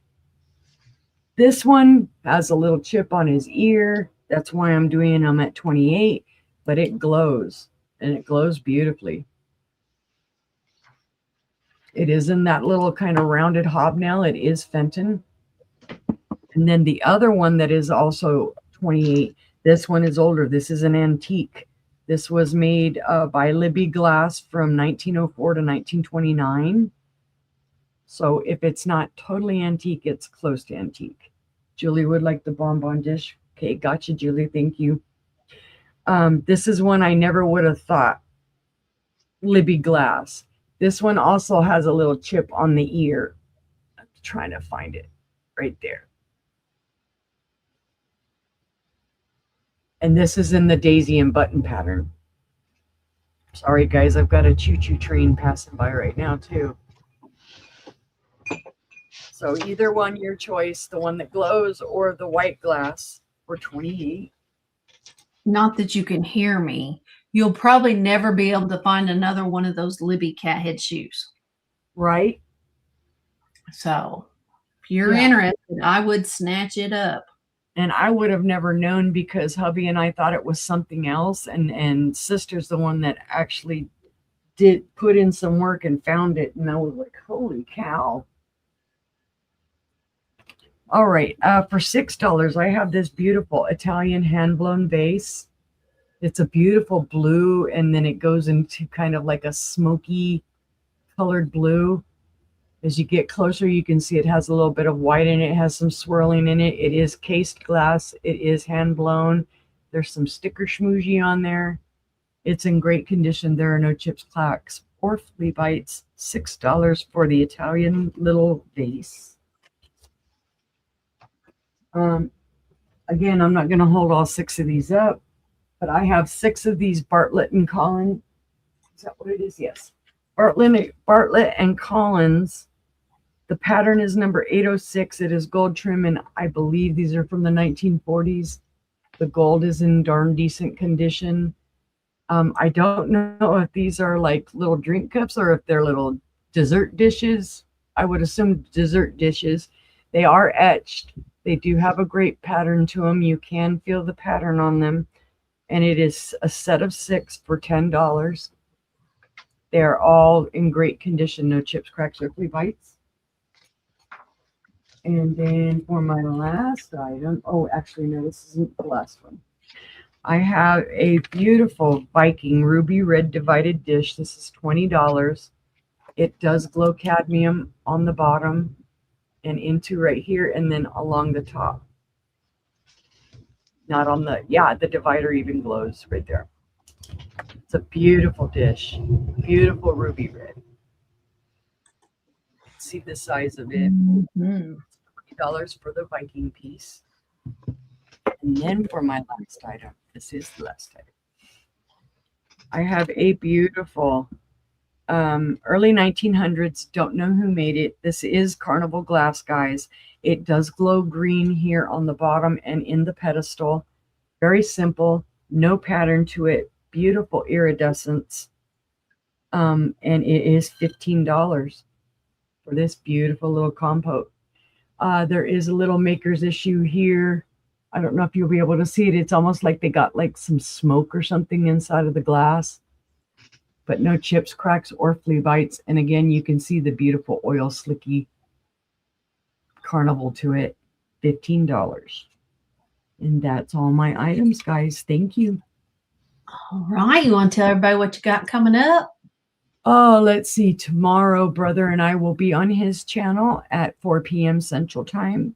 This one has a little chip on his ear. That's why I'm doing them at $28, but it glows, and it glows beautifully. It is in that little kind of rounded hobnail. It is Fenton. And then the other one that is also $28, this one is older. This is an antique. This was made by Libby Glass from 1904 to 1929. So if it's not totally antique, it's close to antique. Julie would like the bonbon dish. Okay, gotcha, Julie. Thank you. This is one I never would have thought. Libby Glass. This one also has a little chip on the ear. I'm trying to find it right there. And this is in the daisy and button pattern. Sorry, guys. I've got a choo-choo train passing by right now, too. So either one, your choice, the one that glows or the white glass for $28. Not that you can hear me. You'll probably never be able to find another one of those Libby cat head shoes. Right? So if you're interested, I would snatch it up. And I would have never known because hubby and I thought it was something else. And sister's the one that actually did put in some work and found it. And I was like, holy cow. All right. For $6, I have this beautiful Italian hand-blown vase. It's a beautiful blue, and then it goes into kind of like a smoky colored blue. As you get closer, you can see it has a little bit of white in it. It has some swirling in it. It is cased glass. It is hand-blown. There's some sticker schmoozy on there. It's in great condition. There are no chips, clacks, or flea bites. $6 for the Italian little vase. Again, I'm not going to hold all 6 of these up, but I have 6 of these Bartlett and Collins. Is that what it is? Yes. Bartlett and Collins. The pattern is number 806. It is gold trim, and I believe these are from the 1940s. The gold is in darn decent condition. I don't know if these are like little drink cups or if they're little dessert dishes. I would assume dessert dishes. They are etched. They do have a great pattern to them. You can feel the pattern on them. And it is a set of 6 for $10. They're all in great condition. No chips, cracks, or flea bites. And then for my last item, oh, actually, no, this isn't the last one. I have a beautiful Viking ruby red divided dish. This is $20. It does glow cadmium on the bottom and into right here and then along the top. Not on the, yeah, the divider even glows right there. It's a beautiful dish. Beautiful ruby red. See the size of it. Mhm. $20 for the Viking piece. And then for my last item, this is the last item. I have a beautiful early 1900s. Don't know who made it. This is Carnival glass, guys. It does glow green here on the bottom and in the pedestal. Very simple, no pattern to it. Beautiful iridescence. And it is $15 for this beautiful little compote. There is a little maker's issue here. I don't know if you'll be able to see it. It's almost like they got like some smoke or something inside of the glass, but no chips, cracks, or flea bites. And again, you can see the beautiful oil slicky Carnival to it. $15. And that's all my items, guys. Thank you. All right. You want to tell everybody what you got coming up? Oh, let's see. Tomorrow, brother and I will be on his channel at 4 p.m. Central Time.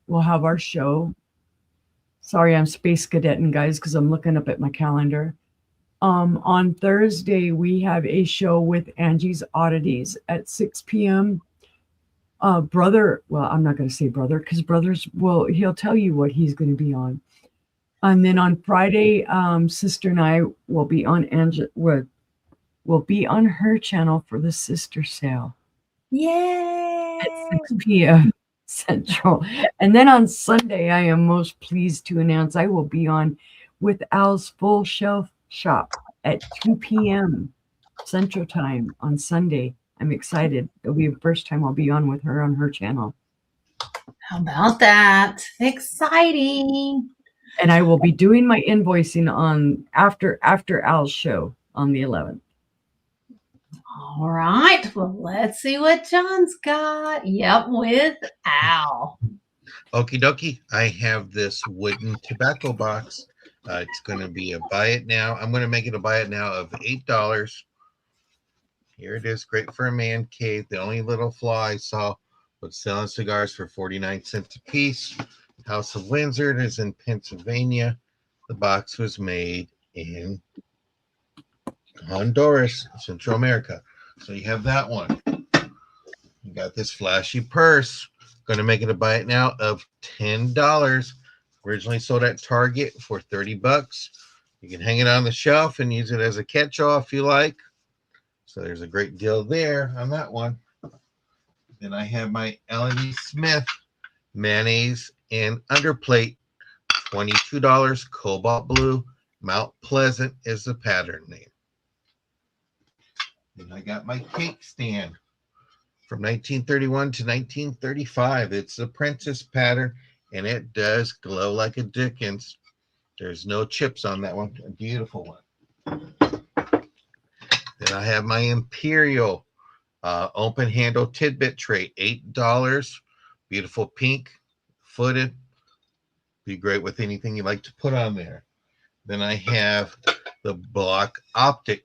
We'll have our show. Sorry, I'm space cadetting, guys, because I'm looking up at my calendar. On Thursday, we have a show with Angie's Oddities at 6 p.m. Brother, well, I'm not going to say brother because brothers, well, he'll tell you what he's going to be on. And then on Friday, sister and I will be on will be on her channel for the sister sale. Yay! At 6 p.m. Central. And then on Sunday, I am most pleased to announce I will be on with Al's Full Shelf Shop at 2 p.m. Central Time on Sunday. I'm excited. It'll be the first time I'll be on with her on her channel. How about that? Exciting. And I will be doing my invoicing on after Al's show on the 11th. All right. Well, let's see what John's got. Yep, with Al. Okie dokie. I have this wooden tobacco box. It's going to be a buy it now. I'm going to make it a buy it now of $8. Here it is. Great for a man cave. The only little flaw I saw was selling cigars for 49 cents a piece. House of Windsor is in Pennsylvania. The box was made in Honduras, Central America. So you have that one. You got this flashy purse. Going to make it a buy it now of $10. Originally sold at Target for $30. You can hang it on the shelf and use it as a catch-all if you like. So there's a great deal there on that one. Then I have my Ellen E. Smith mayonnaise and underplate, $22, cobalt blue. Mount Pleasant is the pattern name. Then I got my cake stand from 1931 to 1935. It's the Princess pattern, and it does glow like a Dickens. There's no chips on that one. A beautiful one. Then I have my Imperial open handle tidbit tray, $8. Beautiful pink, footed. Be great with anything you like to put on there. Then I have the Block Optic.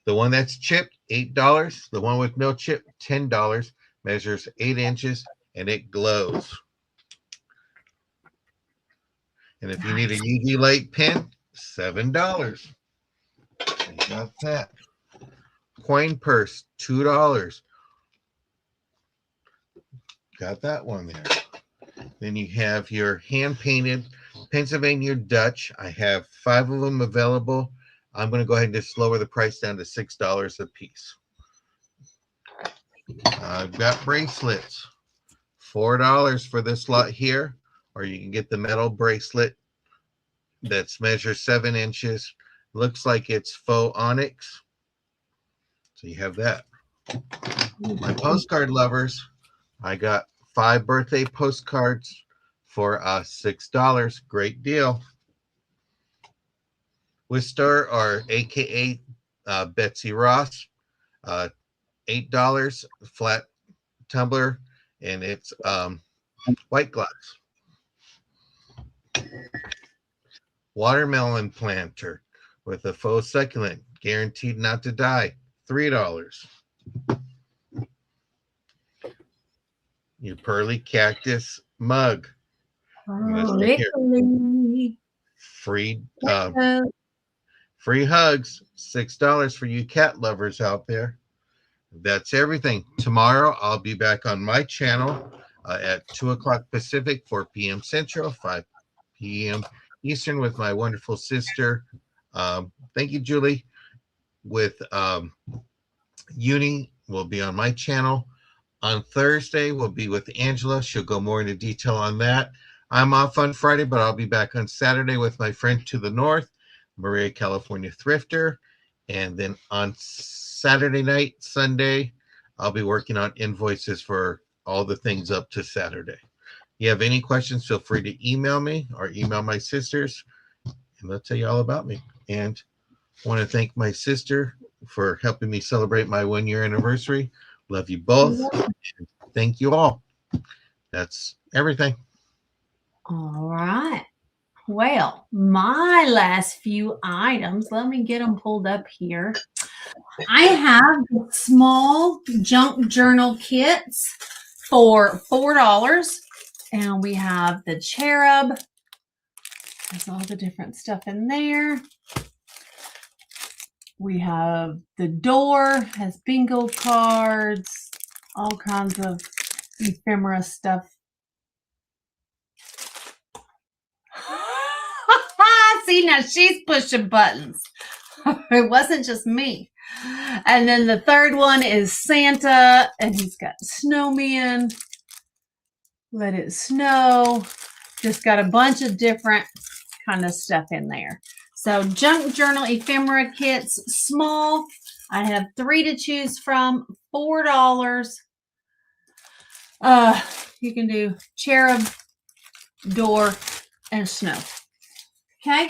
The one that's chipped, $8. The one with no chip, $10. Measures 8 inches, and it glows. And if you need a UV light pen, $7. You got that. Coin purse, $2. Got that one there. Then you have your hand-painted Pennsylvania Dutch. I have 5 of them available. I'm going to go ahead and just lower the price down to $6 a piece. I've got bracelets, $4 for this lot here, or you can get the metal bracelet that's measures 7 inches. Looks like it's faux onyx. So you have that. My postcard lovers, I got 5 birthday postcards for $6. Great deal. Wister, or AKA Betsy Ross, $8 flat tumbler, and it's white glass. Watermelon planter with a faux succulent, guaranteed not to die, $3. Your pearly cactus mug, Let's see here. Rickly. Free Uh, free hugs. $6 for you cat lovers out there. That's everything. Tomorrow I'll be back on my channel at 2 o'clock Pacific, 4 p.m. Central, 5 p.m. Eastern with my wonderful sister. Thank you, Julie. With Uni will be on my channel. On Thursday, we'll be with Angela. She'll go more into detail on that. I'm off on Friday, but I'll be back on Saturday with my friend to the north, Maria California Thrifter. And then on Saturday night, Sunday, I'll be working on invoices for all the things up to Saturday. You have any questions, feel free to email me or email my sisters, and they'll tell you all about me. And I want to thank my sister for helping me celebrate my 1-year anniversary. Love you both. Thank you all. That's everything. All right. Well, my last few items, let me get them pulled up here. I have small junk journal kits for $4. And we have the cherub. There's all the different stuff in there. We have the door, has bingo cards, all kinds of ephemera stuff. See, now she's pushing buttons. It wasn't just me. And then the third one is Santa, and he's got snowman. Let it snow. Just got a bunch of different kind of stuff in there. So junk journal ephemera kits, small. I have 3 to choose from, $4. You can do cherub, door, and snow. Okay.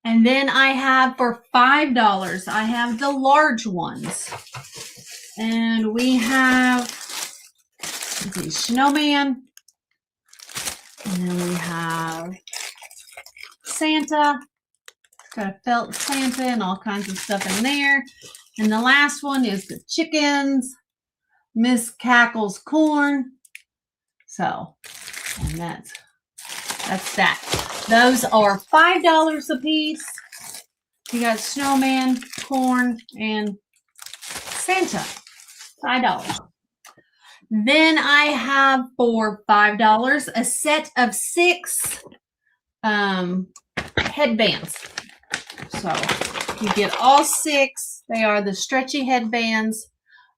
And then I have for $5, I have the large ones. And we have the snowman. And then we have Santa. Got a felt Santa and all kinds of stuff in there. And the last one is the chickens, Miss Cackle's corn. So, and that's that. Those are $5 a piece. You got snowman, corn, and Santa. $5. Then I have for $5 a set of 6 headbands. So you get all 6. They are the stretchy headbands.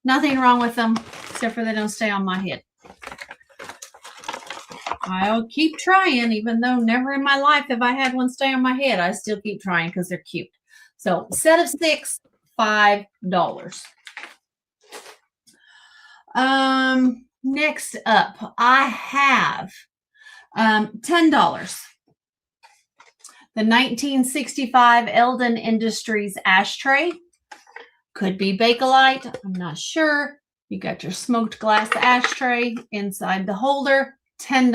Nothing wrong with them, except for they don't stay on my head. I'll keep trying, even though never in my life have I had one stay on my head. I still keep trying because they're cute. So set of 6, $5. Next up, I have $10. The 1965 Eldon Industries ashtray. Could be Bakelite. I'm not sure. You got your smoked glass ashtray inside the holder. $10.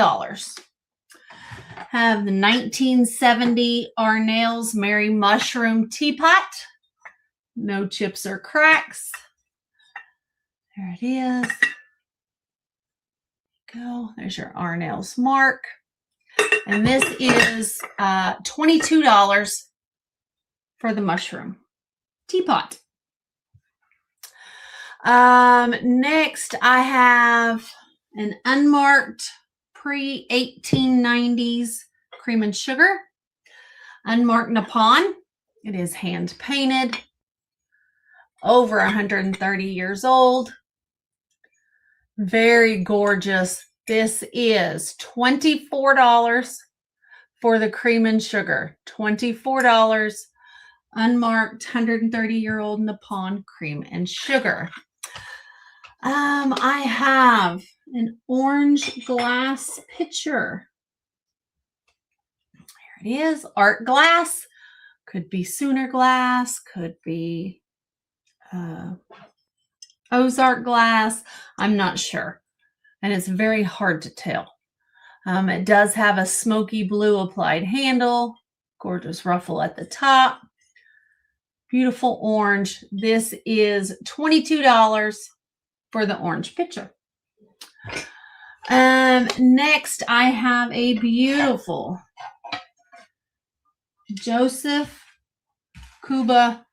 Have the 1970 Arnell's Merry Mushroom Teapot. No chips or cracks. There it is. Go. There's your Arnell's mark. And this is $22 for the mushroom teapot. Next, I have an unmarked pre-1890s cream and sugar. Unmarked Nippon. It is hand painted. Over 130 years old. Very gorgeous. This is $24 for the cream and sugar. $24. Unmarked 130-year-old Nippon cream and sugar. I have an orange glass pitcher. There it is. Art glass. Could be Sooner glass. Could be Ozark glass. I'm not sure. And it's very hard to tell. It does have a smoky blue applied handle. Gorgeous ruffle at the top. Beautiful orange. This is $22 for the orange pitcher. Next, I have a beautiful Joseph Kuba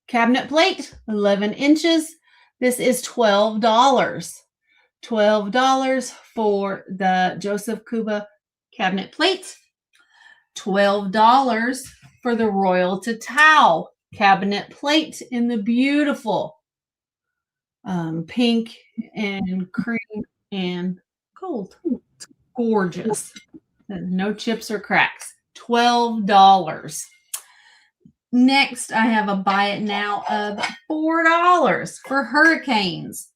cabinet plate, 11 inches. This is $12. $12 for the Joseph Kuba cabinet plate. $12 for the Royal Tatao cabinet plate in the beautiful pink and cream and gold. It's gorgeous. No chips or cracks. $12. Next, I have a buy it now of $4 for hurricanes.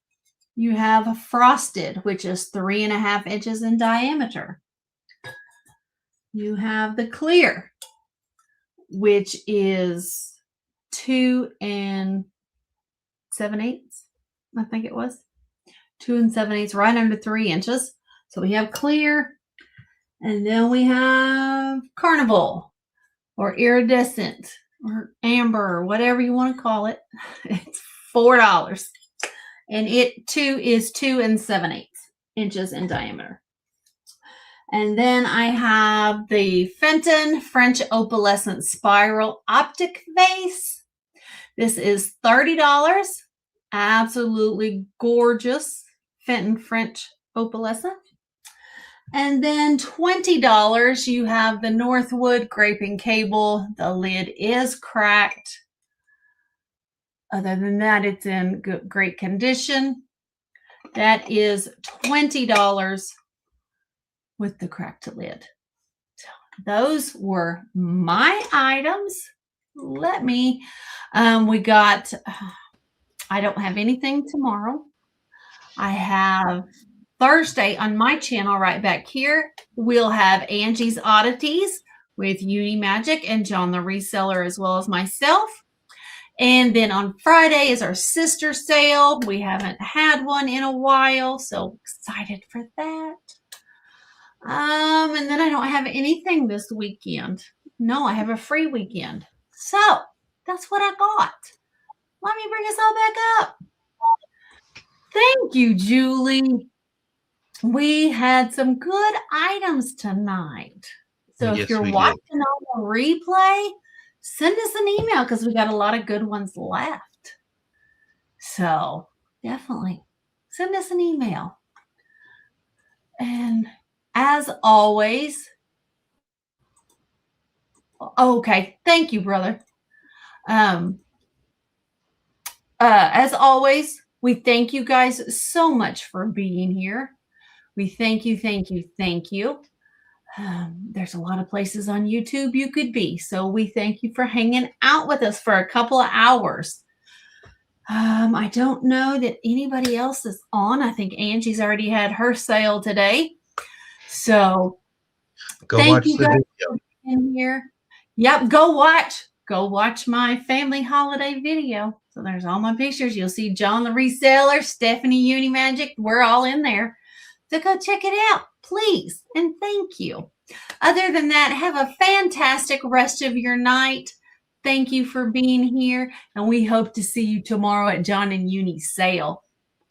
You have frosted, which is 3.5 inches in diameter. You have the clear, which is 2 7/8. I think it was 2 7/8, right under 3 inches. So we have clear, and then we have carnival or iridescent or amber or whatever you want to call it. It's $4, and it too is 2 7/8 inches in diameter. And then I have the Fenton French opalescent spiral optic vase. This is $30. Absolutely gorgeous Fenton French opalescent. And then $20, you have the Northwood graping cable. The lid is cracked. Other than that, it's in great condition. That is $20 with the cracked lid. So those were my items. Let me, we got, I don't have anything tomorrow. I have Thursday on my channel right back here. We'll have Angie's Oddities with Uni Magic and John the Reseller, as well as myself. And then on Friday is our sister sale. We haven't had one in a while, so excited for that. And then I don't have anything this weekend. No, I have a free weekend. So that's what I got. Let me bring us all back up. Thank you, Julie. We had some good items tonight. So if you're watching on the replay, send us an email because we got a lot of good ones left. So definitely send us an email. And as always, okay, thank you, brother. As always, we thank you guys so much for being here. We thank you, thank you, thank you. There's a lot of places on YouTube you could be, so we thank you for hanging out with us for a couple of hours. I don't know that anybody else is on. I think Angie's already had her sale today. So go watch the video in here. Yep, go watch my family holiday video. So there's all my pictures. You'll see John the Reseller, Stephanie Uni Magic. We're all in there. So go check it out, please. And thank you. Other than that, have a fantastic rest of your night. Thank you for being here. And we hope to see you tomorrow at John and Uni's sale.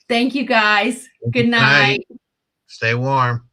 Thank you, guys. Good night. Stay warm.